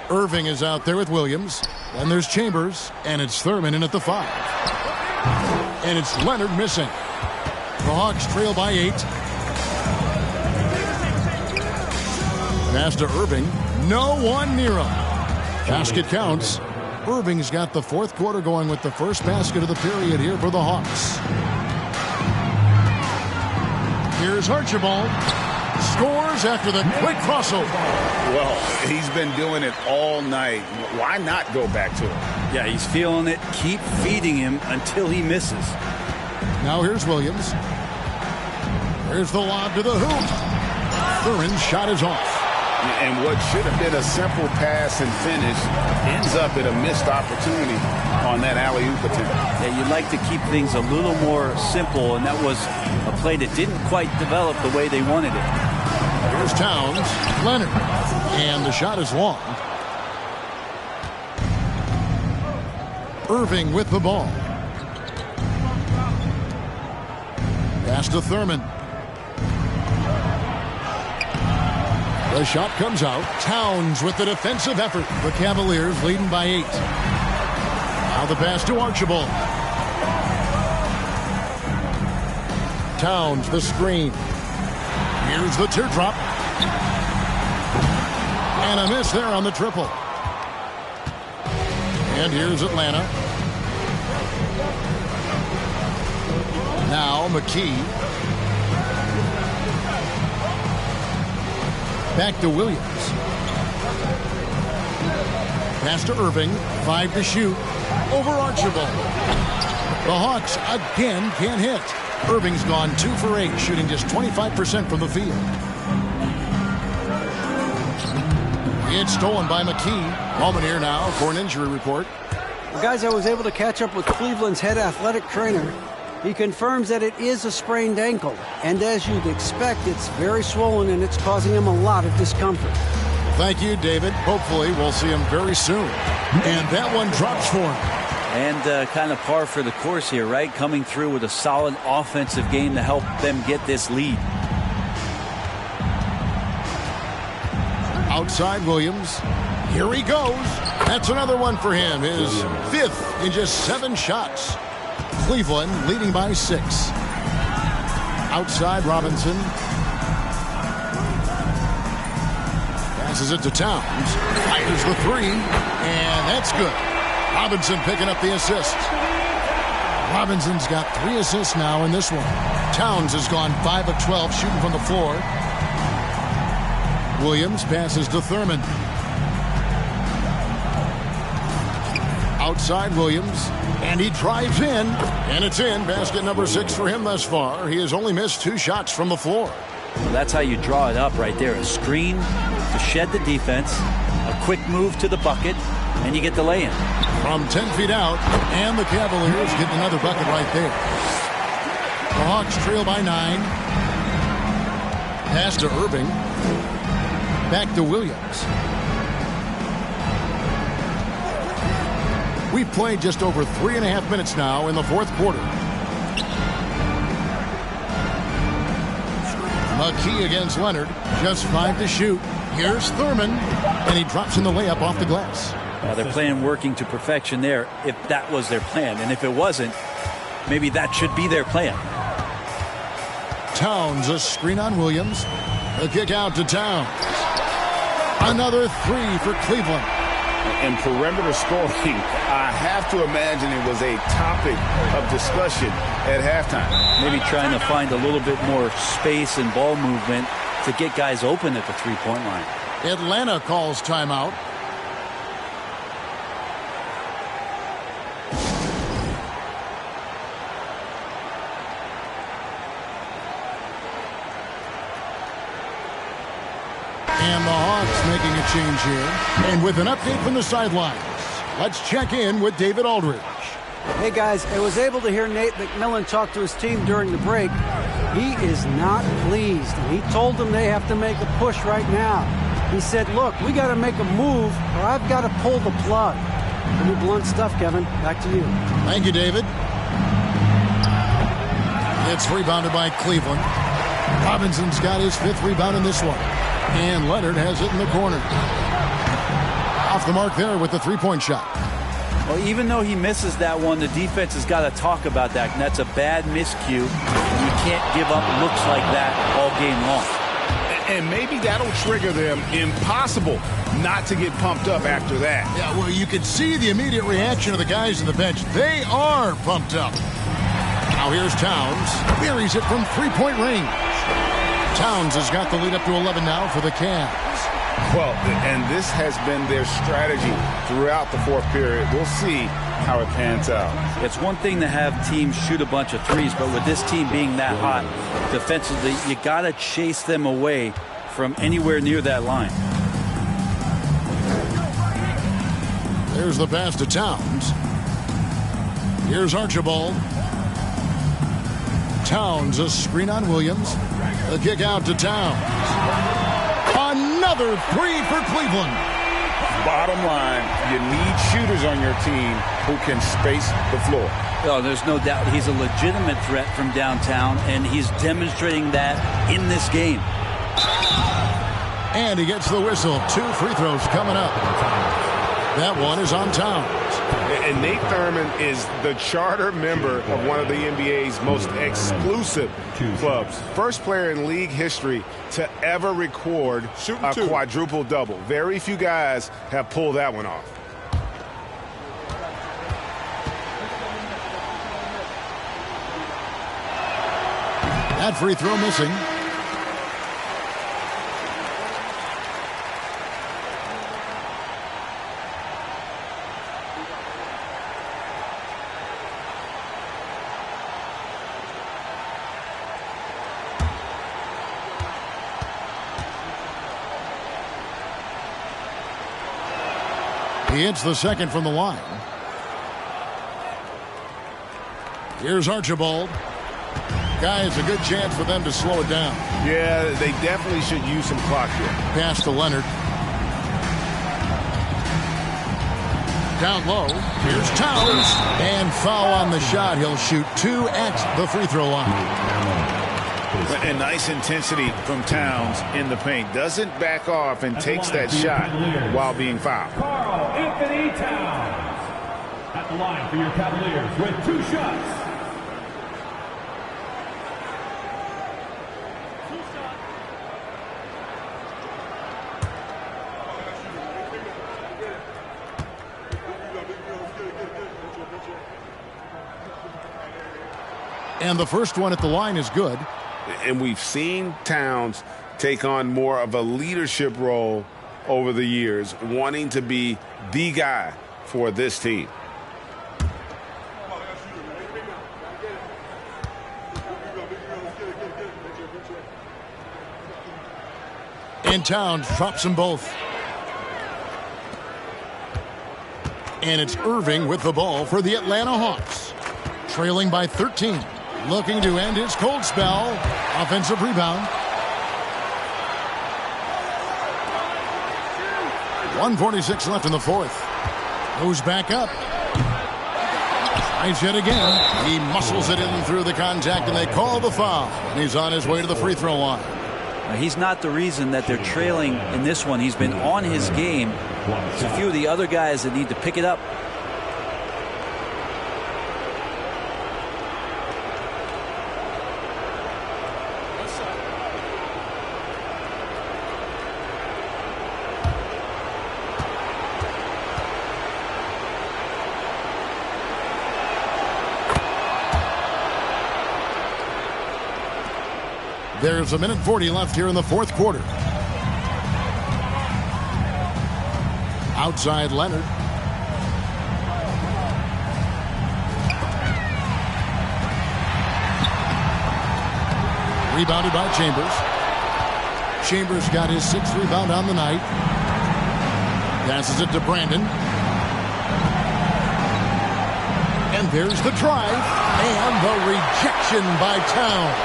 Irving is out there with Williams. Then there's Chambers, and it's Thurman in at the 5. And it's Leonard missing. The Hawks trail by 8. Pass to Irving. No one near him. Basket counts. Irving's got the fourth quarter going with the first basket of the period here for the Hawks. Here's Archibald. Scores after the quick crossover. Well, he's been doing it all night. Why not go back to him? Yeah, he's feeling it. Keep feeding him until he misses. Now here's Williams. Here's the lob to the hoop. Thurin's shot is off. And what should have been a simple pass and finish ends up at a missed opportunity on that alley-oop attempt. Yeah, you'd like to keep things a little more simple, and that was a play that didn't quite develop the way they wanted it. Here's Towns, Leonard, and the shot is long. Irving with the ball. Pass to Thurman. The shot comes out. Towns with the defensive effort. The Cavaliers leading by 8. Now the pass to Archibald. Towns, the screen. Here's the teardrop. And a miss there on the triple. And here's Atlanta. Now McKee. Back to Williams. Pass to Irving. 5 to shoot. Over Archibald. The Hawks again can't hit. Irving's gone 2 for 8, shooting just 25% from the field. It's stolen by McKee. Moment here now for an injury report. Well, guys, I was able to catch up with Cleveland's head athletic trainer. He confirms that it is a sprained ankle, and as you'd expect, it's very swollen and it's causing him a lot of discomfort. Thank you, David. Hopefully we'll see him very soon. And that one drops for him. And kind of par for the course here, right? Coming through with a solid offensive game to help them get this lead. Outside Williams. Here he goes. That's another one for him. His 5th in just 7 shots. Cleveland leading by 6. Outside Robinson. Passes it to Towns. Fires the 3. And that's good. Robinson picking up the assist. Robinson's got 3 assists now in this one. Towns has gone 5 of 12 shooting from the floor. Williams passes to Thurman. Outside Williams, and he drives in, and it's in. Basket number 6 for him thus far. He has only missed 2 shots from the floor. Well, that's how you draw it up right there. A screen to shed the defense, a quick move to the bucket, and you get the lay-in. From 10 feet out, and the Cavaliers get another bucket right there. The Hawks trail by 9. Pass to Irving. Back to Williams. We've played just over 3.5 minutes now in the fourth quarter. McKee against Leonard. Just 5 to shoot. Here's Thurman, and he drops in the layup off the glass. They're playing working to perfection there if that was their plan. And if it wasn't, maybe that should be their plan. Towns, a screen on Williams. A kick out to Towns. Another 3 for Cleveland. And perimeter scoring, I have to imagine it was a topic of discussion at halftime. Maybe trying to find a little bit more space and ball movement to get guys open at the three-point line. Atlanta calls timeout. And the Hawks making a change here. And with an update from the sidelines, let's check in with David Aldridge. Hey, guys, I was able to hear Nate McMillan talk to his team during the break. He is not pleased, and he told them they have to make a push right now. He said, look, we got to make a move, or I've got to pull the plug. Pretty blunt stuff, Kevin. Back to you. Thank you, David. It's rebounded by Cleveland. Robinson's got his 5th rebound in this one. And Leonard has it in the corner. Off the mark there with the three-point shot. Well, even though he misses that one, the defense has got to talk about that. And that's a bad miscue. You can't give up looks like that all game long. And maybe that'll trigger them. Impossible not to get pumped up after that. Yeah, well, you can see the immediate reaction of the guys on the bench. They are pumped up. Now here's Towns. Buries it from three-point range. Towns has got the lead up to 11 now for the Cavs. Well, and this has been their strategy throughout the fourth period. We'll see how it pans out. It's one thing to have teams shoot a bunch of threes, but with this team being that hot defensively, you got to chase them away from anywhere near that line. There's the pass to Towns. Here's Archibald. Towns, a screen on Williams. A kick out to Towns. Another 3 for Cleveland. Bottom line, you need shooters on your team who can space the floor. Oh, there's no doubt he's a legitimate threat from downtown, and he's demonstrating that in this game. And he gets the whistle. 2 free throws coming up. That one is on Towns. And Nate Thurman is the charter member of one of the NBA's most exclusive clubs. First player in league history to ever record a quadruple-double. Very few guys have pulled that one off. That free throw missing. He hits the second from the line. Here's Archibald. Guys, a good chance for them to slow it down. Yeah, they definitely should use some clock here. Pass to Leonard. Down low. Here's Towns. And foul on the shot. He'll shoot 2 at the free throw line. And nice intensity from Towns in the paint. Doesn't back off and takes that shot while being fouled. Carl Anthony Towns at the line for your Cavaliers with 2 shots. And the first one at the line is good. And we've seen Towns take on more of a leadership role over the years, wanting to be the guy for this team. And Towns drops them both. And it's Irving with the ball for the Atlanta Hawks. Trailing by 13. Looking to end his cold spell. Offensive rebound. 1:46 left in the fourth. Goes back up. Tries yet again. He muscles it in through the contact, and they call the foul. And he's on his way to the free throw line. He's not the reason that they're trailing in this one. He's been on his game. There's a few of the other guys that need to pick it up. There's 1:40 left here in the fourth quarter. Outside Leonard. Rebounded by Chambers. Chambers got his 6th rebound on the night. Passes it to Brandon. And there's the drive. And the rejection by Towns.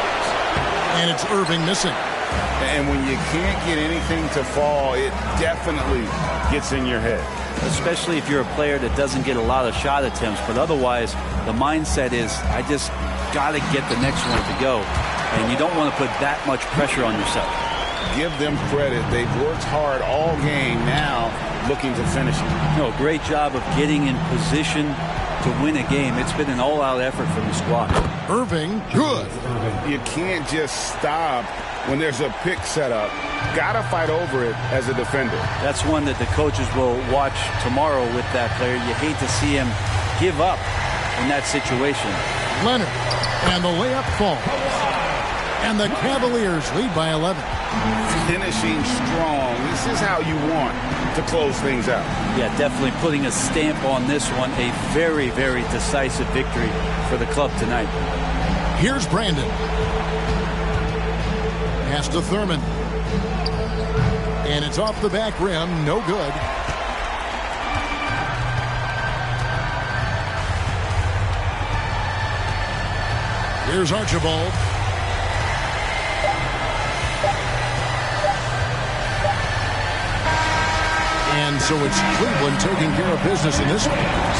And it's Irving missing. And when you can't get anything to fall, it definitely gets in your head. Especially if you're a player that doesn't get a lot of shot attempts. But otherwise, the mindset is, I just got to get the next one to go. And you don't want to put that much pressure on yourself. Give them credit. They've worked hard all game, now looking to finish it. No, great job of getting in position to win a game. It's been an all-out effort from the squad. Irving, good. You can't just stop when there's a pick set up. Got to fight over it as a defender. That's one that the coaches will watch tomorrow with that player. You hate to see him give up in that situation. Leonard, and the layup falls. And the Cavaliers lead by 11. Finishing strong. This is how you want to close things out. Yeah, definitely putting a stamp on this one. A very, very decisive victory for the club tonight. Here's Brandon. Pass to Thurman. And it's off the back rim. No good. Here's Archibald. And so it's Cleveland taking care of business in this one.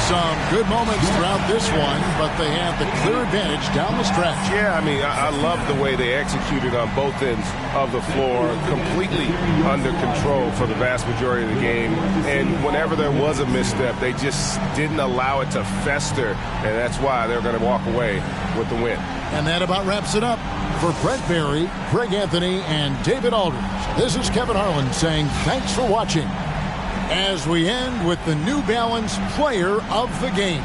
Some good moments throughout this one, but they have the clear advantage down the stretch. Yeah, I mean, I love the way they executed on both ends of the floor, completely under control for the vast majority of the game. And whenever there was a misstep, they just didn't allow it to fester, and that's why they're going to walk away with the win. And that about wraps it up. For Brett Barry, Greg Anthony, and David Aldridge, this is Kevin Harlan saying thanks for watching, as we end with the New Balance Player of the Game.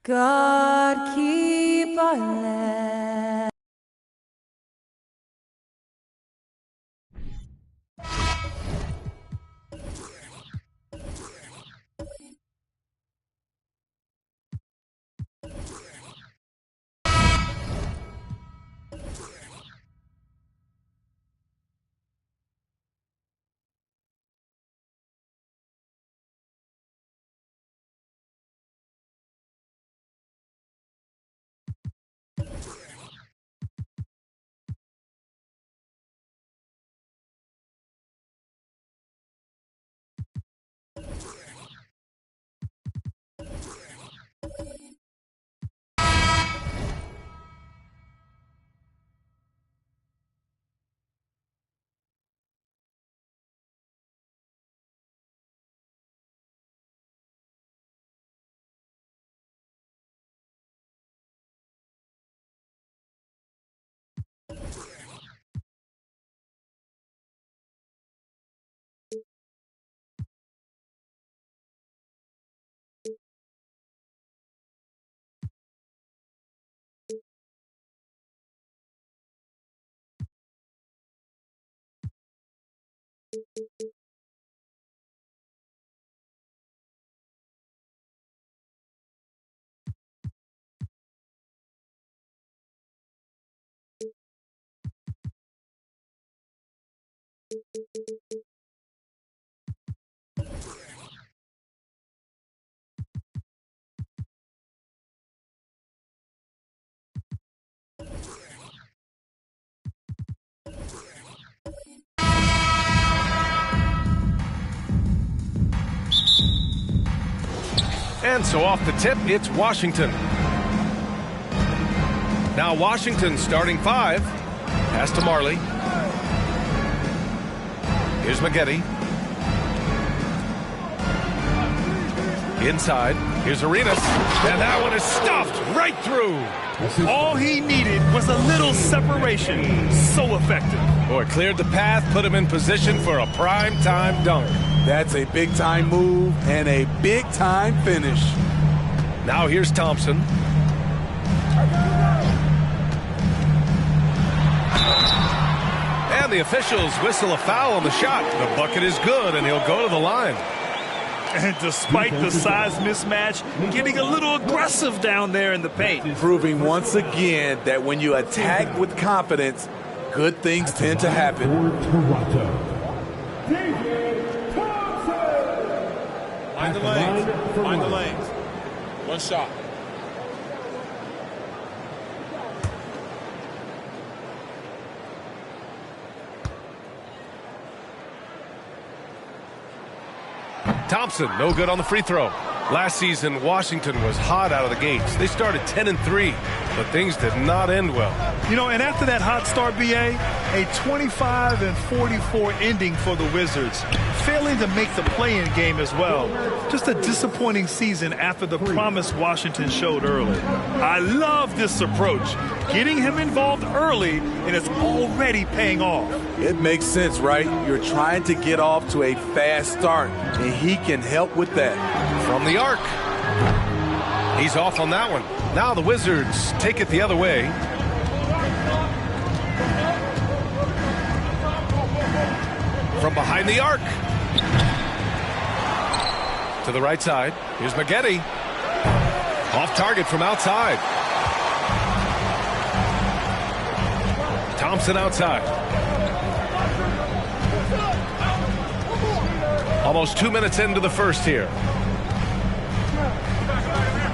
God keep our land. And so off the tip, it's Washington. Now Washington starting 5. Pass to Marley. Here's Maggette. Inside. Here's Arenas. And that one is stuffed right through. All he needed was a little separation. So effective. Boy, cleared the path, put him in position for a prime-time dunk. That's a big-time move and a big-time finish. Now here's Thompson. And the officials whistle a foul on the shot. The bucket is good, and he'll go to the line. And despite the size mismatch, getting a little aggressive down there in the paint. Proving once again that when you attack with confidence, good things tend to happen. Mind the lanes. Mind the lanes. One shot. Thompson, no good on the free throw. Last season, Washington was hot out of the gates. They started 10-3, but things did not end well. You know, and after that hot start, BA, a 25-44 ending for the Wizards, failing to make the play-in game as well. Just a disappointing season after the promise Washington showed early. I love this approach, getting him involved early, and it's already paying off. It makes sense, right? You're trying to get off to a fast start, and he can help with that. From the arc. He's off on that one. Now the Wizards take it the other way. From behind the arc. To the right side. Here's Maggette. Off target from outside. Thompson outside. Almost 2 minutes into the first here.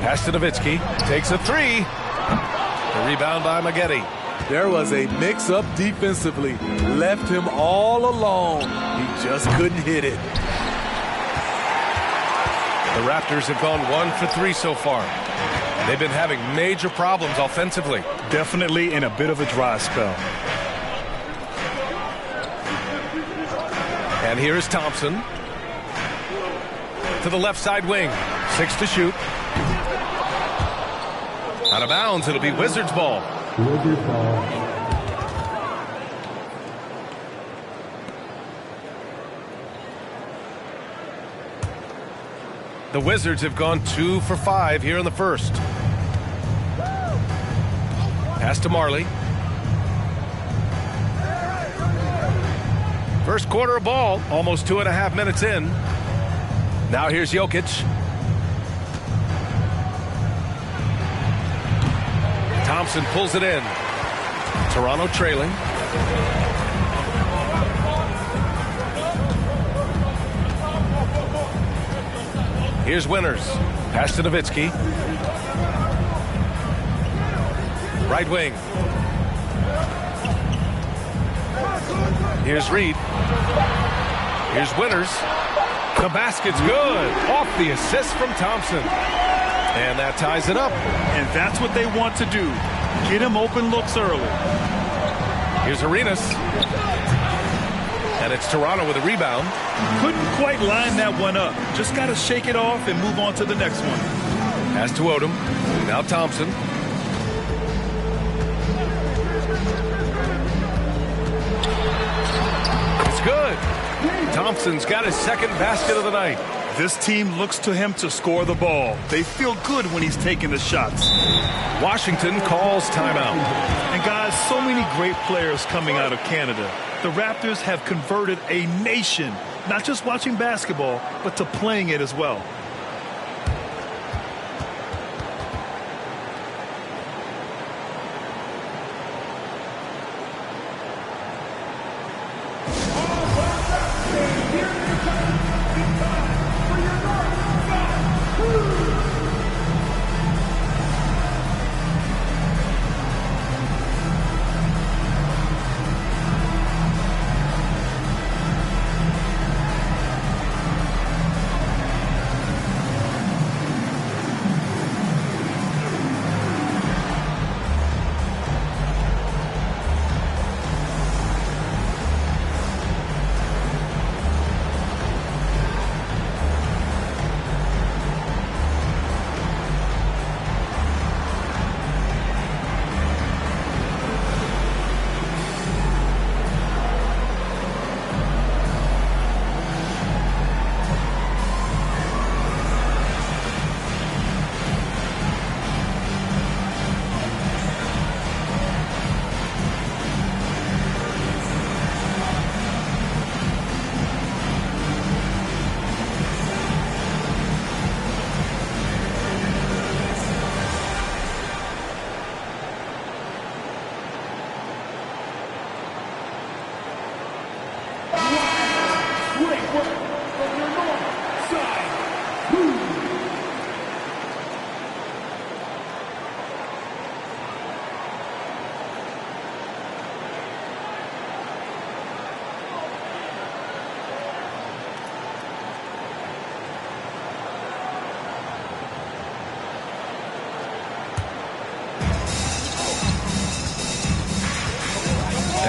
Pass to Nowitzki. Takes a three. The rebound by Maggette. There was a mix-up defensively. Left him all alone. He just couldn't hit it. The Raptors have gone 1 for 3 so far. They've been having major problems offensively. Definitely in a bit of a dry spell. And here is Thompson. To the left side wing. 6 to shoot. Out of bounds, it'll be Wizards ball. Wizards ball. The Wizards have gone 2 for 5 here in the first. Pass to Marley. First quarter of ball, almost 2.5 minutes in. Now here's Jokic. Thompson pulls it in. Toronto trailing. Here's Winters. Pass to Nowitzki. Right wing. Here's Reed. Here's Winters. The basket's good. Off the assist from Thompson. And that ties it up. And that's what they want to do. Get him open looks early. Here's Arenas. And it's Toronto with a rebound. Couldn't quite line that one up. Just got to shake it off and move on to the next one. Pass to Odom. Now Thompson. It's good. Thompson's got his second basket of the night. This team looks to him to score the ball. They feel good when he's taking the shots. Washington calls timeout. And guys, so many great players coming out of Canada. The Raptors have converted a nation, not just watching basketball, but to playing it as well.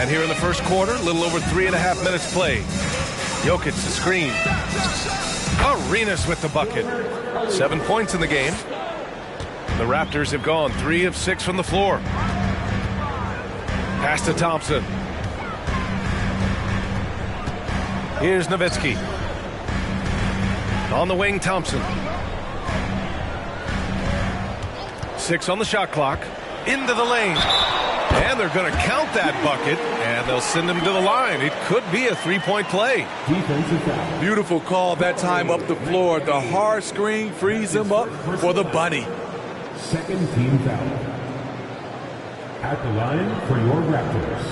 And here in the first quarter, a little over 3.5 minutes played. Jokic the screen. Arenas with the bucket. 7 points in the game. The Raptors have gone 3 of 6 from the floor. Pass to Thompson. Here's Nowitzki. On the wing, Thompson. 6 on the shot clock. Into the lane. And they're going to count that bucket, and they'll send him to the line. It could be a 3-point play. Beautiful call that time up the floor. The hard screen frees him up for the bunny. Second team foul. At the line for your Raptors.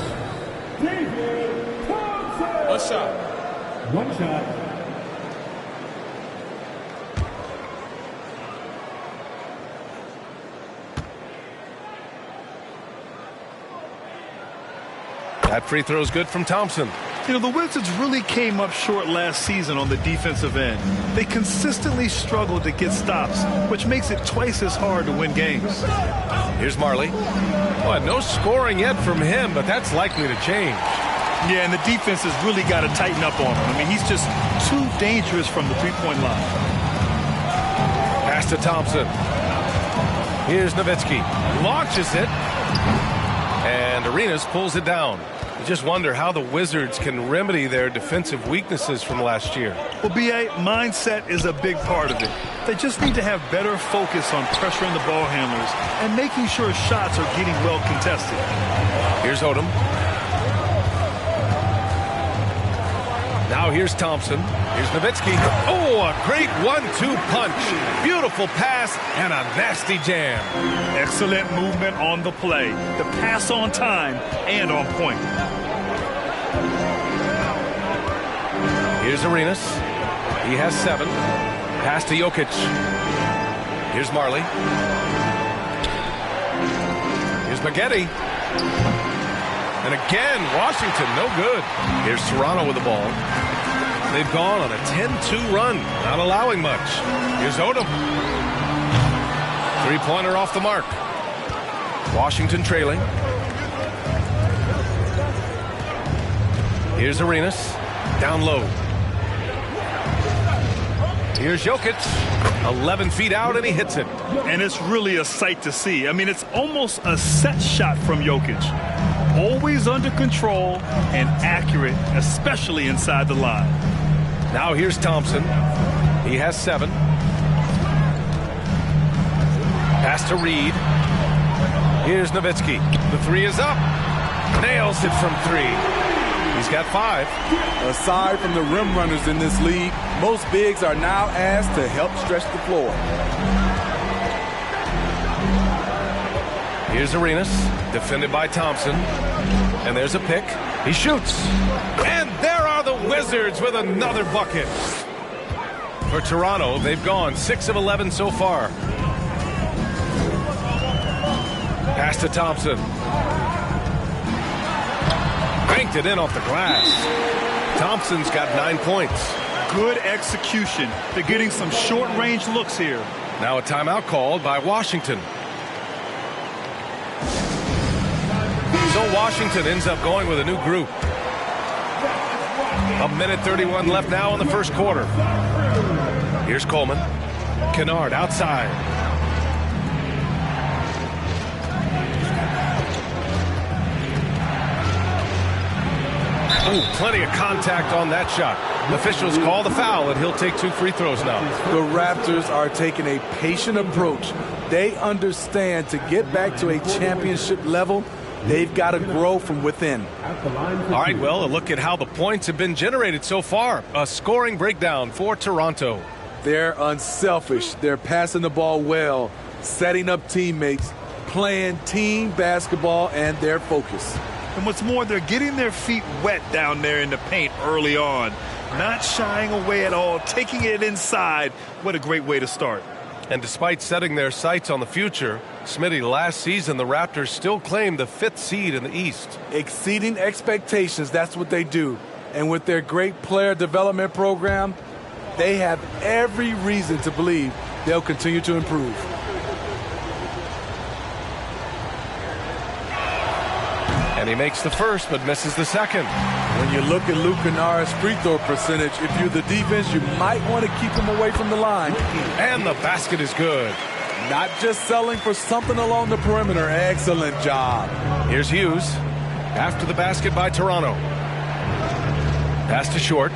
A shot. One shot. That free throw is good from Thompson. You know, the Wizards really came up short last season on the defensive end. They consistently struggled to get stops, which makes it twice as hard to win games. Here's Marley. Well, no scoring yet from him, but that's likely to change. Yeah, and the defense has really got to tighten up on him. I mean, he's just too dangerous from the three-point line. Pass to Thompson. Here's Nowitzki. Launches it. And Arenas pulls it down. You just wonder how the Wizards can remedy their defensive weaknesses from last year. Well, B.A., mindset is a big part of it. They just need to have better focus on pressuring the ball handlers and making sure shots are getting well contested. Here's Odom. Now here's Thompson. Here's Nowitzki. Oh, a great 1-2 punch. Beautiful pass and a nasty jam. Excellent movement on the play. The pass on time and on point. Here's Arenas. He has 7. Pass to Jokic. Here's Marley. Here's Maggette. And again, Washington, no good. Here's Toronto with the ball. They've gone on a 10-2 run, not allowing much. Here's Odom. Three-pointer off the mark. Washington trailing. Here's Arenas. Down low. Here's Jokic. 11 feet out, and he hits it. And it's really a sight to see. I mean, it's almost a set shot from Jokic. Always under control and accurate, especially inside the line. Now here's Thompson. He has 7. Pass to Reed. Here's Nowitzki. The 3 is up. Nails it from 3. He's got 5. Aside from the rim runners in this league, most bigs are now asked to help stretch the floor. Here's Arenas, defended by Thompson. And there's a pick. He shoots. And there are the Wizards with another bucket. For Toronto, they've gone 6 of 11 so far. Pass to Thompson. Banked it in off the glass. Thompson's got 9 points. Good execution. They're getting some short-range looks here. Now a timeout called by Washington. So Washington ends up going with a new group. 1:31 left now in the first quarter. Here's Coleman. Kennard outside. Ooh, plenty of contact on that shot. Officials call the foul, and he'll take 2 free throws now. The Raptors are taking a patient approach. They understand to get back to a championship level, they've got to grow from within. All right, well, a look at how the points have been generated so far. A scoring breakdown for Toronto. They're unselfish. They're passing the ball well, setting up teammates, playing team basketball, and their focus. And what's more, they're getting their feet wet down there in the paint early on. Not shying away at all, taking it inside. What a great way to start. And despite setting their sights on the future, Smitty, last season the Raptors still claimed the 5th seed in the East. Exceeding expectations, that's what they do. And with their great player development program, they have every reason to believe they'll continue to improve. And he makes the first, but misses the second. When you look at Luke Kennard's free throw percentage, if you're the defense, you might want to keep him away from the line. And the basket is good. Not just selling for something along the perimeter. Excellent job. Here's Hughes. After the basket by Toronto. Pass to Short.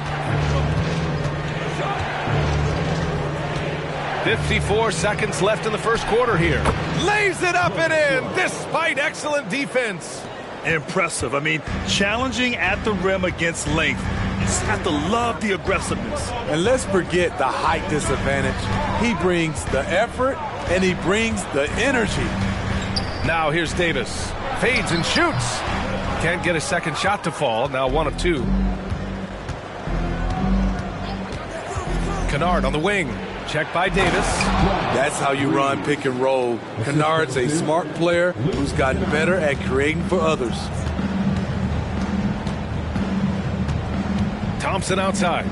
54 seconds left in the first quarter here. Lays it up and in despite excellent defense. Impressive. I mean, challenging at the rim against length. You just have to love the aggressiveness. And let's forget the height disadvantage. He brings the effort and he brings the energy. Now here's Davis. Fades and shoots. Can't get a second shot to fall. Now 1 of 2. Kennard on the wing. Check by Davis. That's how you run pick and roll. Kennard's a smart player who's gotten better at creating for others. Thompson outside.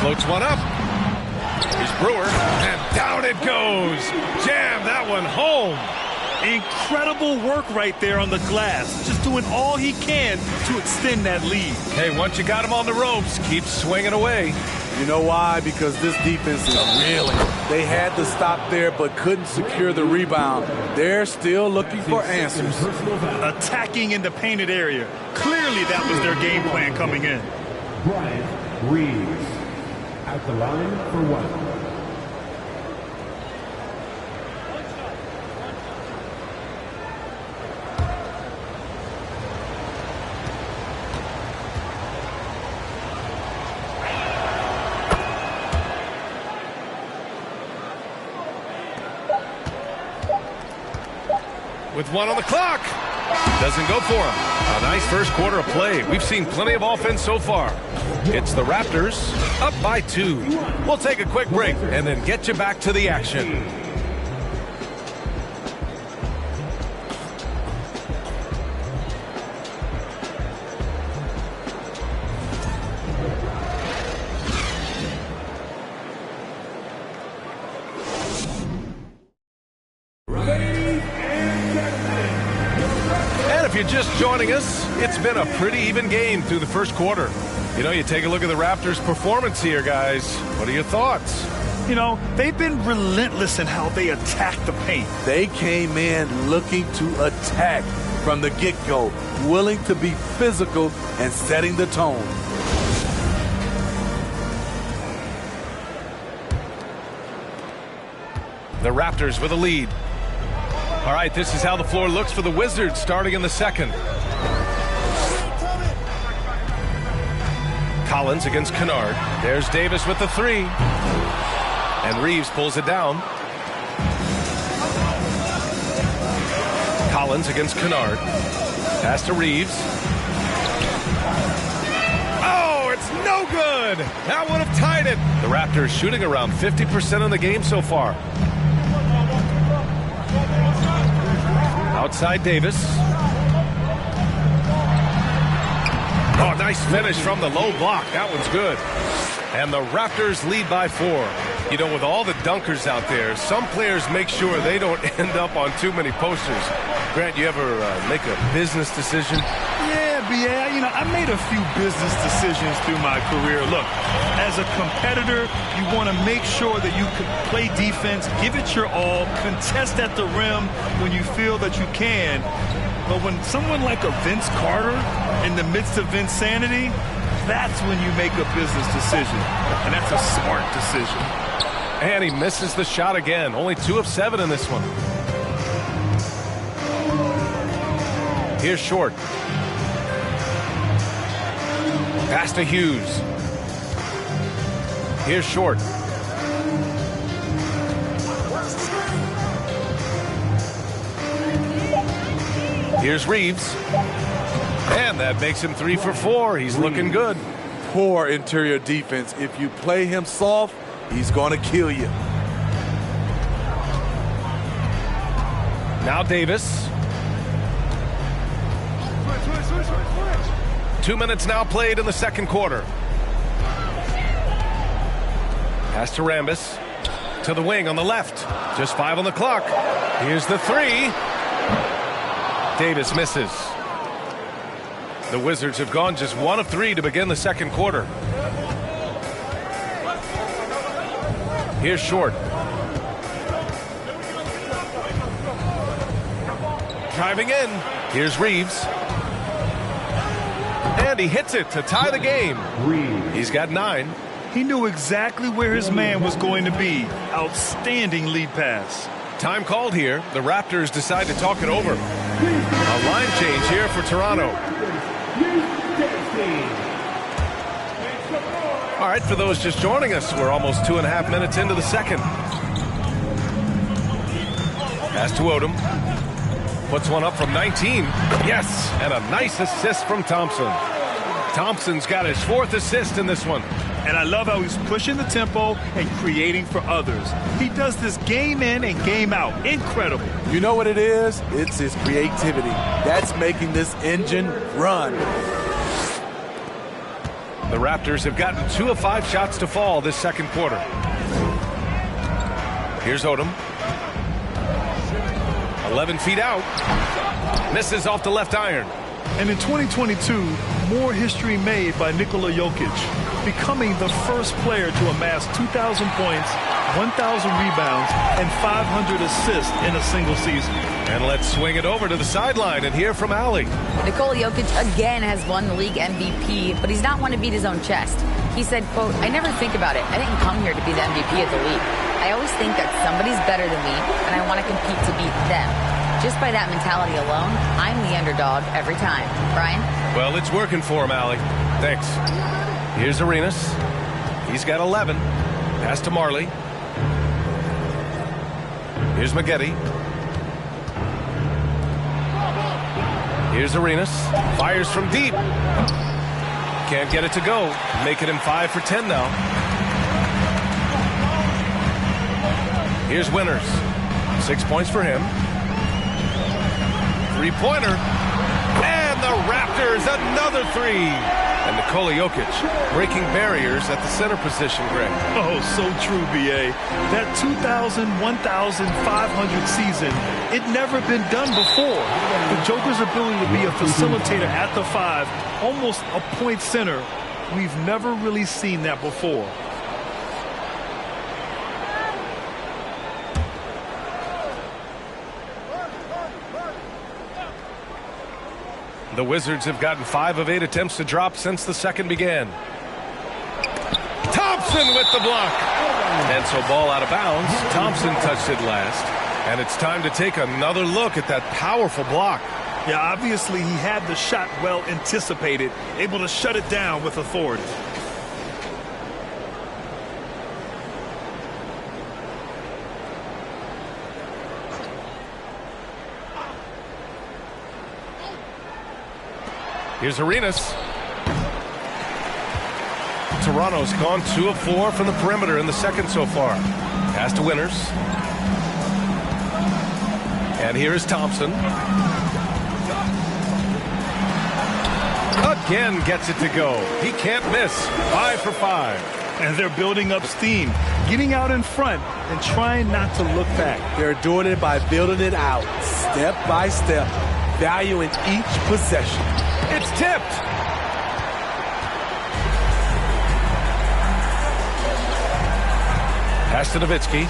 Floats one up. Here's Brewer. And down it goes. Jam that one home. Incredible work right there on the glass. Just doing all he can to extend that lead. Hey, once you got him on the ropes, keep swinging away. You know why? Because this defense is reeling. They had to stop there but couldn't secure the rebound. They're still looking for answers. Attacking in the painted area. Clearly that was their game plan coming in. Brian Reeves at the line for 1. With 1 on the clock. Doesn't go for him. A nice first quarter of play. We've seen plenty of offense so far. It's the Raptors up by 2. We'll take a quick break and then get you back to the action. If you're just joining us, it's been a pretty even game through the first quarter. You know, you take a look at the Raptors' performance here, guys. What are your thoughts? You know, they've been relentless in how they attack the paint. They came in looking to attack from the get-go, willing to be physical and setting the tone. The Raptors with a lead. All right, this is how the floor looks for the Wizards starting in the second. Collins against Kennard. There's Davis with the 3. And Reeves pulls it down. Collins against Kennard. Pass to Reeves. Oh, it's no good. That would have tied it. The Raptors shooting around 50% in the game so far. Outside Davis. Oh, nice finish from the low block. That one's good. And the Raptors lead by 4. You know, with all the dunkers out there, some players make sure they don't end up on too many posters. Grant, you ever make a business decision? Yeah, B.A., you know, I made a few business decisions through my career. Look, as a competitor, you want to make sure that you can play defense, give it your all, contest at the rim when you feel that you can. But when someone like a Vince Carter in the midst of insanity, that's when you make a business decision. And that's a smart decision. And he misses the shot again. Only 2 of 7 in this one. Here's Short. Pass to Hughes. Here's Short. Here's Reeves. And that makes him 3 for 4. He's looking good. Poor interior defense. If you play him soft, he's going to kill you. Now Davis. 2 minutes now played in the second quarter. Pass to Rambis. To the wing on the left. Just 5 on the clock. Here's the 3. Davis misses. The Wizards have gone just 1 of 3 to begin the second quarter. Here's Short. Driving in. Here's Reeves. And he hits it to tie the game. He's got 9. He knew exactly where his man was going to be. Outstanding lead pass. Time called here. The Raptors decide to talk it over. A line change here for Toronto. All right, for those just joining us, we're almost 2.5 minutes into the second. Pass to Odom. Puts one up from 19. Yes, and a nice assist from Thompson. Thompson's got his 4th assist in this one. And I love how he's pushing the tempo and creating for others. He does this game in and game out. Incredible. You know what it is? It's his creativity. That's making this engine run. The Raptors have gotten 2 of 5 shots to fall this second quarter. Here's Odom. 11 feet out. Misses off the left iron. And in 2022, more history made by Nikola Jokic, becoming the first player to amass 2,000 points, 1,000 rebounds, and 500 assists in a single season. And let's swing it over to the sideline and hear from Allie. Nikola Jokic again has won the league MVP, but he's not one to beat his own chest. He said, quote, "I never think about it. I didn't come here to be the MVP of the league. I always think that somebody's better than me, and I want to compete to beat them. Just by that mentality alone, I'm the underdog every time." Brian? Well, it's working for him, Allie. Thanks. Here's Arenas. He's got 11. Pass to Marley. Here's Maggette. Here's Arenas. Fires from deep. Can't get it to go. Making him 5 for 10 now. Here's Winters. 6 points for him. 3-pointer. And the Raptors, another 3. And Nikola Jokic breaking barriers at the center position, Greg. Oh, so true, B.A. That 2,000, 1,500 season, it never been done before. The Joker's ability to be a facilitator at the 5, almost a point center, we've never really seen that before. The Wizards have gotten 5 of 8 attempts to drop since the second began. Thompson with the block. And so ball out of bounds. Thompson touched it last. And it's time to take another look at that powerful block. Yeah, obviously he had the shot well anticipated, able to shut it down with authority. Here's Arenas. Toronto's gone 2 of 4 from the perimeter in the second so far. Pass to Winters. And here is Thompson. Again gets it to go. He can't miss. 5 for 5. And they're building up steam, getting out in front and trying not to look back. They're doing it by building it out, step by step, valuing each possession. It's tipped. Pass to Nowitzki.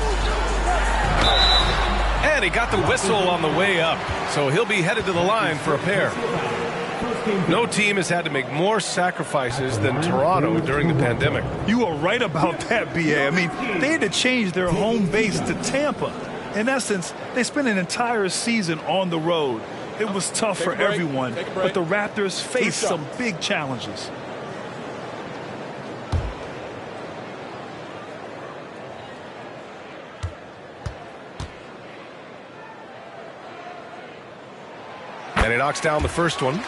And he got the whistle on the way up. So he'll be headed to the line for a pair. No team has had to make more sacrifices than Toronto during the pandemic. You are right about that, B.A. I mean, they had to change their home base to Tampa. In essence, they spent an entire season on the road. It was tough for everyone, but the Raptors faced some big challenges. And he knocks down the first one.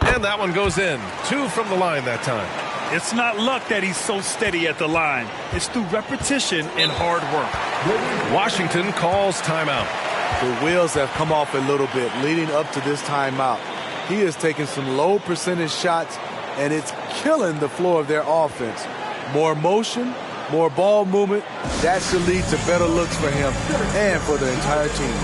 And that one goes in. 2 from the line that time. It's not luck that he's so steady at the line. It's through repetition and hard work. Washington calls timeout. The wheels have come off a little bit leading up to this timeout. He is taking some low percentage shots, and it's killing the flow of their offense. More motion, more ball movement, that should lead to better looks for him and for the entire team.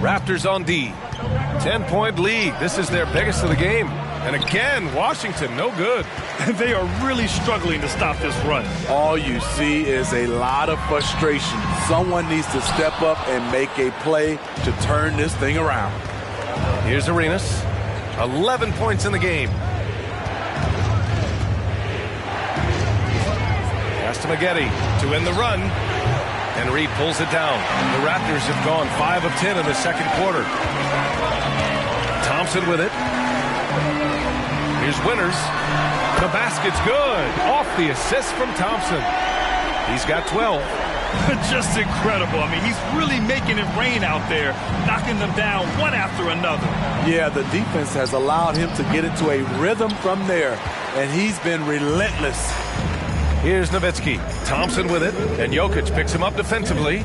Raptors on D. 10-point lead. This is their biggest of the game. And again, Washington, no good. They are really struggling to stop this run. All you see is a lot of frustration. Someone needs to step up and make a play to turn this thing around. Here's Arenas. 11 points in the game. Pass to Maggette to end the run. And Reed pulls it down. The Raptors have gone 5 of 10 in the second quarter. Thompson with it. Here's Winters. The basket's good. Off the assist from Thompson. He's got 12. Just incredible. I mean, he's really making it rain out there, knocking them down one after another. Yeah, the defense has allowed him to get into a rhythm from there, and he's been relentless. Here's Nowitzki. Thompson with it, and Jokic picks him up defensively.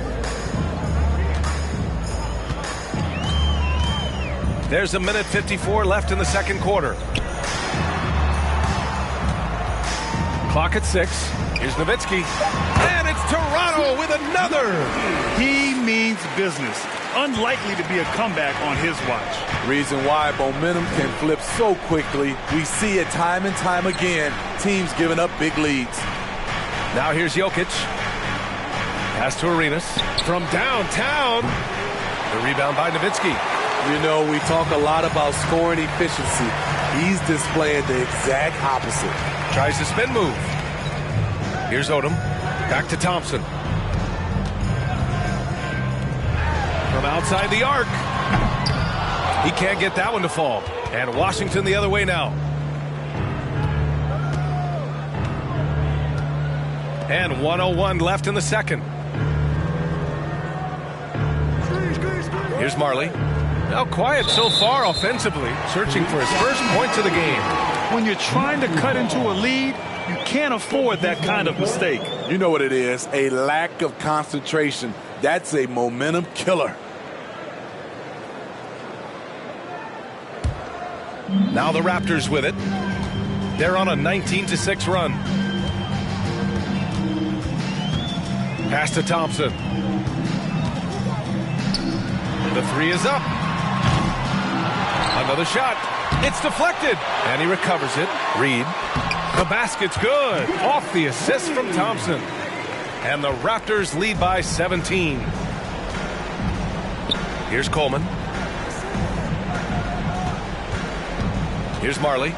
There's 1:54 left in the second quarter. Clock at 6. Here's Nowitzki. And it's Toronto with another. He means business. Unlikely to be a comeback on his watch. Reason why momentum can flip so quickly. We see it time and time again. Teams giving up big leads. Now here's Jokic. Pass to Arenas. From downtown. The rebound by Nowitzki. You know, we talk a lot about scoring efficiency. He's displaying the exact opposite. Tries the spin move. Here's Odom. Back to Thompson. From outside the arc. He can't get that one to fall. And Washington the other way now. And 1:01 left in the second. Here's Marley. Now quiet so far offensively, searching for his first points of the game. When you're trying to cut into a lead, you can't afford that kind of mistake. You know what it is, a lack of concentration. That's a momentum killer. Now the Raptors with it. They're on a 19-6 run. Pass to Thompson. The three is up. Another shot. It's deflected. And he recovers it. Reed. The basket's good. Off the assist from Thompson. And the Raptors lead by 17. Here's Coleman. Here's Marley.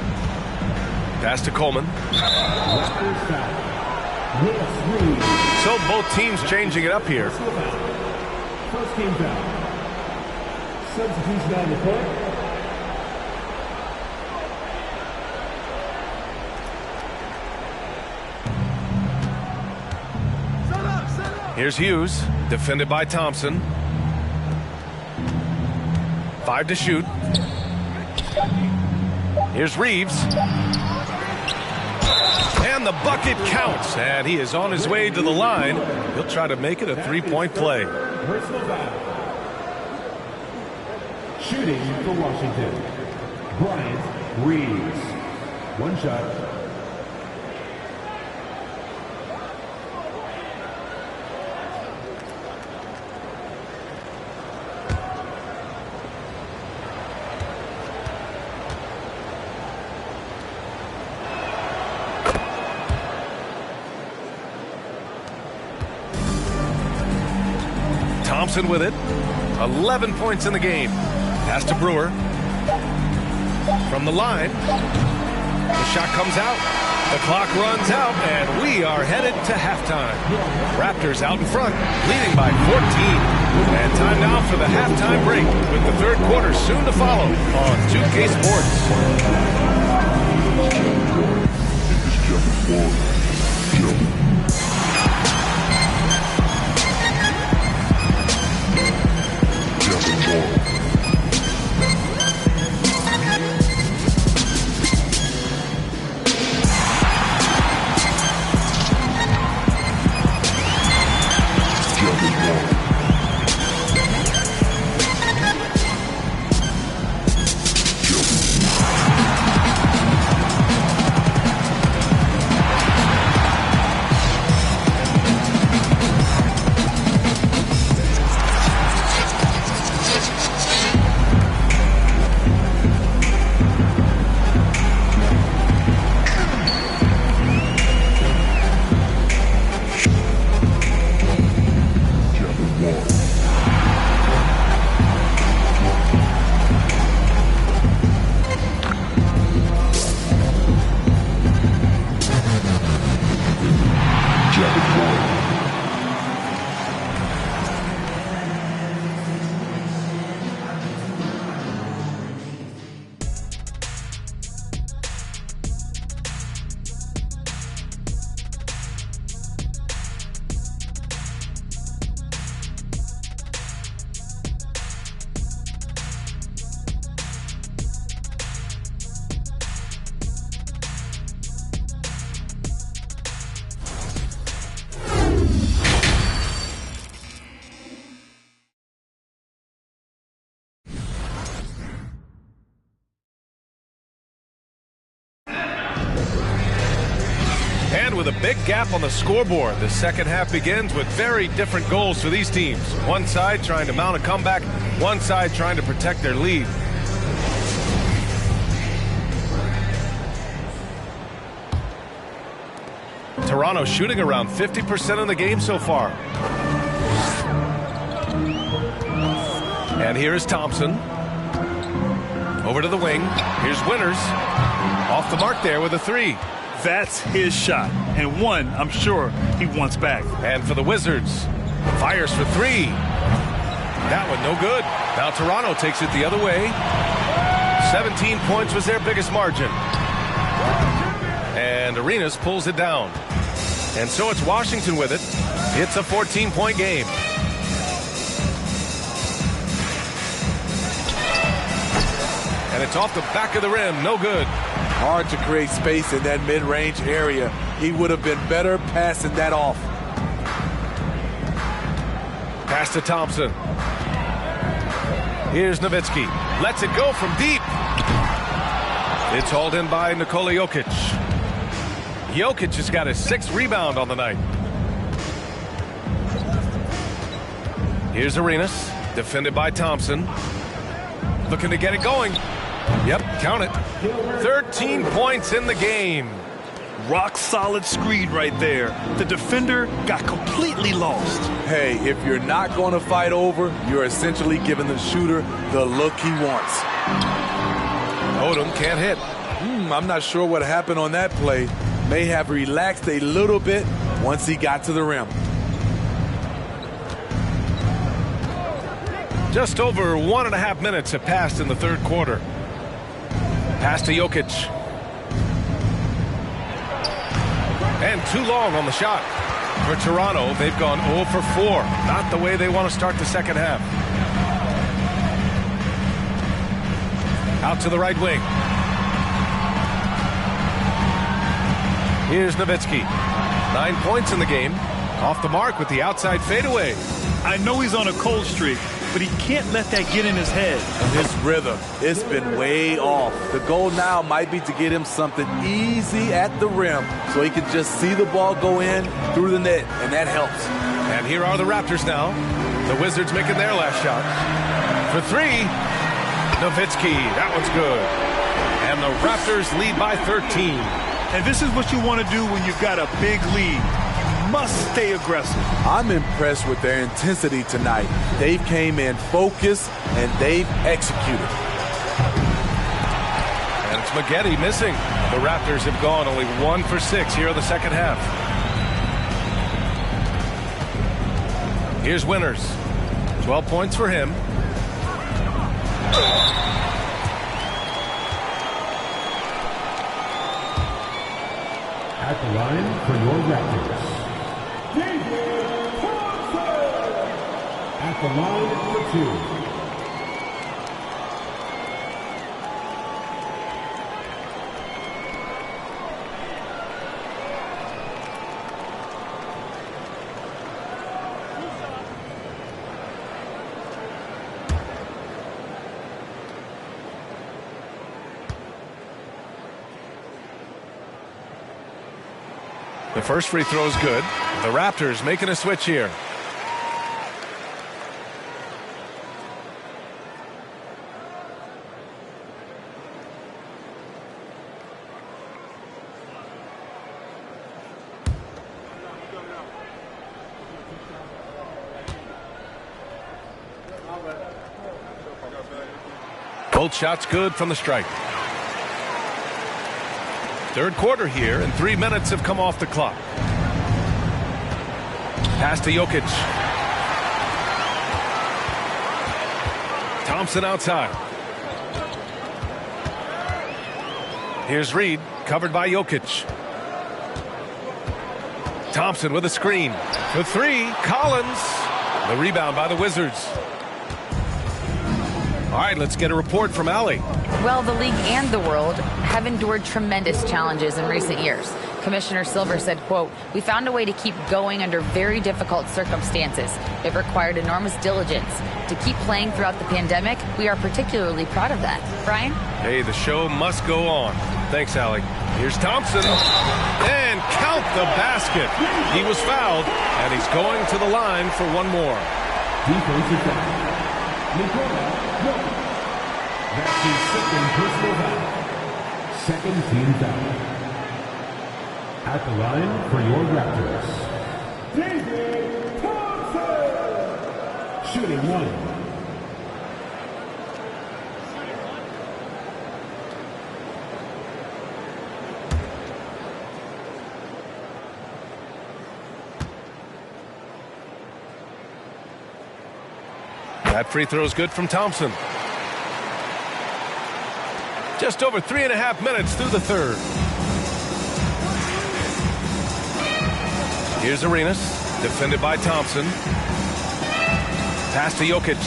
Pass to Coleman. So both teams changing it up here. First game foul. Substitution on the court. Here's Hughes, defended by Thompson. 5 to shoot. Here's Reeves. And the bucket counts. And he is on his way to the line. He'll try to make it a three-point play. Personal foul. Shooting for Washington, Bryant Reeves. One shot. Thompson with it. 11 points in the game. Pass to Brewer. From the line. The shot comes out. The clock runs out, and we are headed to halftime. Raptors out in front, leading by 14. And time now for the halftime break, with the third quarter soon to follow on 2K Sports. With a big gap on the scoreboard, the second half begins with very different goals for these teams. One side trying to mount a comeback, one side trying to protect their lead. Toronto shooting around 50% in the game so far. And here is Thompson. Over to the wing. Here's Winters. Off the mark there with a three. That's his shot, and one I'm sure he wants back. And for the Wizards, fires for three. That one no good. Now Toronto takes it the other way. 17 points was their biggest margin. And Arenas pulls it down. And so it's Washington with it. It's a 14-point game. And it's off the back of the rim. No good. Hard to create space in that mid-range area. He would have been better passing that off. Pass to Thompson. Here's Nowitzki. Lets it go from deep. It's hauled in by Nikola Jokic. Jokic has got his 6th rebound on the night. Here's Arenas. Defended by Thompson. Looking to get it going. Yep, count it. 13 points in the game. Rock solid screen right there. The defender got completely lost. Hey, if you're not going to fight over, you're essentially giving the shooter the look he wants. Odom can't hit. I'm not sure what happened on that play. May have relaxed a little bit once he got to the rim. Just over 1.5 minutes have passed in the third quarter. Pass to Jokic. And too long on the shot. For Toronto, they've gone 0 for 4. Not the way they want to start the second half. Out to the right wing. Here's Nowitzki. 9 points in the game. Off the mark with the outside fadeaway. I know he's on a cold streak, but he can't let that get in his head. His rhythm, it's been way off. The goal now might be to get him something easy at the rim so he can just see the ball go in through the net, and that helps. And here are the Raptors now. The Wizards making their last shot. For 3, Nowitzki. That one's good. And the Raptors lead by 13. And this is what you want to do when you've got a big lead. You must stay aggressive. I'm impressed with their intensity tonight. They came in focused, and they've executed. And it's Maggette missing. The Raptors have gone only 1 for 6 here in the second half. Here's Winters. 12 points for him. At the line for your Raptors, David Thompson. At the line for 2. The first free throw is good. The Raptors making a switch here. Both shots good from the stripe. Third quarter here, and 3 minutes have come off the clock. Pass to Jokic. Thompson outside. Here's Reed, covered by Jokic. Thompson with a screen. For 3, Collins. The rebound by the Wizards. All right, let's get a report from Allie. Well, the league and the world have endured tremendous challenges in recent years. Commissioner Silver said, quote, "We found a way to keep going under very difficult circumstances. It required enormous diligence. To keep playing throughout the pandemic, we are particularly proud of that." Brian? Hey, the show must go on. Thanks, Allie. Here's Thompson. And count the basket. He was fouled, and he's going to the line for one more. Defensive foul. That's his second personal foul. Second team foul. At the line for your Raptors, David Thompson. Shooting 1. That free throw is good from Thompson. Just over 3.5 minutes through the third. Here's Arenas, defended by Thompson. Pass to Jokic.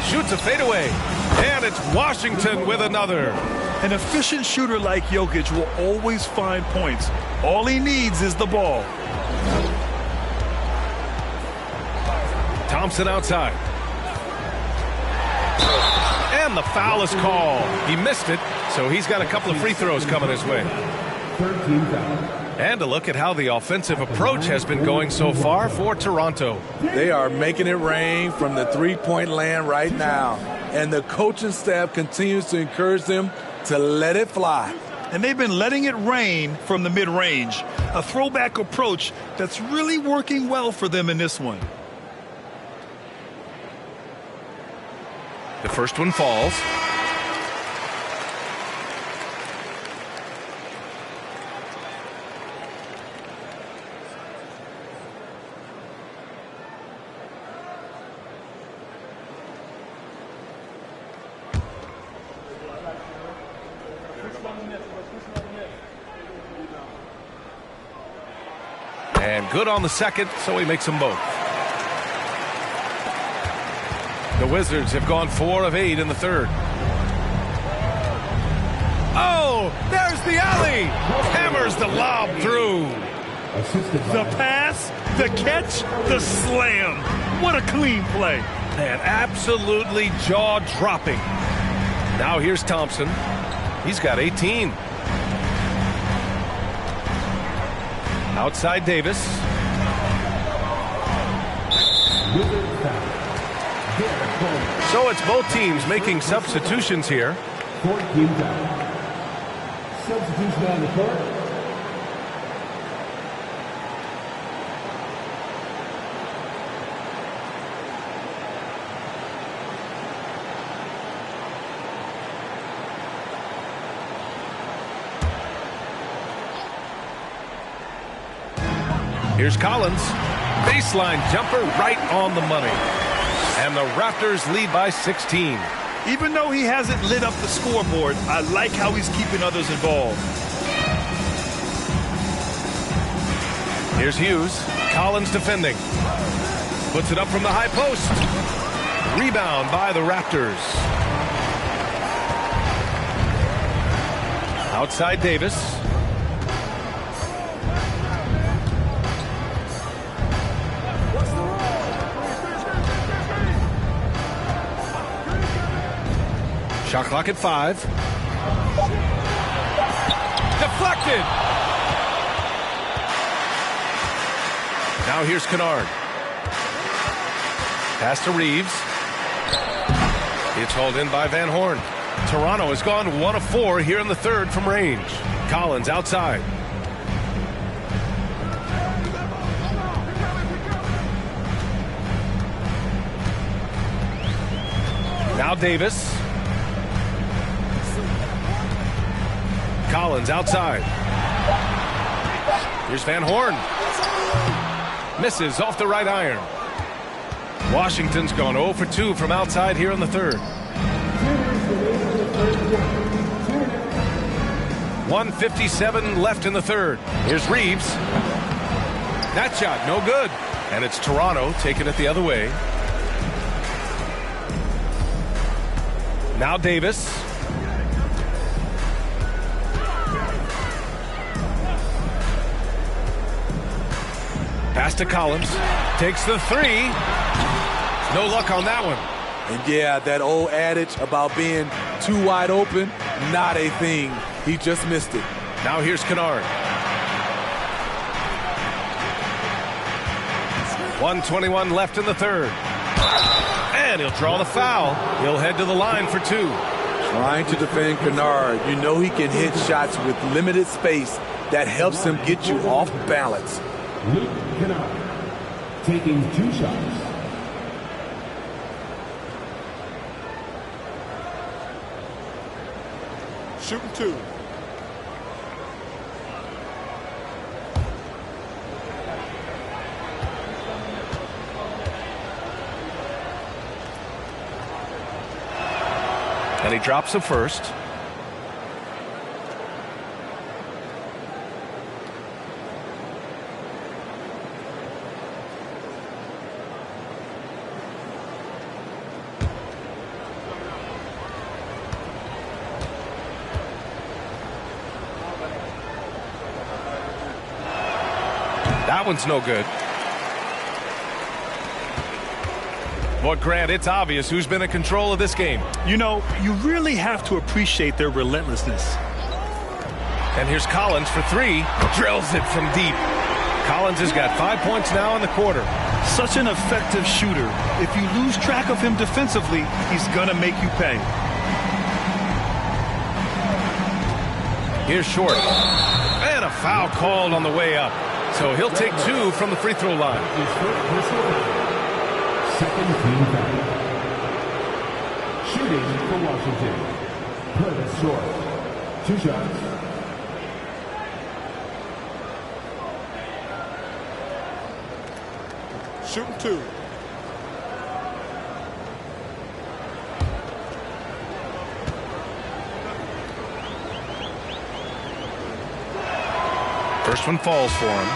Shoots a fadeaway. And it's Washington with another. An efficient shooter like Jokic will always find points. All he needs is the ball. Thompson outside. And the foul is called. He missed it, so he's got a couple of free throws coming his way. And a look at how the offensive approach has been going so far for Toronto. They are making it rain from the three-point land right now. And the coaching staff continues to encourage them to let it fly. And they've been letting it rain from the mid-range. A throwback approach that's really working well for them in this one. The first one falls. And good on the second, so he makes them both. The Wizards have gone 4 of 8 in the third. Oh, there's the alley. Hammers the lob through. The pass, the catch, the slam. What a clean play. Man, absolutely jaw-dropping. Now here's Thompson. He's got 18. Outside Davis. So it's both teams making substitutions here. 14 down. Substitution on the court. Here's Collins. Baseline jumper right on the money. And the Raptors lead by 16. Even though he hasn't lit up the scoreboard, I like how he's keeping others involved. Here's Hughes. Collins defending. Puts it up from the high post. Rebound by the Raptors. Outside Davis. Shot clock at 5. Deflected. Now here's Kennard. Pass to Reeves. It's hauled in by Van Horn. Toronto has gone 1 of 4 here in the third from range. Collins outside. Now Davis. Collins outside. Here's Van Horn. Misses off the right iron. Washington's gone 0 for 2 from outside here in the third. 1:57 left in the third. Here's Reeves. That shot no good. And it's Toronto taking it the other way. Now Davis. Pass to Collins. Takes the 3. No luck on that one. And yeah, that old adage about being too wide open, not a thing. He just missed it. Now here's Kennard. 1:21 left in the third. And he'll draw the foul. He'll head to the line for 2. Trying to defend Kennard. You know he can hit shots with limited space. That helps him get you off balance. Luke Kennard taking 2 shots. Shooting 2. And he drops the first. That one's no good. Boy, Grant, it's obvious who's been in control of this game. You know, you really have to appreciate their relentlessness. And here's Collins for 3. Drills it from deep. Collins has got 5 points now in the quarter. Such an effective shooter. If you lose track of him defensively, he's going to make you pay. Here's Short. And a foul called on the way up. So he'll take 2 from the free throw line. Second team foul. Shooting for Washington. Curtis Short. 2 shots. Shooting 2. First one falls for him.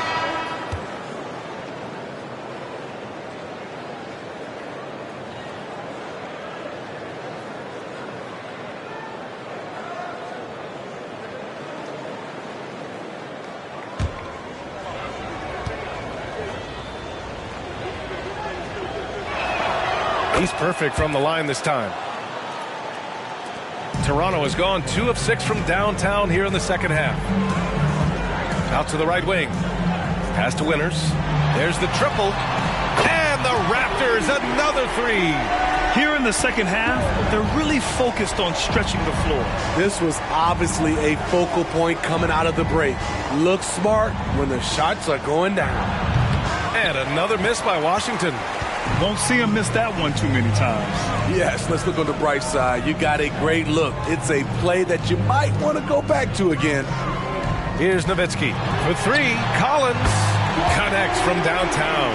He's perfect from the line this time. Toronto has gone 2 of 6 from downtown here in the second half. Out to the right wing. Pass to Winters. There's the triple. And the Raptors, another 3. Here in the second half, they're really focused on stretching the floor. This was obviously a focal point coming out of the break. Look smart when the shots are going down. And another miss by Washington. Don't see him miss that one too many times. Yes, let's look on the bright side. You got a great look. It's a play that you might want to go back to again. Here's Nowitzki for 3. Collins connects from downtown.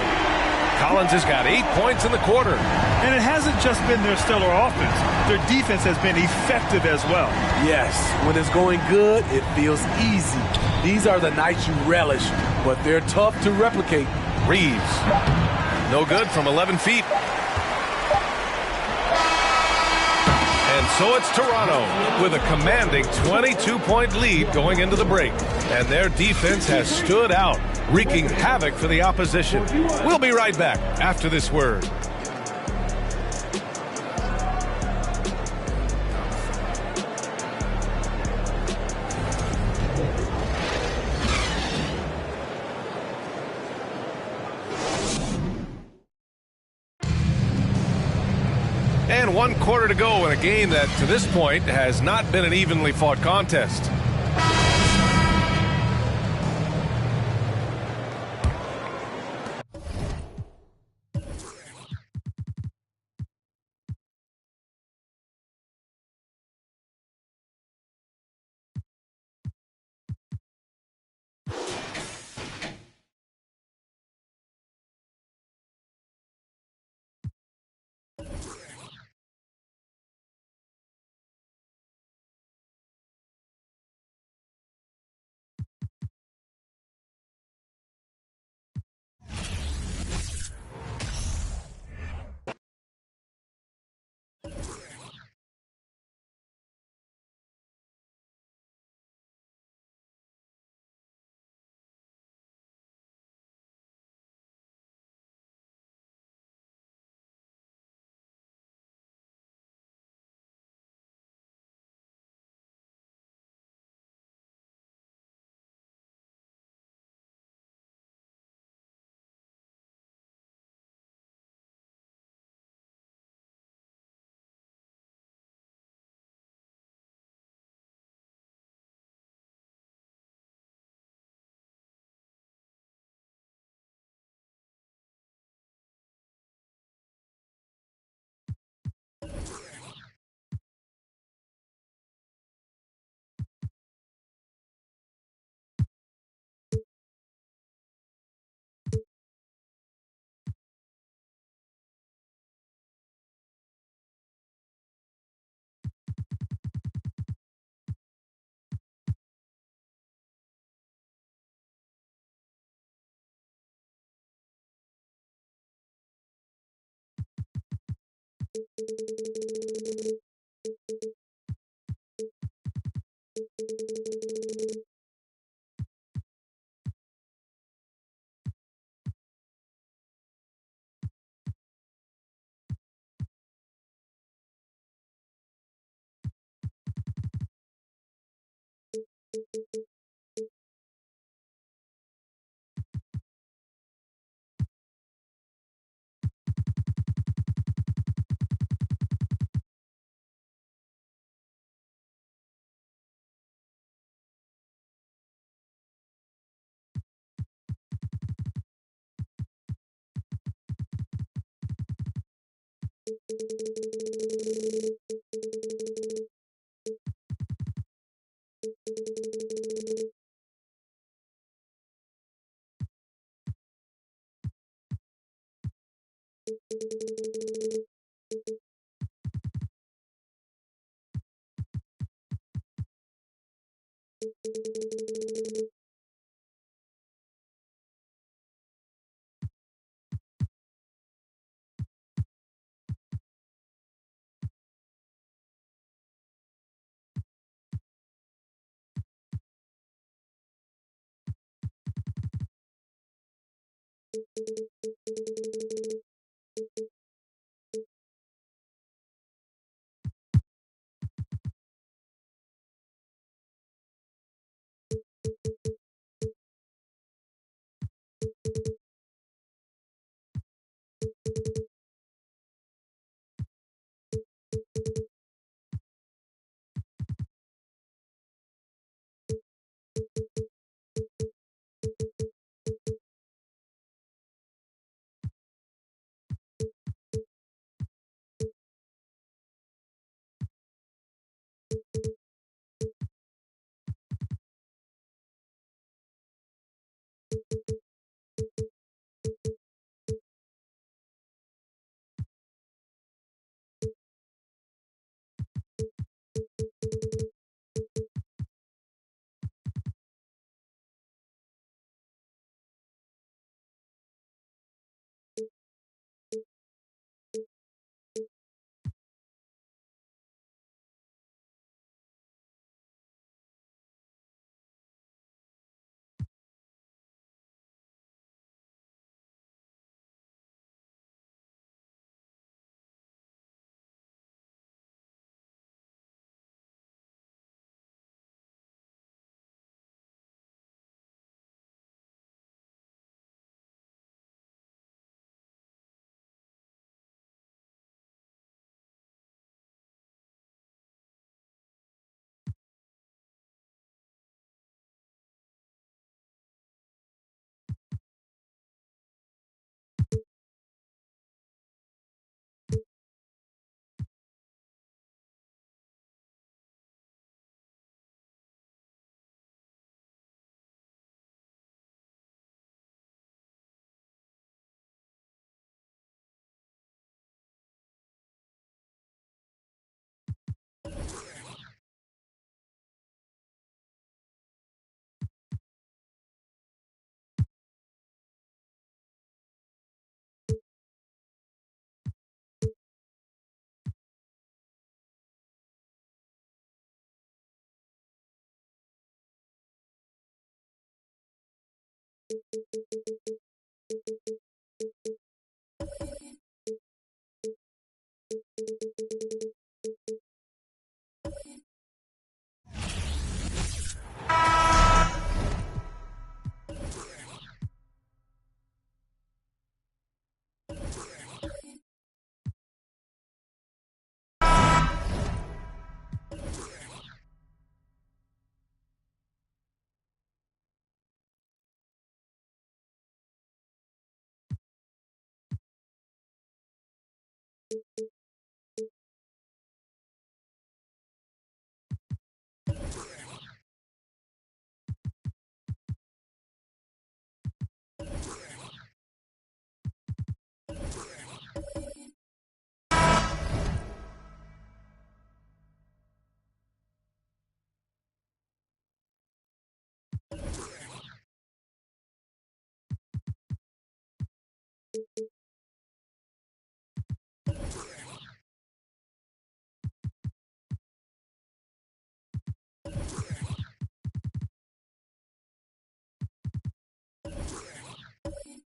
Collins has got 8 points in the quarter. And it hasn't just been their stellar offense. Their defense has been effective as well. Yes, when it's going good, it feels easy. These are the nights you relish, but they're tough to replicate. Reeves. No good from 11 feet. And so it's Toronto with a commanding 22-point lead going into the break. And their defense has stood out, wreaking havoc for the opposition. We'll be right back after this word. And 1 quarter to go in a game that, to this point, has not been an evenly fought contest.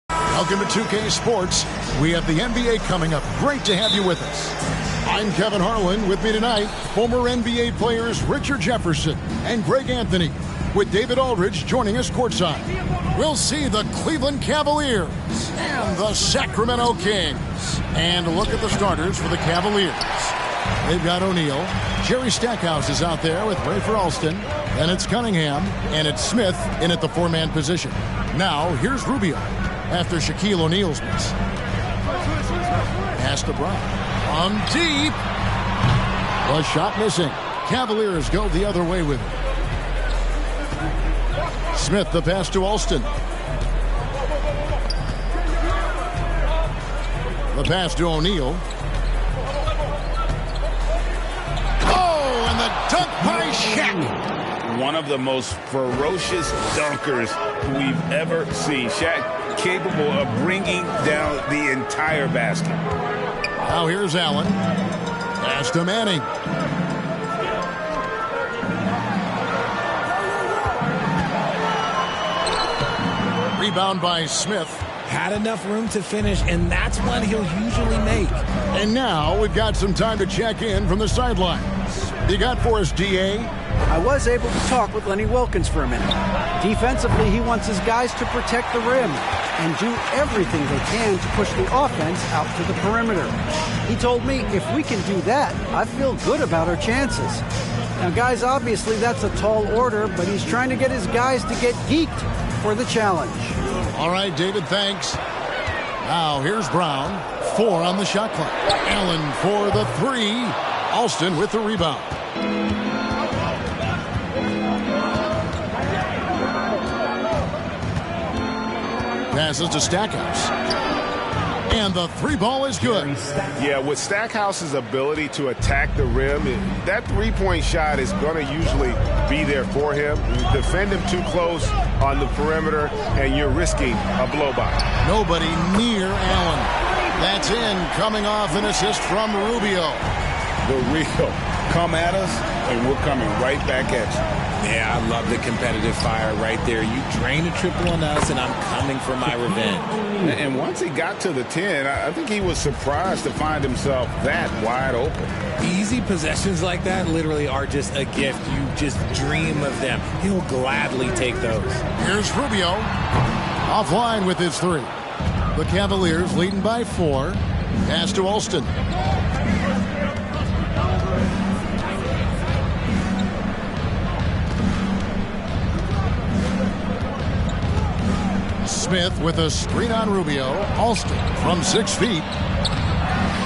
Welcome to 2K Sports. We have the NBA coming up. Great to have you with us. I'm Kevin Harlan. With me tonight, former NBA players Richard Jefferson and Greg Anthony, with David Aldridge joining us courtside. We'll see the Cleveland Cavaliers and the Sacramento Kings. And a look at the starters for the Cavaliers. They've got O'Neal. Jerry Stackhouse is out there with Rafer Alston. Then it's Cunningham, and it's Smith in at the four-man position. Now, here's Rubio after Shaquille O'Neal's miss. Pass to Brown. On deep. The shot missing. Cavaliers go the other way with it. Smith, the pass to Alston. The pass to O'Neal. Oh, and the dunk by Shaq. One of the most ferocious dunkers we've ever seen. Shaq capable of bringing down the entire basket. Now here's Allen. Pass to Manning. Rebound by Smith. Had enough room to finish, and that's one he'll usually make. And now we've got some time to check in from the sidelines. You got for us, DA? I was able to talk with Lenny Wilkins for a minute. Defensively, he wants his guys to protect the rim and do everything they can to push the offense out to the perimeter. He told me if we can do that, I feel good about our chances. Now, guys, obviously that's a tall order, but he's trying to get his guys to get geeked for the challenge. All right, David, thanks. Now, here's Brown. 4 on the shot clock. Allen for the 3. Alston with the rebound. Passes to Stackhouse. And the 3 ball is good. Yeah, with Stackhouse's ability to attack the rim, that three-point shot is going to usually be there for him. You defend him too close on the perimeter, and you're risking a blow-by. Nobody near Allen. That's in, coming off an assist from Rubio. The Rio, come at us, and we're coming right back at you. Yeah, I love the competitive fire right there. You drain a triple on us, and I'm coming for my revenge. And once he got to the 10, I think he was surprised to find himself that wide open. Easy possessions like that literally are just a gift. You just dream of them. He'll gladly take those. Here's Rubio. Offline with his 3. The Cavaliers leading by 4. Pass to Alston. Smith with a screen on Rubio. Alston from 6 feet.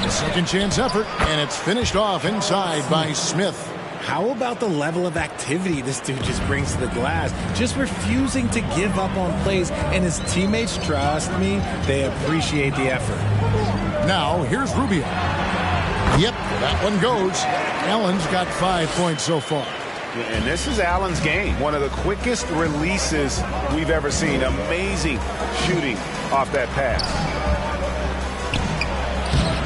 Second chance effort, and it's finished off inside by Smith. How about the level of activity this dude just brings to the glass? Just refusing to give up on plays, and his teammates, trust me, they appreciate the effort. Now, here's Rubio. Yep, that one goes. Allen's got 5 points so far. And this is Allen's game. One of the quickest releases we've ever seen. Amazing shooting off that pass.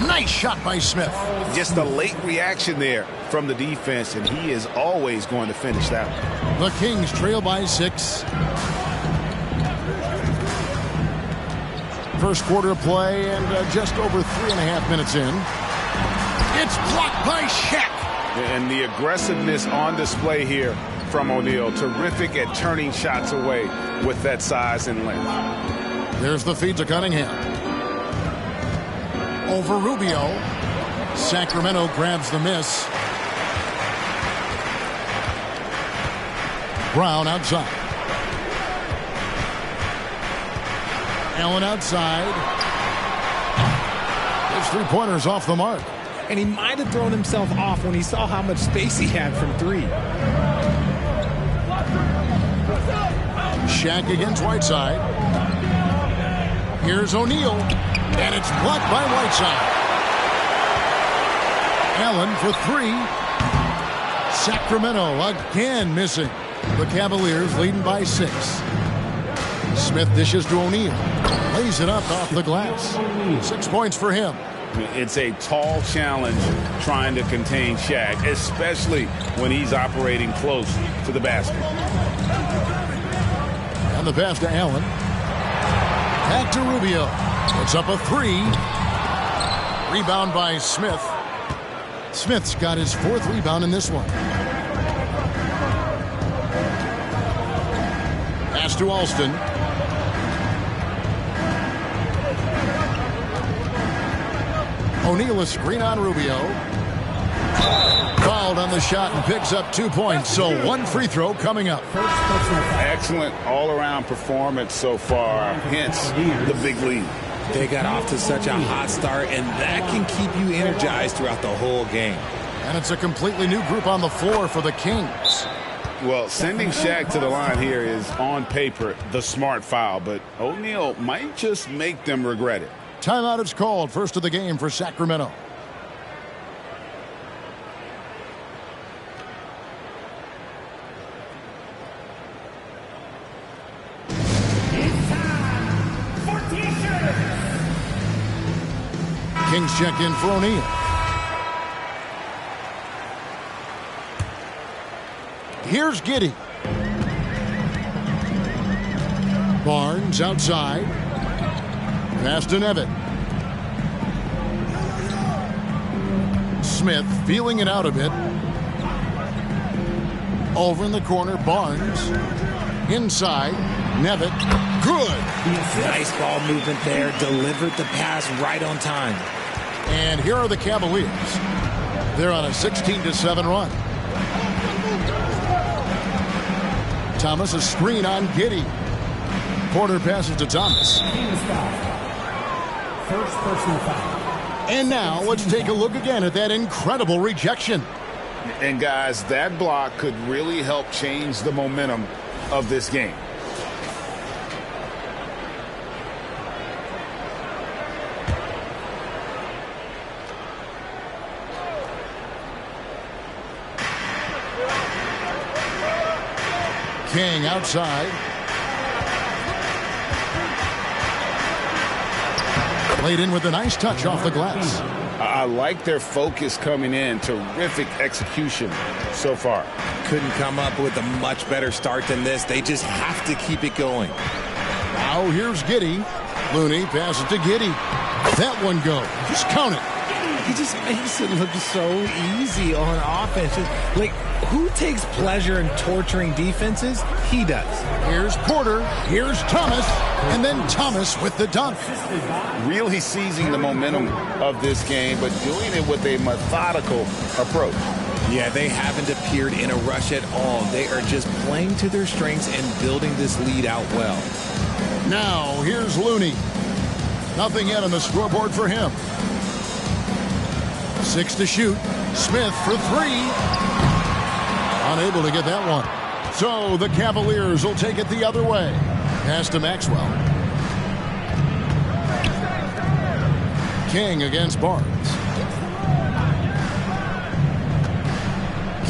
Nice shot by Smith. Just a late reaction there from the defense, and he is always going to finish that one. The Kings trail by 6. First quarter of play and just over 3.5 minutes in. It's blocked by Shaq. And the aggressiveness on display here from O'Neal. Terrific at turning shots away with that size and length. There's the feed to Cunningham. Over Rubio. Sacramento grabs the miss. Brown outside. Allen outside. His three-pointers off the mark. And he might have thrown himself off when he saw how much space he had from three. Shaq against Whiteside. Here's O'Neal. And it's blocked by Whiteside. Allen for three. Sacramento again missing. The Cavaliers leading by 6. Smith dishes to O'Neal. Lays it up off the glass. 6 points for him. It's a tall challenge trying to contain Shaq, especially when he's operating close to the basket. And the pass to Allen. Back to Rubio. Puts up a 3. Rebound by Smith. Smith's got his 4th rebound in this one. Pass to Alston. O'Neal a screen on Rubio. Fouled on the shot and picks up 2 points. So 1 free throw coming up. Excellent all-around performance so far. Hence the big lead. They got off to such a hot start, and that can keep you energized throughout the whole game. And it's a completely new group on the floor for the Kings. Well, sending Shaq to the line here is on paper the smart foul, but O'Neal might just make them regret it. Timeout is called. First of the game for Sacramento. Kings check in for O'Neal. Here's Giddey. Barnes outside. Pass to Nevitt. Smith feeling it out a bit. Over in the corner, Barnes. Inside, Nevitt. Good. Nice ball movement there. Delivered the pass right on time. And here are the Cavaliers. They're on a 16-7 run. Thomas a screen on Giddey. Porter passes to Thomas. First personal foul. And now let's take a look again at that incredible rejection. And guys, that block could really help change the momentum of this game. King outside. Laid in with a nice touch off the glass. I like their focus coming in. Terrific execution so far. Couldn't come up with a much better start than this. They just have to keep it going. Now here's Giddey. Looney passes to Giddey. That one goes. Just count it. He just makes it look so easy on offense. Like, who takes pleasure in torturing defenses? He does. Here's Porter. Here's Thomas. And then Thomas with the dunk. Really seizing the momentum of this game, but doing it with a methodical approach. Yeah, they haven't appeared in a rush at all. They are just playing to their strengths and building this lead out well. Now, here's Looney. Nothing yet on the scoreboard for him. 6 to shoot. Smith for 3. Unable to get that one. So the Cavaliers will take it the other way. Pass to Maxwell. King against Barnes.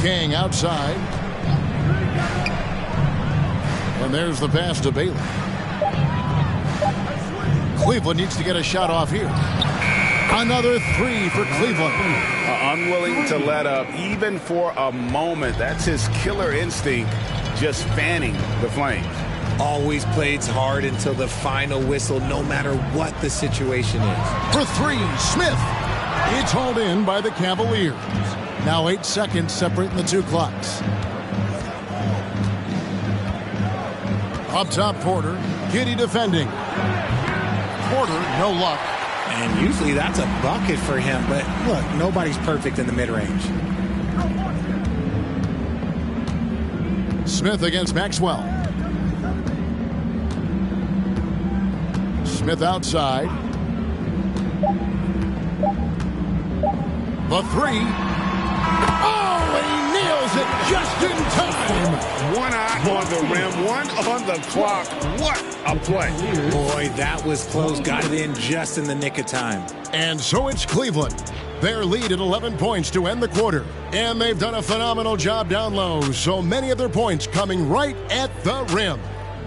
King outside. And there's the pass to Bailey. Cleveland needs to get a shot off here. Another 3 for Cleveland. Unwilling to let up even for a moment. That's his killer instinct, just fanning the flames. always plays hard until the final whistle, no matter what the situation is. For three, Smith. It's hauled in by the Cavaliers. Now 8 seconds separating the two clocks. Up top, Porter. Giddy defending. Porter, no luck. And usually that's a bucket for him, but look, nobody's perfect in the mid-range. Smith against Maxwell. Smith outside. The three. Oh, he nails it just in time. One eye on the rim, one on the clock. What a play. Boy, that was close. Got it in just in the nick of time. And so it's Cleveland. Their lead at 11 points to end the quarter. And they've done a phenomenal job down low. So many of their points coming right at the rim.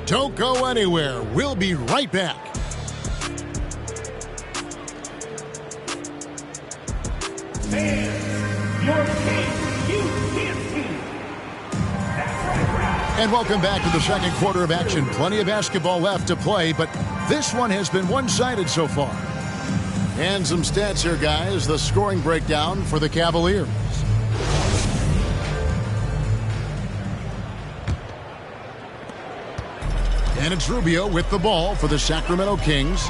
Don't go anywhere. We'll be right back. And welcome back to the second quarter of action. Plenty of basketball left to play, but this one has been one-sided so far. And some stats here, guys. The scoring breakdown for the Cavaliers. And it's Rubio with the ball for the Sacramento Kings.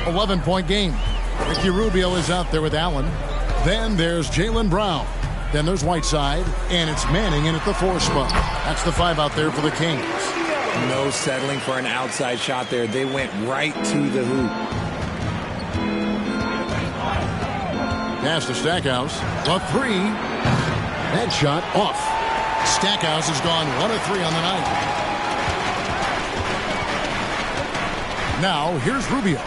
11-point game. Ricky Rubio is out there with Allen. Then there's Jaylen Brown. Then there's Whiteside. And it's Manning in at the 4 spot. That's the 5 out there for the Kings. No settling for an outside shot there. They went right to the hoop. Pass to Stackhouse. The 3. That shot off. Stackhouse has gone 1 of 3 on the night. Now, here's Rubio.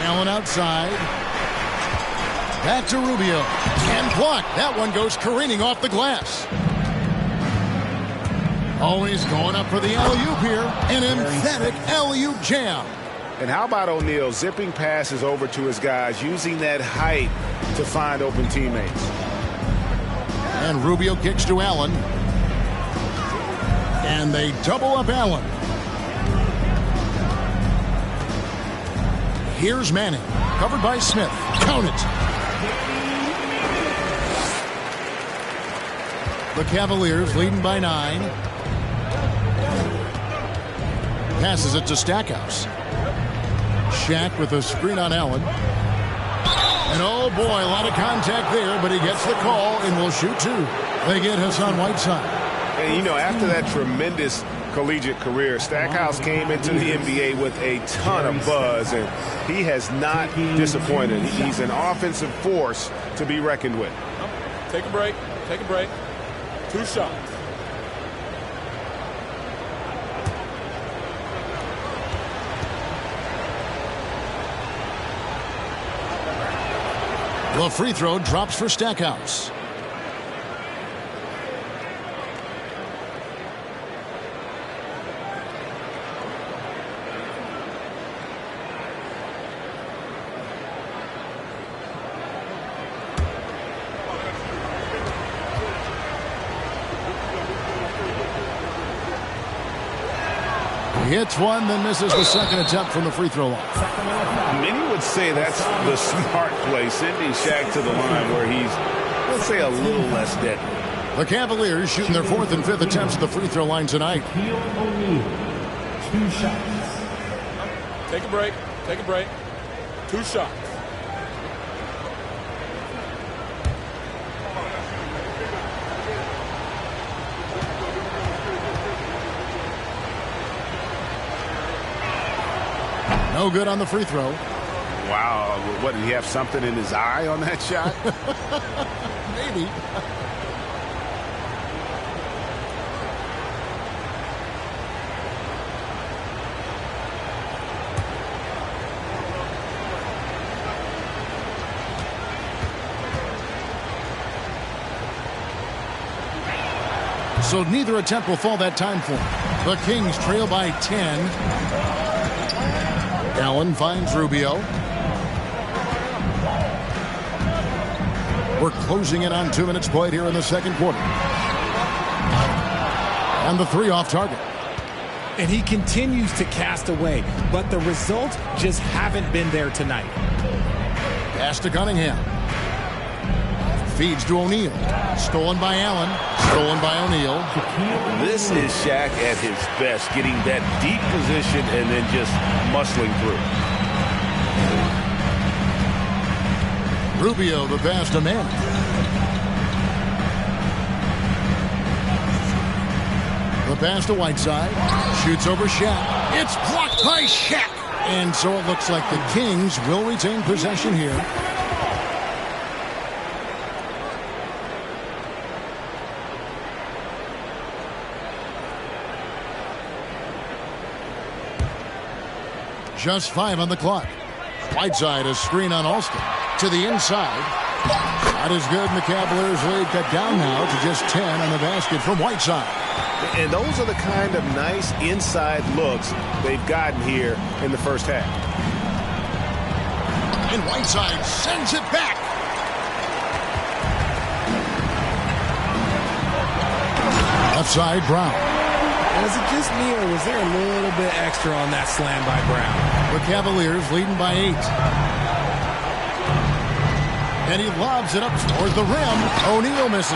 Allen outside. Back to Rubio. And blocked. That one goes careening off the glass. Always going up for the alley-oop here. An emphatic alley-oop jam. And how about O'Neal zipping passes over to his guys, using that height to find open teammates. And Rubio kicks to Allen. And they double up Allen. Here's Manning. Covered by Smith. Count it. The Cavaliers leading by 9. Passes it to Stackhouse. Shaq with a screen on Allen. And oh boy, a lot of contact there, but he gets the call and will shoot 2. They get Hassan Whiteside. And you know, after that tremendous collegiate career, Stackhouse came into the NBA with a ton of buzz, and he has not disappointed. He's an offensive force to be reckoned with. Take a break. Take a break. 2 shots. The free throw drops for Stackhouse. He hits one, then misses the second attempt from the free throw line. Many would say that's the smart play, sending Shaq to the line where he's, let's say, a little less deadly. The Cavaliers shooting their 4th and 5th attempts at the free throw line tonight. 2 shots. Take a break. Take a break. 2 shots. No good on the free throw. Wow. What, did he have something in his eye on that shot? Maybe. So neither attempt will fall that time for him. The Kings trail by 10. Allen finds Rubio. We're closing in on 2 minutes played here in the second quarter. And the 3 off target. And he continues to cast away, but the results just haven't been there tonight. Pass to Cunningham. Feeds to O'Neal. Stolen by Allen. Stolen by O'Neal. This is Shaq at his best, getting that deep position and then just muscling through. Rubio the pass to Mann. The pass to Whiteside. Shoots over Shaq. It's blocked by Shaq. And so it looks like the Kings will retain possession here. Just 5 on the clock. Whiteside, a screen on Alston. To the inside. Not as good, and the Cavaliers lead cut down now to just 10 on the basket from Whiteside. And those are the kind of nice inside looks they've gotten here in the first half. And Whiteside sends it back. Left side, Brown. Was it just me, or was there a little bit extra on that slam by Brown? The Cavaliers leading by 8. And he lobs it up towards the rim. O'Neal misses.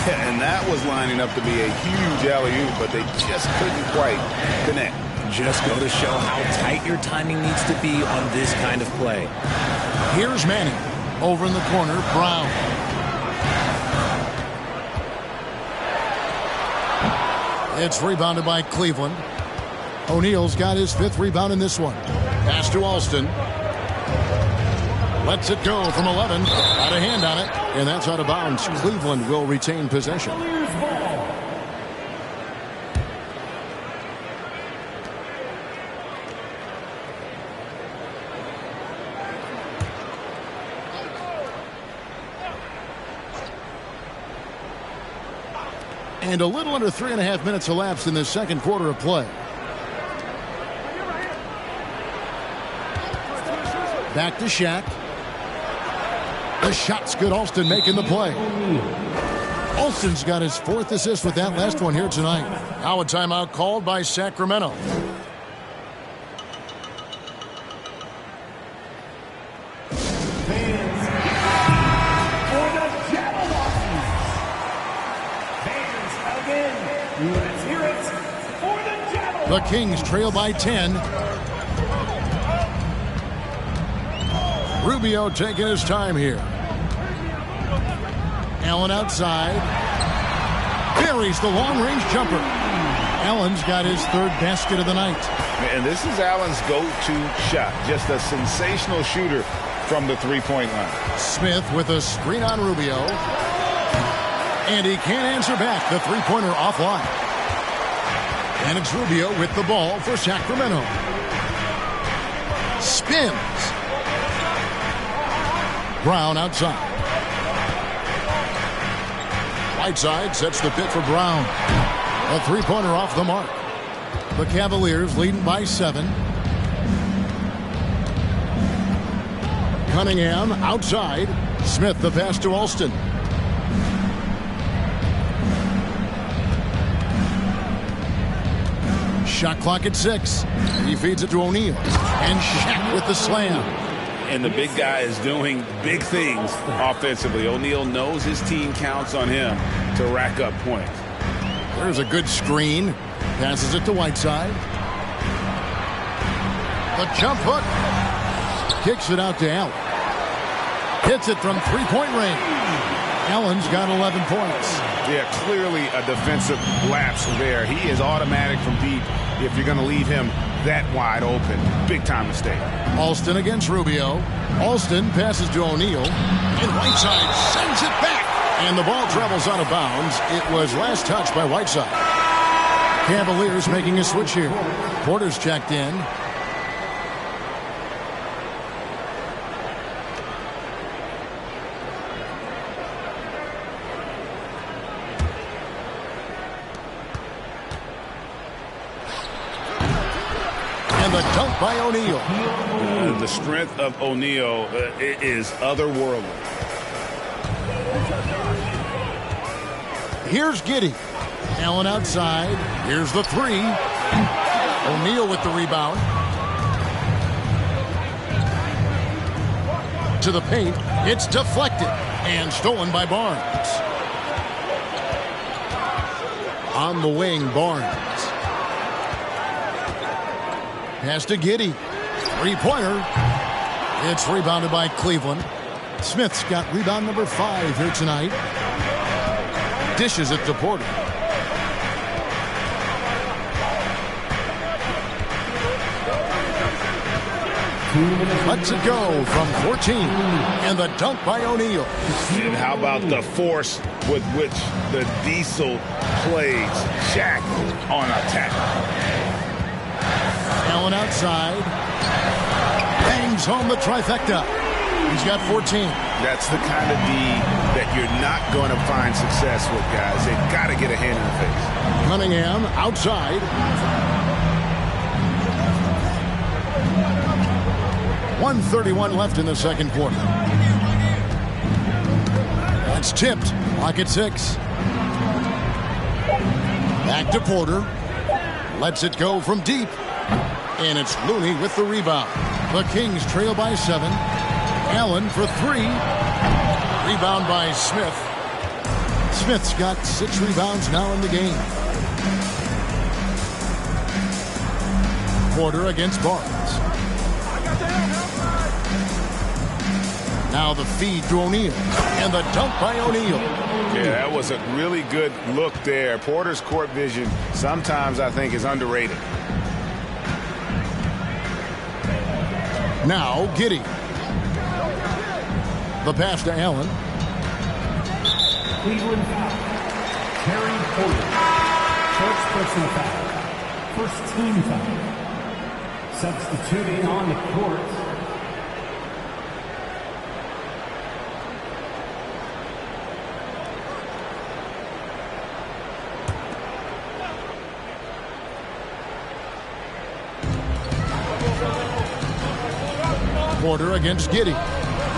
Yeah, and that was lining up to be a huge alley-oop, but they just couldn't quite connect. Just go to show how tight your timing needs to be on this kind of play. Here's Manning. Over in the corner, Brown. It's rebounded by Cleveland. O'Neal's got his 5th rebound in this one. Pass to Alston. Lets it go from 11. Got a hand on it. And that's out of bounds. Cleveland will retain possession. And a little under 3.5 minutes elapsed in the second quarter of play. Back to Shaq. The shot's good. Alston making the play. Alston's got his 4th assist with that last one here tonight. Now a timeout called by Sacramento. The Kings trail by 10. Rubio taking his time here. Allen outside. Buries the long-range jumper. Allen's got his 3rd basket of the night. And this is Allen's go-to shot. Just a sensational shooter from the three-point line. Smith with a screen on Rubio. And he can't answer back. The three-pointer offline. And it's Rubio with the ball for Sacramento. Spins. Brown outside. Whiteside sets the pick for Brown. A three-pointer off the mark. The Cavaliers leading by 7. Cunningham outside. Smith the pass to Alston. Shot clock at 6. He feeds it to O'Neal. And Shaq with the slam. And the big guy is doing big things offensively. O'Neal knows his team counts on him to rack up points. There's a good screen. Passes it to Whiteside. The jump hook. Kicks it out to Allen. Hits it from three-point range. Allen's got 11 points. Yeah, clearly a defensive lapse there. He is automatic from deep if you're going to leave him that wide open. Big time mistake. Alston against Rubio. Alston passes to O'Neal. And Whiteside sends it back. And the ball travels out of bounds. It was last touched by Whiteside. Cavaliers making a switch here. Porter's checked in. And the dunk by O'Neal. The strength of O'Neal is otherworldly. Here's Giddey. Allen outside. Here's the three. O'Neal with the rebound. To the paint. It's deflected and stolen by Barnes. On the wing, Barnes. Pass to Giddey. Three-pointer. It's rebounded by Cleveland. Smith's got rebound number 5 here tonight. Dishes it to Porter. Lets it go from 14. And the dunk by O'Neal. And how about the force with which the Diesel plays Shaq on attack? Allen outside. Bangs home the trifecta. He's got 14. That's the kind of D that you're not going to find success with, guys. They've got to get a hand in the face. Cunningham outside. 1:31 left in the second quarter. That's tipped. Lock at 6. Back to Porter. Lets it go from deep. And it's Looney with the rebound. The Kings trail by 7. Allen for 3. Rebound by Smith. Smith's got 6 rebounds now in the game. Porter against Barnes. Now the feed to O'Neal. And the dunk by O'Neal. Yeah, that was a really good look there. Porter's court vision sometimes I think is underrated. Now Giddey. The pass to Allen. Cleveland foul. Terry Porter. First personal foul. First team foul. Substituting on the court. Porter against Giddey.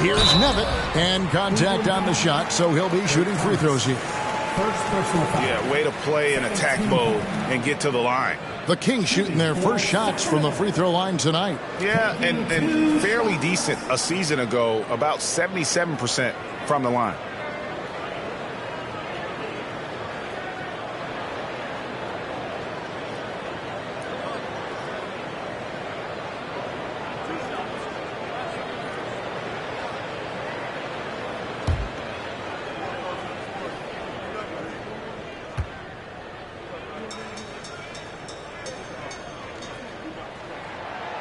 Here's Nevitt, and contact on the shot, so he'll be shooting free throws here. First personal foul. Yeah, way to play in attack mode and get to the line. The Kings shooting their first shots from the free throw line tonight. Yeah, and fairly decent a season ago, about 77% from the line.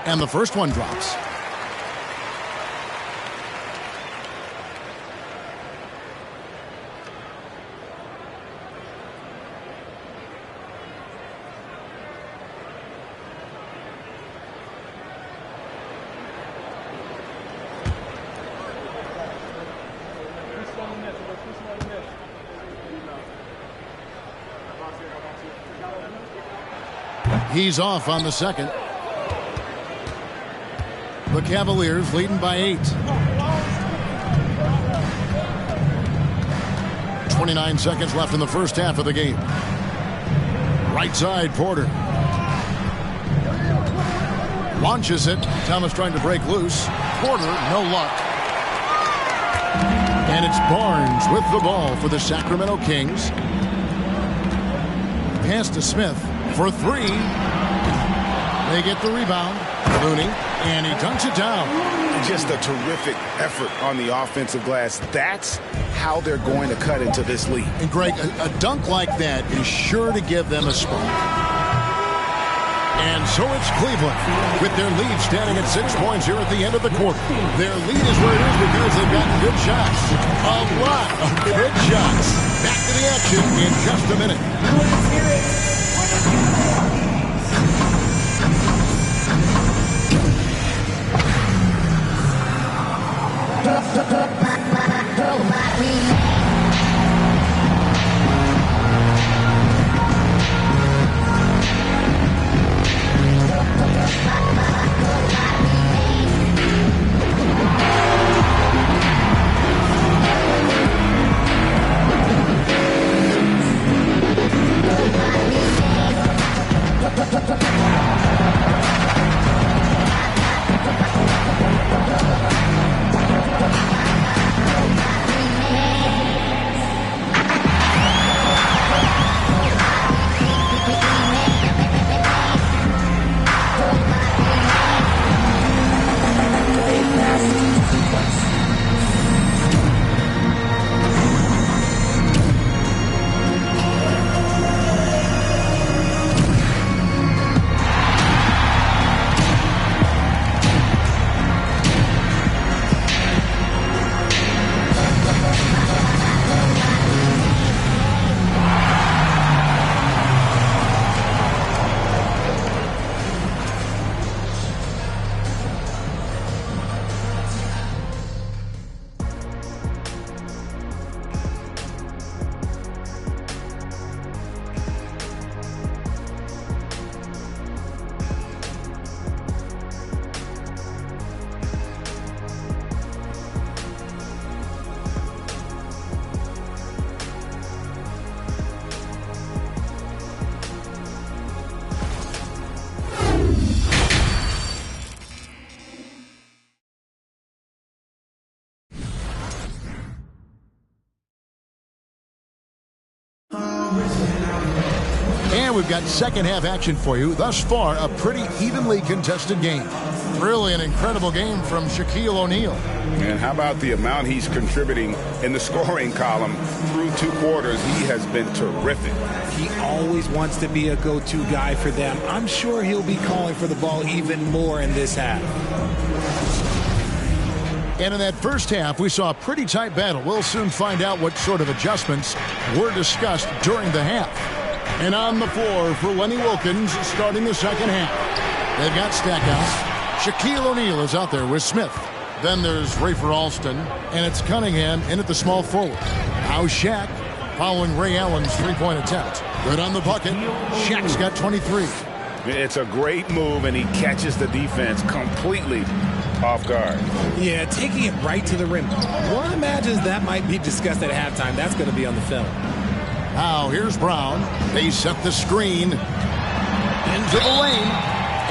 And the first one drops. He's off on the second. The Cavaliers leading by 8. 29 seconds left in the first half of the game. Right side, Porter. Launches it. Thomas trying to break loose. Porter, no luck. And it's Barnes with the ball for the Sacramento Kings. Pass to Smith for 3. They get the rebound. Looney. And he dunks it down. Just a terrific effort on the offensive glass. That's how they're going to cut into this lead. And Greg, a dunk like that is sure to give them a spark. And so it's Cleveland with their lead standing at 6 points here at the end of the quarter. Their lead is where it is because they've gotten good shots. A lot of good shots. Back to the action in just a minute. And we've got second half action for you. Thus far, a pretty evenly contested game. Really an incredible game from Shaquille O'Neal. And how about the amount he's contributing in the scoring column through 2 quarters? He has been terrific. He always wants to be a go-to guy for them. I'm sure he'll be calling for the ball even more in this half. And in that first half, we saw a pretty tight battle. We'll soon find out what sort of adjustments were discussed during the half. And on the floor for Lenny Wilkins starting the second half. They've got Stackhouse. Shaquille O'Neal is out there with Smith. Then there's Rafer Alston, and it's Cunningham in at the small forward. Now Shaq following Ray Allen's three-point attempt. Good on the bucket. Shaq's got 23. It's a great move, and he catches the defense completely off guard. Yeah, taking it right to the rim. One imagines that might be discussed at halftime. That's going to be on the film. Now here's Brown. They set the screen into the lane.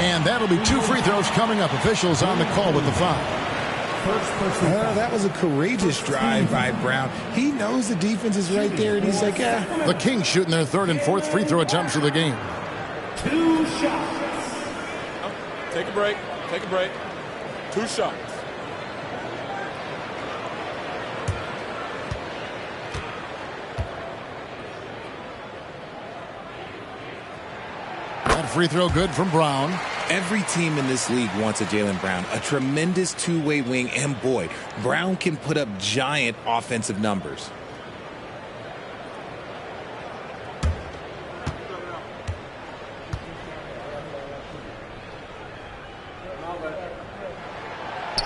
And that'll be 2 free throws coming up. Officials on the call with the foul. That was a courageous drive by Brown. He knows the defense is right there, and he's like, yeah. The Kings shooting their 3rd and 4th free throw attempts of the game. 2 shots. Take a break. Take a break. 2 shots. That free throw good from Brown. Every team in this league wants a Jaylen Brown, a tremendous two-way wing, and boy, Brown can put up giant offensive numbers.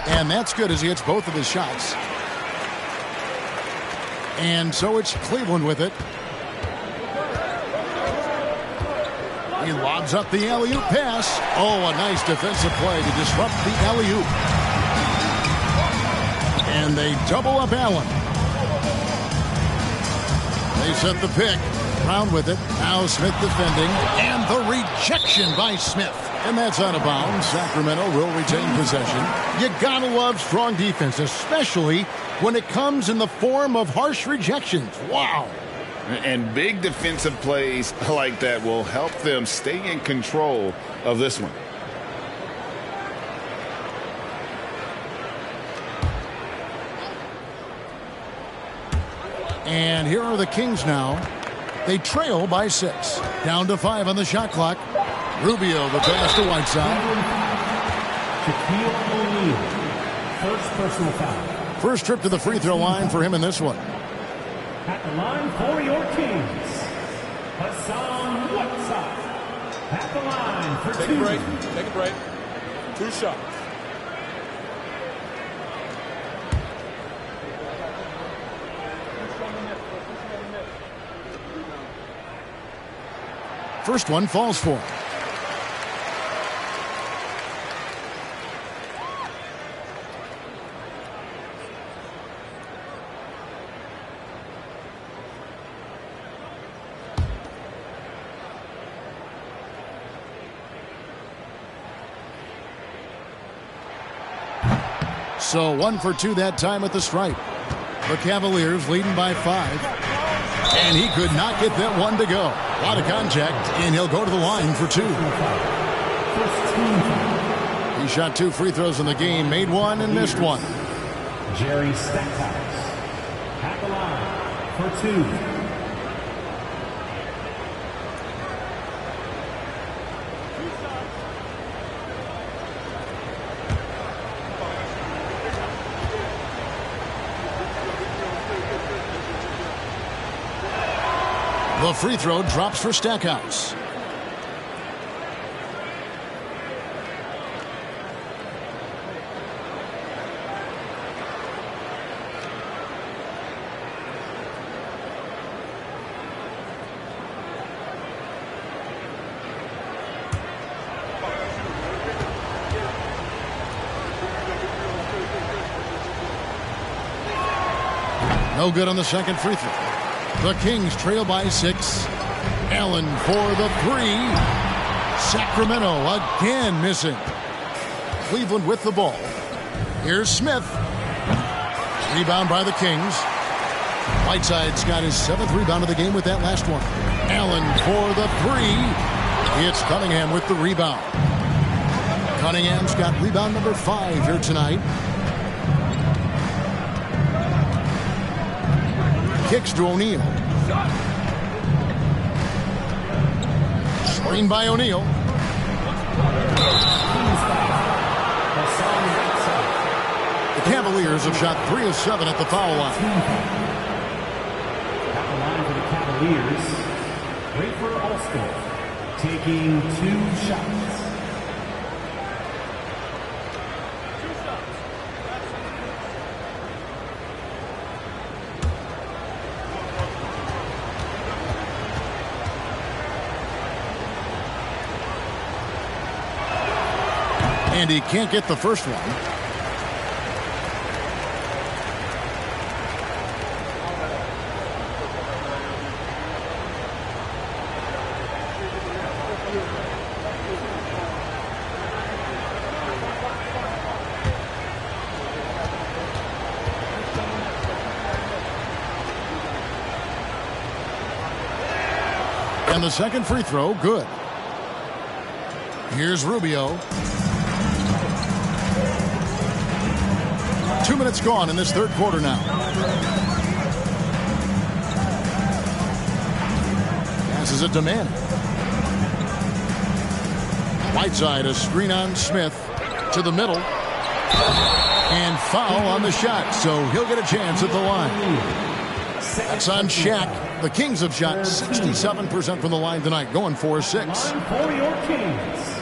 And that's good as he hits both of his shots. And so it's Cleveland with it. He lobs up the alley-oop pass. Oh, a nice defensive play to disrupt the alley-oop. And they double up Allen. They set the pick. Brown with it. Now Smith defending. And the rejection by Smith. And that's out of bounds. Sacramento will retain possession. You gotta love strong defense, especially when it comes in the form of harsh rejections. Wow. And big defensive plays like that will help them stay in control of this one. And here are the Kings now. They trail by 6. Down to 5 on the shot clock. Rubio, the pass to Whiteside. Shaquille O'Neal, first personal foul. First trip to the free throw line for him in this one. At the line for your Kings, Hassan Whiteside. At the line for Take 2. a break. Take a break. 2 shots. First one falls for him. So 1 for 2 that time at the stripe. The Cavaliers leading by 5. And he could not get that one to go. A lot of contact, and he'll go to the line for 2. He shot 2 free throws in the game, made 1 and missed 1. Jerry Stackhouse at the line for 2. The free throw drops for Stackhouse. No good on the second free throw. The Kings trail by 6. Allen for the 3. Sacramento again missing. Cleveland with the ball. Here's Smith. Rebound by the Kings. Whiteside's got his 7th rebound of the game with that last one. Allen for the three. It's Cunningham with the rebound. Cunningham's got rebound number 5 here tonight. Kicks to O'Neal. Screen by O'Neal. The Cavaliers have shot 3 of 7 at the foul line. At the line for the Cavaliers, Rayford Alston taking 2 shots. And he can't get the first one. And the second free throw, good. Here's Rubio. 2 minutes gone in this third quarter now. Passes it to Manning. Whiteside, a screen on Smith to the middle. And foul on the shot, so he'll get a chance at the line. That's on Shaq. The Kings have shot 67% from the line tonight, going 4-6. For your Kings,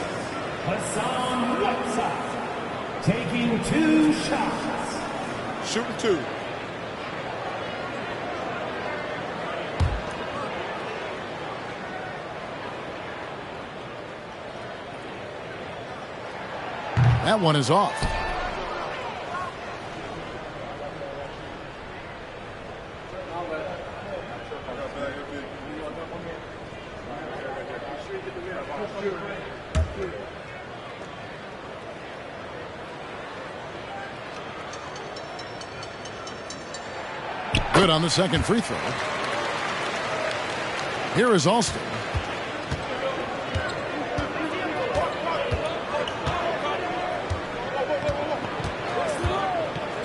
Hassan Whiteside taking 2 shots. Shooting 2. That one is off. Good on the second free throw. Here is Alston.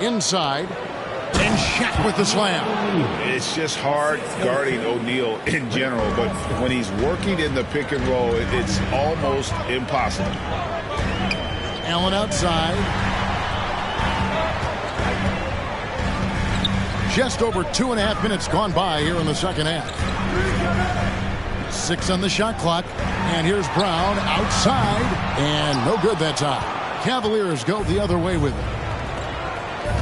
Inside. And Shaq with the slam. It's just hard guarding O'Neal in general, but when he's working in the pick and roll, it's almost impossible. Allen outside. Just over 2.5 minutes gone by here in the second half. 6 on the shot clock. And here's Brown outside. And no good that time. Cavaliers go the other way with it.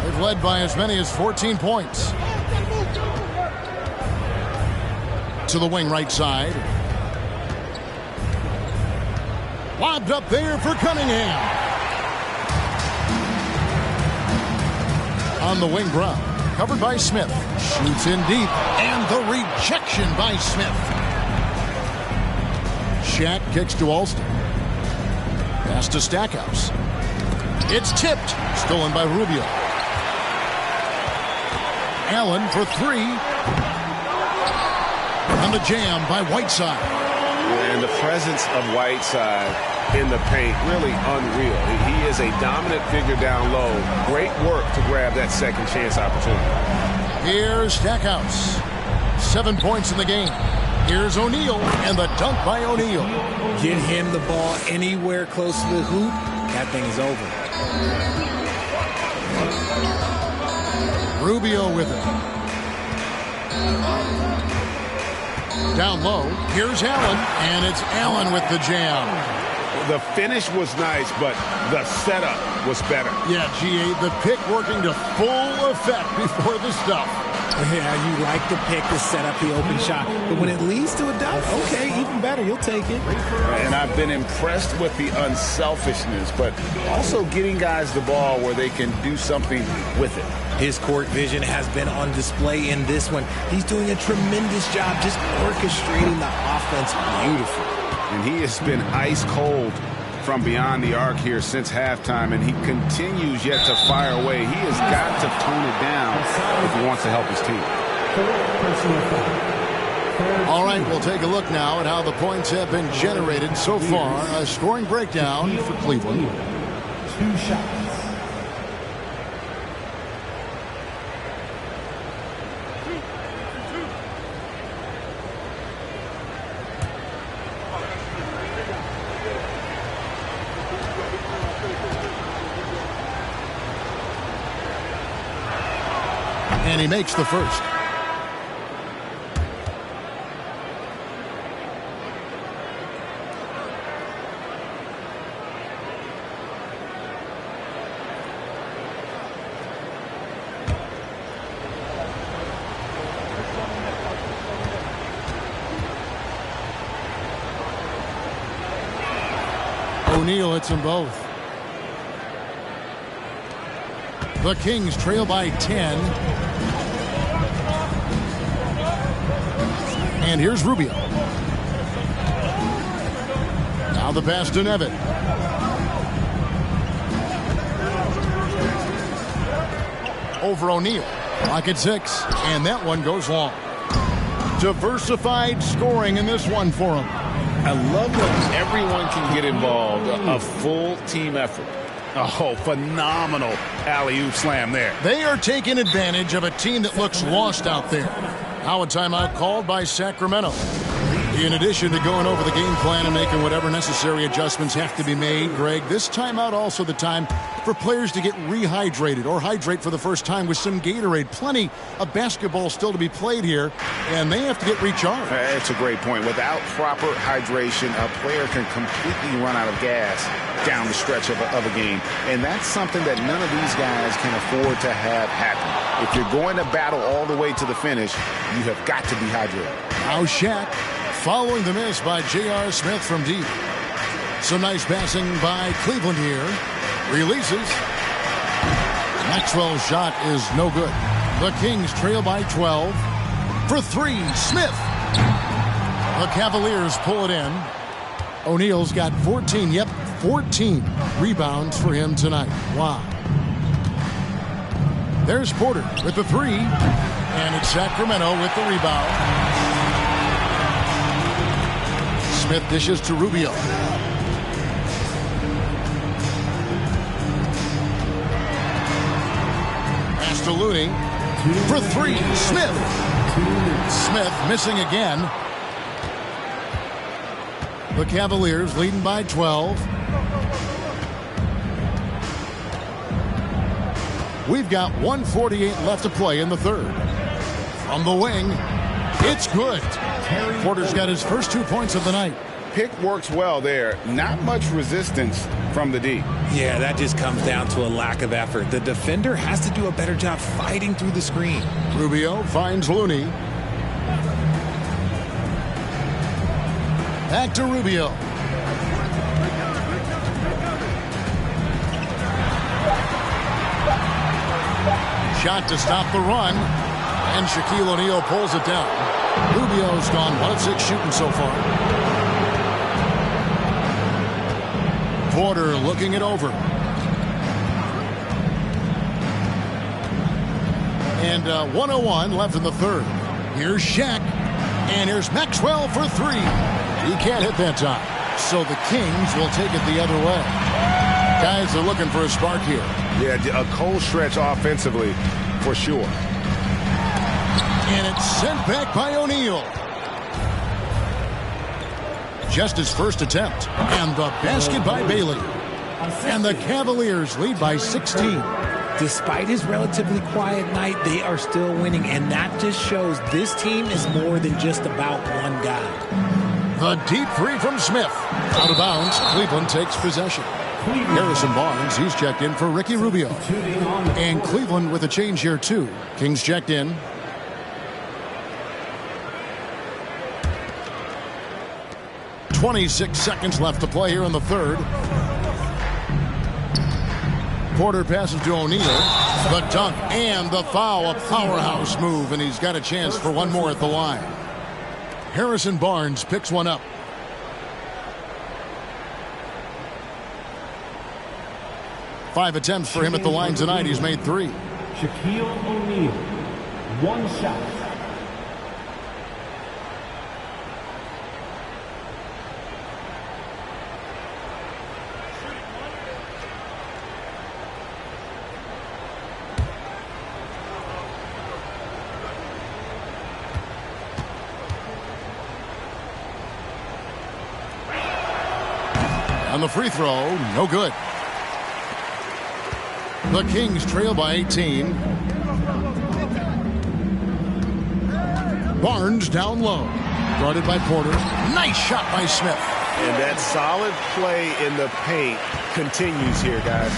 They've led by as many as 14 points. To the wing right side. Lobbed up there for Cunningham. On the wing, Brown. Covered by Smith. Shoots in deep. And the rejection by Smith. Shaq kicks to Alston. Pass to Stackhouse. It's tipped. Stolen by Rubio. Allen for 3. On the jam by Whiteside. And the presence of Whiteside in the paint, really unreal. He is a dominant figure down low. Great work to grab that second chance opportunity. Here's Stackhouse. 7 points in the game. Here's O'Neal, and the dunk by O'Neal. Get him the ball anywhere close to the hoop, that thing is over. Rubio with it. Down low, here's Allen, and it's Allen with the jam. The finish was nice, but the setup was better. Yeah, GA, the pick working to full effect before the stuff. Yeah, you like the pick, the setup, the open shot. But when it leads to a dunk, okay, even better, you'll take it. And I've been impressed with the unselfishness, but also getting guys the ball where they can do something with it. His court vision has been on display in this one. He's doing a tremendous job just orchestrating the offense beautifully. And he has been ice cold from beyond the arc here since halftime, and he continues yet to fire away. He has got to tone it down if he wants to help his team. All right, we'll take a look now at how the points have been generated so far. A scoring breakdown for Cleveland. 2 shots. And he makes the first. O'Neal hits them both. The Kings trail by 10. And here's Rubio. Now the pass to Nevitt. Over O'Neal. Clock at 6. And that one goes long. Diversified scoring in this one for him. I love when everyone can get involved. A full team effort. Oh, phenomenal alley-oop slam there. They are taking advantage of a team that looks lost out there. Now a timeout called by Sacramento. In addition to going over the game plan and making whatever necessary adjustments have to be made, Greg, this timeout also the time for players to get rehydrated or hydrate for the first time with some Gatorade. Plenty of basketball still to be played here, and they have to get recharged. That's a great point. Without proper hydration, a player can completely run out of gas down the stretch of a game, and that's something that none of these guys can afford to have happen. If you're going to battle all the way to the finish, you have got to be hydrated. Now Shaq following the miss by J.R. Smith from deep. Some nice passing by Cleveland here. Releases. Maxwell's shot is no good. The Kings trail by 12. For 3, Smith. The Cavaliers pull it in. O'Neal's got 14. Yep, 14 rebounds for him tonight. Wow. There's Porter with the 3. And it's Sacramento with the rebound. Smith dishes to Rubio. Pass to Looney. For 3, Smith. Smith missing again. The Cavaliers leading by 12. We've got 1:48 left to play in the third. From the wing, it's good. Porter's got his first 2 points of the night. Pick works well there. Not much resistance from the D. Yeah, that just comes down to a lack of effort. The defender has to do a better job fighting through the screen. Rubio finds Looney. Back to Rubio. Shot to stop the run. And Shaquille O'Neal pulls it down. Rubio's gone 1 of 6 shooting so far. Porter looking it over. And 1:01 left in the third. Here's Shaq. And here's Maxwell for 3. He can't hit that time. So the Kings will take it the other way. Guys are looking for a spark here. Yeah, a cold stretch offensively for sure. And it's sent back by O'Neal. Just his first attempt. And the basket by Bailey. And the Cavaliers lead by 16. Despite his relatively quiet night, they are still winning. And that just shows this team is more than just about one guy. The deep 3 from Smith. Out of bounds, Cleveland takes possession. Harrison Barnes, he's checked in for Ricky Rubio. And Cleveland with a change here too. Kings checked in. .26 seconds left to play here in the third. Porter passes to O'Neal. The dunk and the foul. A powerhouse move, and he's got a chance for one more at the line. Harrison Barnes picks one up. Five attempts for him at the line tonight. He's made 3. Shaquille O'Neal, 1 shot. And the free throw, no good. The Kings trail by 18. Barnes down low. Guarded by Porter. Nice shot by Smith. And that solid play in the paint continues here, guys.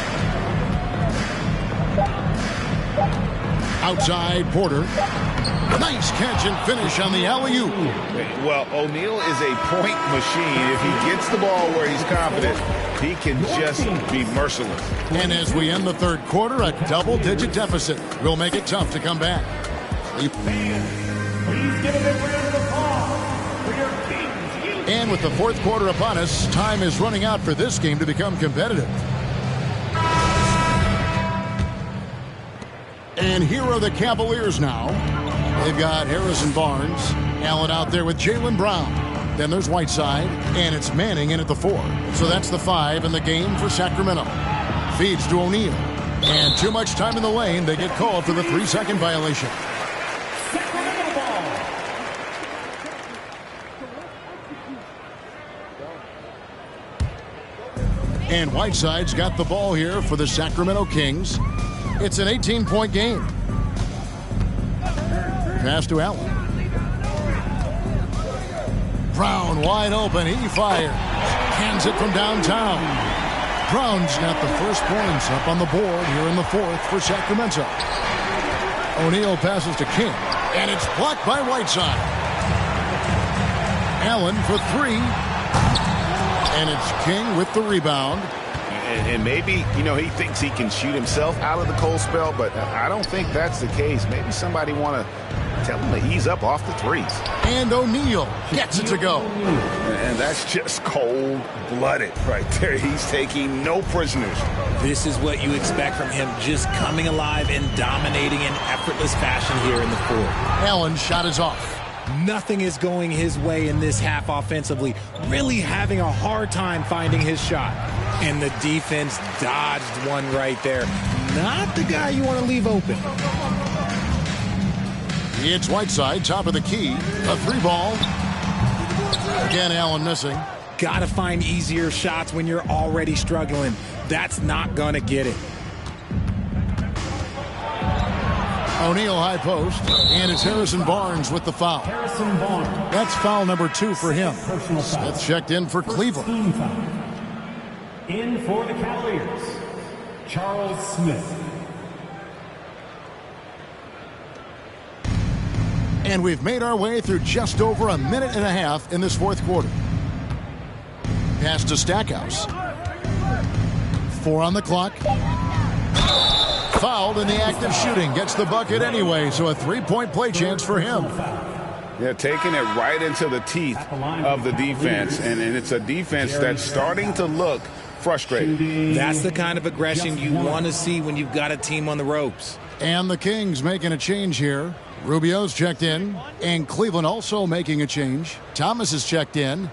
Outside Porter. Nice catch and finish on the alley-oop. Well, O'Neal is a point machine. If he gets the ball where he's confident, he can just be merciless. And as we end the third quarter, a double-digit deficit will make it tough to come back. Please give a big round of applause for your Kings. And with the fourth quarter upon us, time is running out for this game to become competitive. And here are the Cavaliers now. They've got Harrison Barnes, Allen out there with Jaylen Brown. Then there's Whiteside, and it's Manning in at the 4. So that's the 5 in the game for Sacramento. Feeds to O'Neal. And too much time in the lane. They get called for the 3-second violation. Sacramento ball. And Whiteside's got the ball here for the Sacramento Kings. It's an 18-point game. Pass to Allen. Brown wide open. He fires. Hands it from downtown. Brown's got the first points up on the board here in the fourth for Sacramento. O'Neal passes to King. And it's blocked by Whiteside. Allen for 3. And it's King with the rebound. And maybe, he thinks he can shoot himself out of the cold spell, but I don't think that's the case. Maybe somebody want to tell him to ease up off the threes. And O'Neal gets it to go. And that's just cold-blooded right there. He's taking no prisoners. This is what you expect from him, just coming alive and dominating in effortless fashion here in the fourth. Allen's shot is off. Nothing is going his way in this half offensively. Really having a hard time finding his shot. And the defense dodged one right there. Not the guy you want to leave open. It's Whiteside, top of the key. A 3-ball. Again, Allen missing. Got to find easier shots when you're already struggling. That's not going to get it. O'Neal high post. And it's Harrison Barnes with the foul. Harrison Barnes. That's foul number 2 for him. Smith checked in for Cleveland. In for the Cavaliers, Charles Smith. And we've made our way through just over a minute and a half in this fourth quarter. Pass to Stackhouse. 4 on the clock. Fouled in the act of shooting. Gets the bucket anyway, so a 3-point play chance for him. Yeah, taking it right into the teeth of the defense. And it's a defense that's starting to look frustrated. That's the kind of aggression you want to see when you've got a team on the ropes. And the Kings making a change here. Rubio's checked in. And Cleveland also making a change. Thomas is checked in.